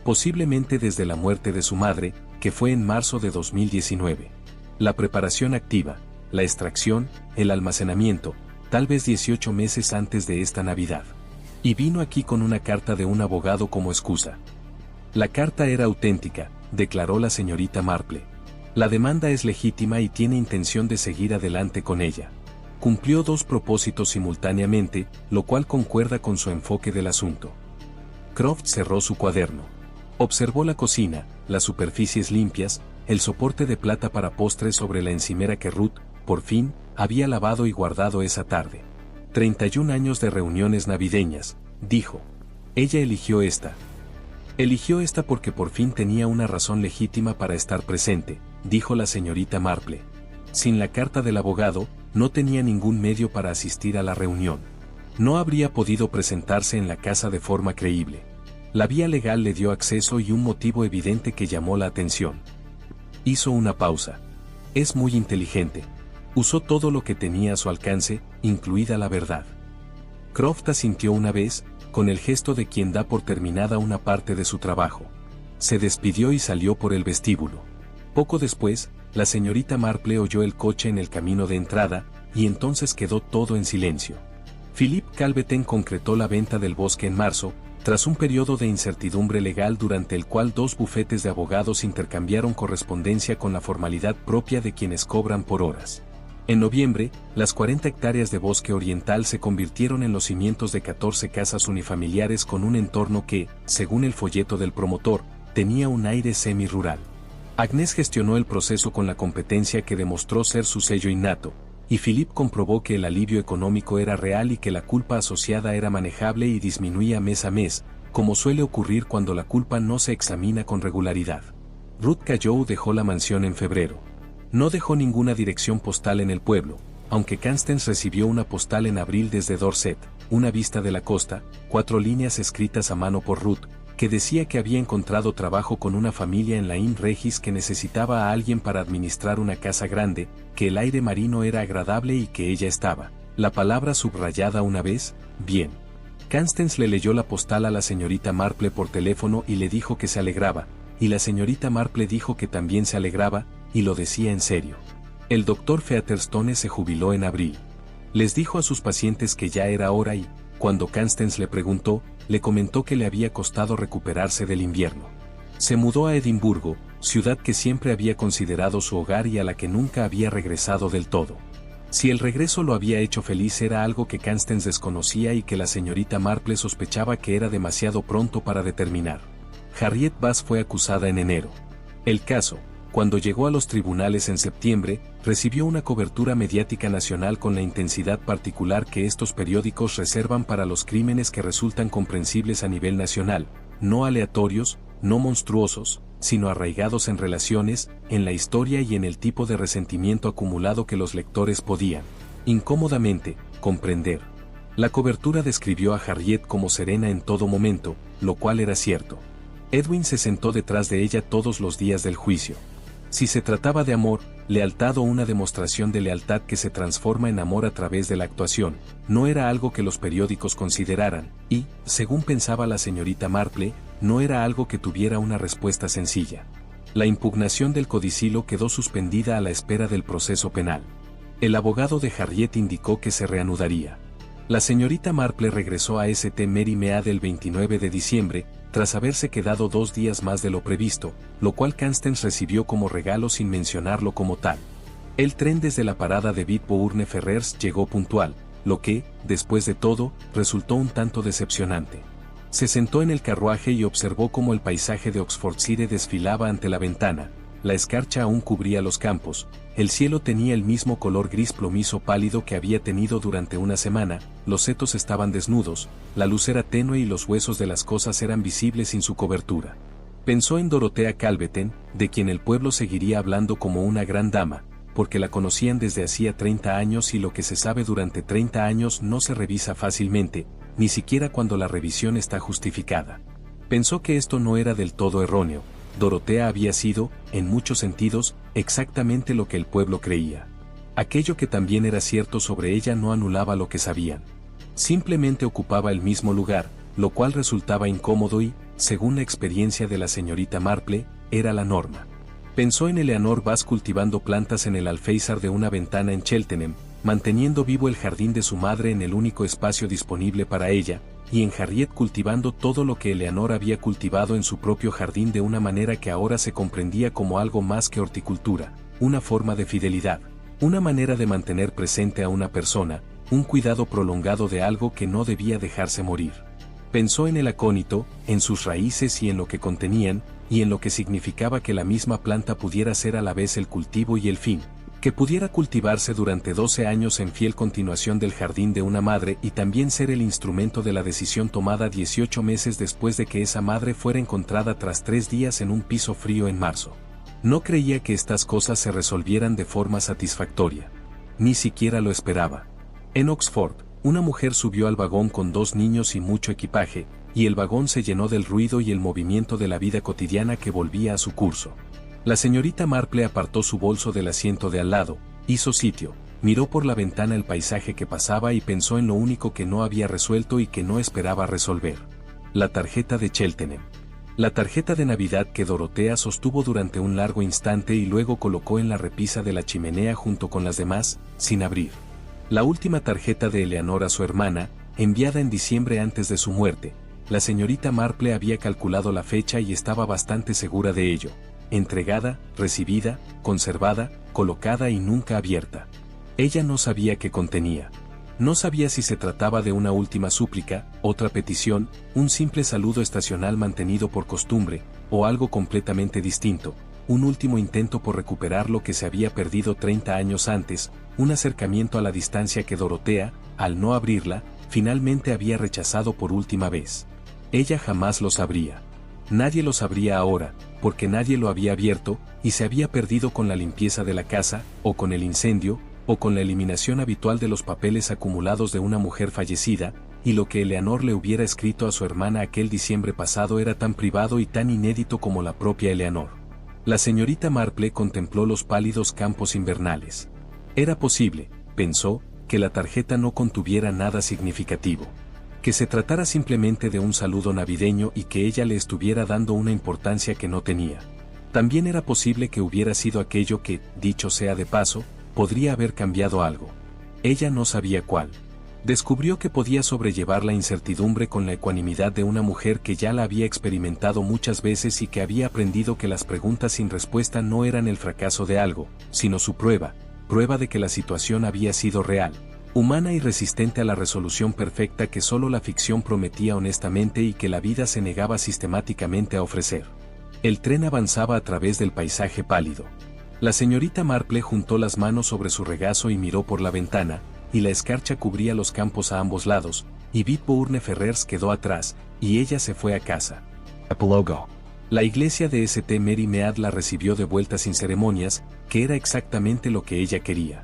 Posiblemente desde la muerte de su madre, que fue en marzo de 2019. La preparación activa, la extracción, el almacenamiento, tal vez 18 meses antes de esta Navidad. Y vino aquí con una carta de un abogado como excusa. La carta era auténtica, declaró la señorita Marple. La demanda es legítima y tiene intención de seguir adelante con ella. Cumplió 2 propósitos simultáneamente, lo cual concuerda con su enfoque del asunto. Croft cerró su cuaderno. Observó la cocina, las superficies limpias, el soporte de plata para postres sobre la encimera que Ruth, por fin, había lavado y guardado esa tarde. 31 años de reuniones navideñas, dijo. Ella eligió esta. Eligió esta porque por fin tenía una razón legítima para estar presente, dijo la señorita Marple. Sin la carta del abogado, no tenía ningún medio para asistir a la reunión. No habría podido presentarse en la casa de forma creíble. La vía legal le dio acceso y un motivo evidente que llamó la atención. Hizo una pausa. Es muy inteligente. Usó todo lo que tenía a su alcance, incluida la verdad. Croft asintió una vez, con el gesto de quien da por terminada una parte de su trabajo. Se despidió y salió por el vestíbulo. Poco después, la señorita Marple oyó el coche en el camino de entrada, y entonces quedó todo en silencio. Philip Calveten concretó la venta del bosque en marzo, tras un periodo de incertidumbre legal durante el cual dos bufetes de abogados intercambiaron correspondencia con la formalidad propia de quienes cobran por horas. En noviembre, las 40 hectáreas de bosque oriental se convirtieron en los cimientos de 14 casas unifamiliares con un entorno que, según el folleto del promotor, tenía un aire semi-rural. Agnes gestionó el proceso con la competencia que demostró ser su sello innato, y Philip comprobó que el alivio económico era real y que la culpa asociada era manejable y disminuía mes a mes, como suele ocurrir cuando la culpa no se examina con regularidad. Ruth Cailloux dejó la mansión en febrero. No dejó ninguna dirección postal en el pueblo, aunque Constance recibió una postal en abril desde Dorset, una vista de la costa, 4 líneas escritas a mano por Ruth, que decía que había encontrado trabajo con una familia en la Inn Regis que necesitaba a alguien para administrar una casa grande, que el aire marino era agradable y que ella estaba, la palabra subrayada una vez, bien. Constance le leyó la postal a la señorita Marple por teléfono y le dijo que se alegraba, y la señorita Marple dijo que también se alegraba, y lo decía en serio. El doctor Featherstone se jubiló en abril. Les dijo a sus pacientes que ya era hora y, cuando Constance le preguntó, le comentó que le había costado recuperarse del invierno. Se mudó a Edimburgo, ciudad que siempre había considerado su hogar y a la que nunca había regresado del todo. Si el regreso lo había hecho feliz era algo que Constance desconocía y que la señorita Marple sospechaba que era demasiado pronto para determinar. Harriet Bass fue acusada en enero. El caso, cuando llegó a los tribunales en septiembre, recibió una cobertura mediática nacional con la intensidad particular que estos periódicos reservan para los crímenes que resultan comprensibles a nivel nacional, no aleatorios, no monstruosos, sino arraigados en relaciones, en la historia y en el tipo de resentimiento acumulado que los lectores podían, incómodamente, comprender. La cobertura describió a Harriet como serena en todo momento, lo cual era cierto. Edwin se sentó detrás de ella todos los días del juicio. Si se trataba de amor, lealtad o una demostración de lealtad que se transforma en amor a través de la actuación, no era algo que los periódicos consideraran, y, según pensaba la señorita Marple, no era algo que tuviera una respuesta sencilla. La impugnación del codicilo quedó suspendida a la espera del proceso penal. El abogado de Harriet indicó que se reanudaría. La señorita Marple regresó a St. Mary Mead el 29 de diciembre, tras haberse quedado 2 días más de lo previsto, lo cual Constance recibió como regalo sin mencionarlo como tal. El tren desde la parada de Bitbourne Ferrers llegó puntual, lo que, después de todo, resultó un tanto decepcionante. Se sentó en el carruaje y observó cómo el paisaje de Oxfordshire desfilaba ante la ventana. La escarcha aún cubría los campos, el cielo tenía el mismo color gris plomizo pálido que había tenido durante una semana, los setos estaban desnudos, la luz era tenue y los huesos de las cosas eran visibles sin su cobertura. Pensó en Dorotea Calveten, de quien el pueblo seguiría hablando como una gran dama, porque la conocían desde hacía 30 años y lo que se sabe durante 30 años no se revisa fácilmente, ni siquiera cuando la revisión está justificada. Pensó que esto no era del todo erróneo. Dorotea había sido, en muchos sentidos, exactamente lo que el pueblo creía. Aquello que también era cierto sobre ella no anulaba lo que sabían. Simplemente ocupaba el mismo lugar, lo cual resultaba incómodo y, según la experiencia de la señorita Marple, era la norma. Pensó en Eleanor Bass cultivando plantas en el alféizar de una ventana en Cheltenham, manteniendo vivo el jardín de su madre en el único espacio disponible para ella, y en Harriet cultivando todo lo que Eleanor había cultivado en su propio jardín de una manera que ahora se comprendía como algo más que horticultura, una forma de fidelidad, una manera de mantener presente a una persona, un cuidado prolongado de algo que no debía dejarse morir. Pensó en el acónito, en sus raíces y en lo que contenían, y en lo que significaba que la misma planta pudiera ser a la vez el cultivo y el fin, que pudiera cultivarse durante 12 años en fiel continuación del jardín de una madre y también ser el instrumento de la decisión tomada 18 meses después de que esa madre fuera encontrada tras 3 días en un piso frío en marzo. No creía que estas cosas se resolvieran de forma satisfactoria. Ni siquiera lo esperaba. En Oxford, una mujer subió al vagón con 2 niños y mucho equipaje, y el vagón se llenó del ruido y el movimiento de la vida cotidiana que volvía a su curso. La señorita Marple apartó su bolso del asiento de al lado, hizo sitio, miró por la ventana el paisaje que pasaba y pensó en lo único que no había resuelto y que no esperaba resolver. La tarjeta de Cheltenham. La tarjeta de Navidad que Dorotea sostuvo durante un largo instante y luego colocó en la repisa de la chimenea junto con las demás, sin abrir. La última tarjeta de Eleanor a su hermana, enviada en diciembre antes de su muerte. La señorita Marple había calculado la fecha y estaba bastante segura de ello. Entregada, recibida, conservada, colocada y nunca abierta. Ella no sabía qué contenía. No sabía si se trataba de una última súplica, otra petición, un simple saludo estacional mantenido por costumbre, o algo completamente distinto, un último intento por recuperar lo que se había perdido 30 años antes, un acercamiento a la distancia que Dorotea, al no abrirla, finalmente había rechazado por última vez. Ella jamás lo sabría. Nadie lo sabría ahora, porque nadie lo había abierto, y se había perdido con la limpieza de la casa, o con el incendio, o con la eliminación habitual de los papeles acumulados de una mujer fallecida, y lo que Eleanor le hubiera escrito a su hermana aquel diciembre pasado era tan privado y tan inédito como la propia Eleanor. La señorita Marple contempló los pálidos campos invernales. Era posible, pensó, que la tarjeta no contuviera nada significativo. Que se tratara simplemente de un saludo navideño y que ella le estuviera dando una importancia que no tenía. También era posible que hubiera sido aquello que, dicho sea de paso, podría haber cambiado algo. Ella no sabía cuál. Descubrió que podía sobrellevar la incertidumbre con la ecuanimidad de una mujer que ya la había experimentado muchas veces y que había aprendido que las preguntas sin respuesta no eran el fracaso de algo, sino su prueba de que la situación había sido real, humana y resistente a la resolución perfecta que solo la ficción prometía honestamente y que la vida se negaba sistemáticamente a ofrecer. El tren avanzaba a través del paisaje pálido. La señorita Marple juntó las manos sobre su regazo y miró por la ventana, y la escarcha cubría los campos a ambos lados, y Bitbourne Ferrers quedó atrás, y ella se fue a casa. Epílogo. La iglesia de St. Mary Mead la recibió de vuelta sin ceremonias, que era exactamente lo que ella quería.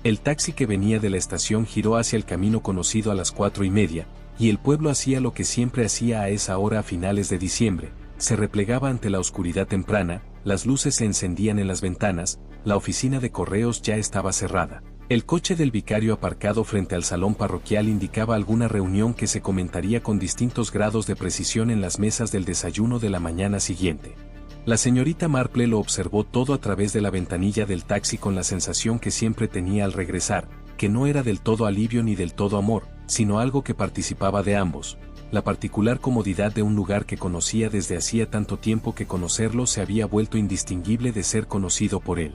El taxi que venía de la estación giró hacia el camino conocido a las 4:30, y el pueblo hacía lo que siempre hacía a esa hora a finales de diciembre, se replegaba ante la oscuridad temprana, las luces se encendían en las ventanas, la oficina de correos ya estaba cerrada. El coche del vicario aparcado frente al salón parroquial indicaba alguna reunión que se comentaría con distintos grados de precisión en las mesas del desayuno de la mañana siguiente. La señorita Marple lo observó todo a través de la ventanilla del taxi con la sensación que siempre tenía al regresar, que no era del todo alivio ni del todo amor, sino algo que participaba de ambos. La particular comodidad de un lugar que conocía desde hacía tanto tiempo que conocerlo se había vuelto indistinguible de ser conocido por él.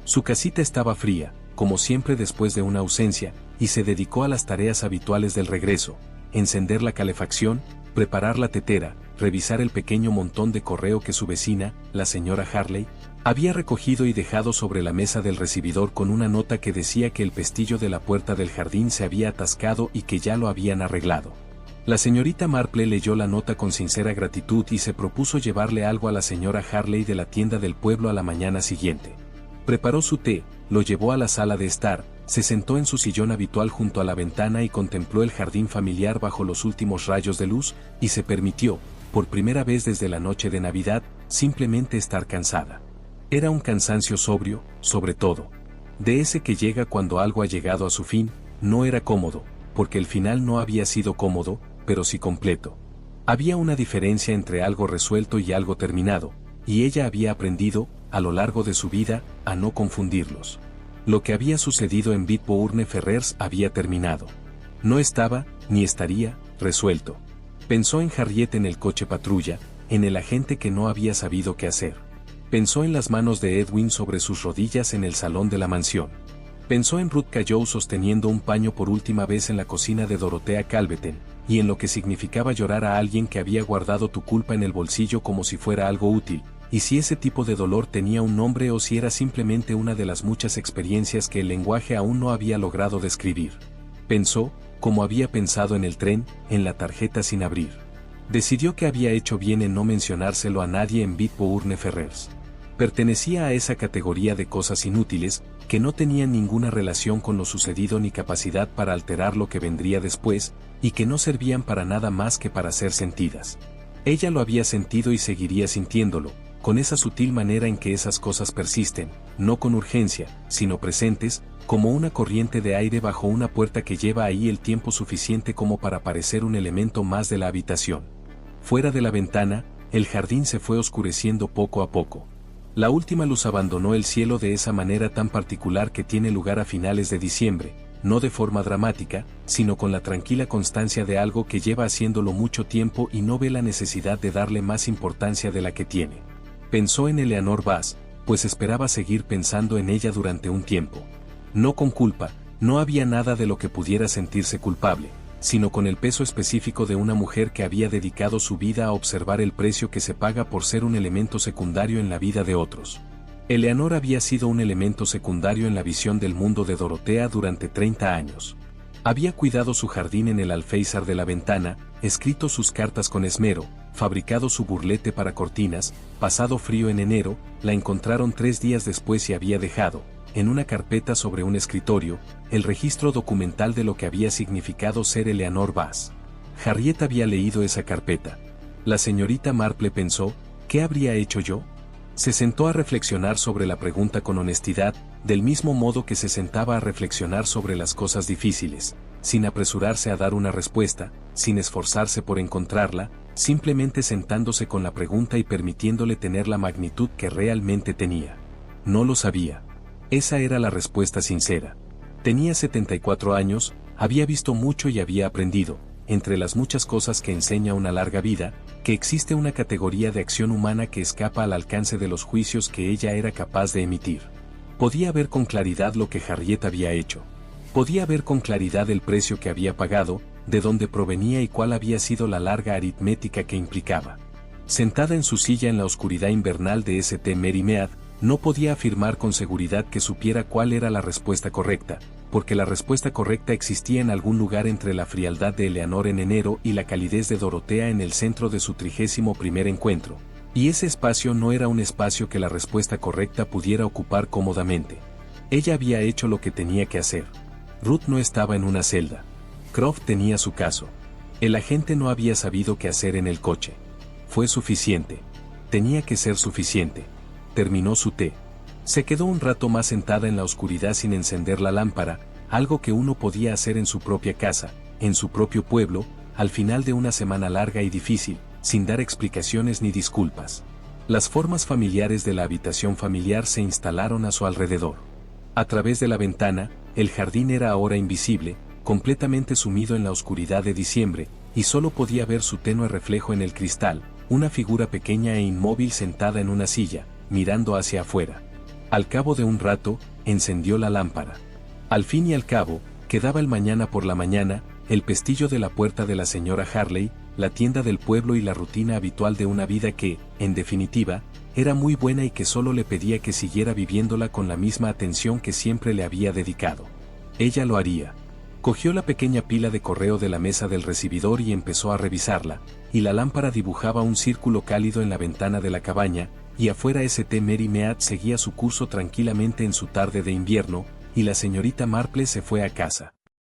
Su casita estaba fría, como siempre después de una ausencia, y se dedicó a las tareas habituales del regreso: encender la calefacción, preparar la tetera, revisar el pequeño montón de correo que su vecina, la señora Harley, había recogido y dejado sobre la mesa del recibidor con una nota que decía que el pestillo de la puerta del jardín se había atascado y que ya lo habían arreglado. La señorita Marple leyó la nota con sincera gratitud y se propuso llevarle algo a la señora Harley de la tienda del pueblo a la mañana siguiente. Preparó su té, lo llevó a la sala de estar, se sentó en su sillón habitual junto a la ventana y contempló el jardín familiar bajo los últimos rayos de luz, y se permitió, por primera vez desde la noche de Navidad, simplemente estar cansada. Era un cansancio sobrio, sobre todo. De ese que llega cuando algo ha llegado a su fin. No era cómodo, porque el final no había sido cómodo, pero sí completo. Había una diferencia entre algo resuelto y algo terminado, y ella había aprendido, a lo largo de su vida, a no confundirlos. Lo que había sucedido en Bitbourne Ferrers había terminado. No estaba, ni estaría, resuelto. Pensó en Harriet en el coche patrulla, en el agente que no había sabido qué hacer. Pensó en las manos de Edwin sobre sus rodillas en el salón de la mansión. Pensó en Ruth Cayow sosteniendo un paño por última vez en la cocina de Dorotea Calveten, y en lo que significaba llorar a alguien que había guardado tu culpa en el bolsillo como si fuera algo útil, y si ese tipo de dolor tenía un nombre o si era simplemente una de las muchas experiencias que el lenguaje aún no había logrado describir. Pensó, como había pensado en el tren, en la tarjeta sin abrir. Decidió que había hecho bien en no mencionárselo a nadie en Bitbourne Ferrers. Pertenecía a esa categoría de cosas inútiles, que no tenían ninguna relación con lo sucedido ni capacidad para alterar lo que vendría después, y que no servían para nada más que para ser sentidas. Ella lo había sentido y seguiría sintiéndolo, con esa sutil manera en que esas cosas persisten, no con urgencia, sino presentes, como una corriente de aire bajo una puerta que lleva ahí el tiempo suficiente como para parecer un elemento más de la habitación. Fuera de la ventana, el jardín se fue oscureciendo poco a poco. La última luz abandonó el cielo de esa manera tan particular que tiene lugar a finales de diciembre, no de forma dramática, sino con la tranquila constancia de algo que lleva haciéndolo mucho tiempo y no ve la necesidad de darle más importancia de la que tiene. Pensó en Eleanor Vaz, pues esperaba seguir pensando en ella durante un tiempo. No con culpa, no había nada de lo que pudiera sentirse culpable, sino con el peso específico de una mujer que había dedicado su vida a observar el precio que se paga por ser un elemento secundario en la vida de otros. Eleanor había sido un elemento secundario en la visión del mundo de Dorotea durante 30 años. Había cuidado su jardín en el alféizar de la ventana, escrito sus cartas con esmero, fabricado su burlete para cortinas, pasado frío en enero, la encontraron 3 días después y había dejado, en una carpeta sobre un escritorio, el registro documental de lo que había significado ser Eleanor Vaz. Harriet había leído esa carpeta. La señorita Marple pensó, ¿qué habría hecho yo? Se sentó a reflexionar sobre la pregunta con honestidad, del mismo modo que se sentaba a reflexionar sobre las cosas difíciles, sin apresurarse a dar una respuesta, sin esforzarse por encontrarla, simplemente sentándose con la pregunta y permitiéndole tener la magnitud que realmente tenía. No lo sabía. Esa era la respuesta sincera. Tenía 74 años, había visto mucho y había aprendido, entre las muchas cosas que enseña una larga vida, que existe una categoría de acción humana que escapa al alcance de los juicios que ella era capaz de emitir. Podía ver con claridad lo que Harriet había hecho. Podía ver con claridad el precio que había pagado, de dónde provenía y cuál había sido la larga aritmética que implicaba. Sentada en su silla en la oscuridad invernal de St. Mary Mead, no podía afirmar con seguridad que supiera cuál era la respuesta correcta, porque la respuesta correcta existía en algún lugar entre la frialdad de Eleanor en enero y la calidez de Dorotea en el centro de su 31º encuentro, y ese espacio no era un espacio que la respuesta correcta pudiera ocupar cómodamente. Ella había hecho lo que tenía que hacer. Ruth no estaba en una celda. Croft tenía su caso. El agente no había sabido qué hacer en el coche. Fue suficiente. Tenía que ser suficiente. Terminó su té. Se quedó un rato más sentada en la oscuridad sin encender la lámpara, algo que uno podía hacer en su propia casa, en su propio pueblo, al final de una semana larga y difícil, sin dar explicaciones ni disculpas. Las formas familiares de la habitación familiar se instalaron a su alrededor. A través de la ventana, el jardín era ahora invisible, completamente sumido en la oscuridad de diciembre, y solo podía ver su tenue reflejo en el cristal, una figura pequeña e inmóvil sentada en una silla, mirando hacia afuera. Al cabo de un rato, encendió la lámpara. Al fin y al cabo, quedaba el mañana por la mañana, el pestillo de la puerta de la señora Harley, la tienda del pueblo y la rutina habitual de una vida que, en definitiva, era muy buena y que solo le pedía que siguiera viviéndola con la misma atención que siempre le había dedicado. Ella lo haría. Cogió la pequeña pila de correo de la mesa del recibidor y empezó a revisarla, y la lámpara dibujaba un círculo cálido en la ventana de la cabaña, y afuera St. Mary Mead seguía su curso tranquilamente en su tarde de invierno, y la señorita Marple se fue a casa.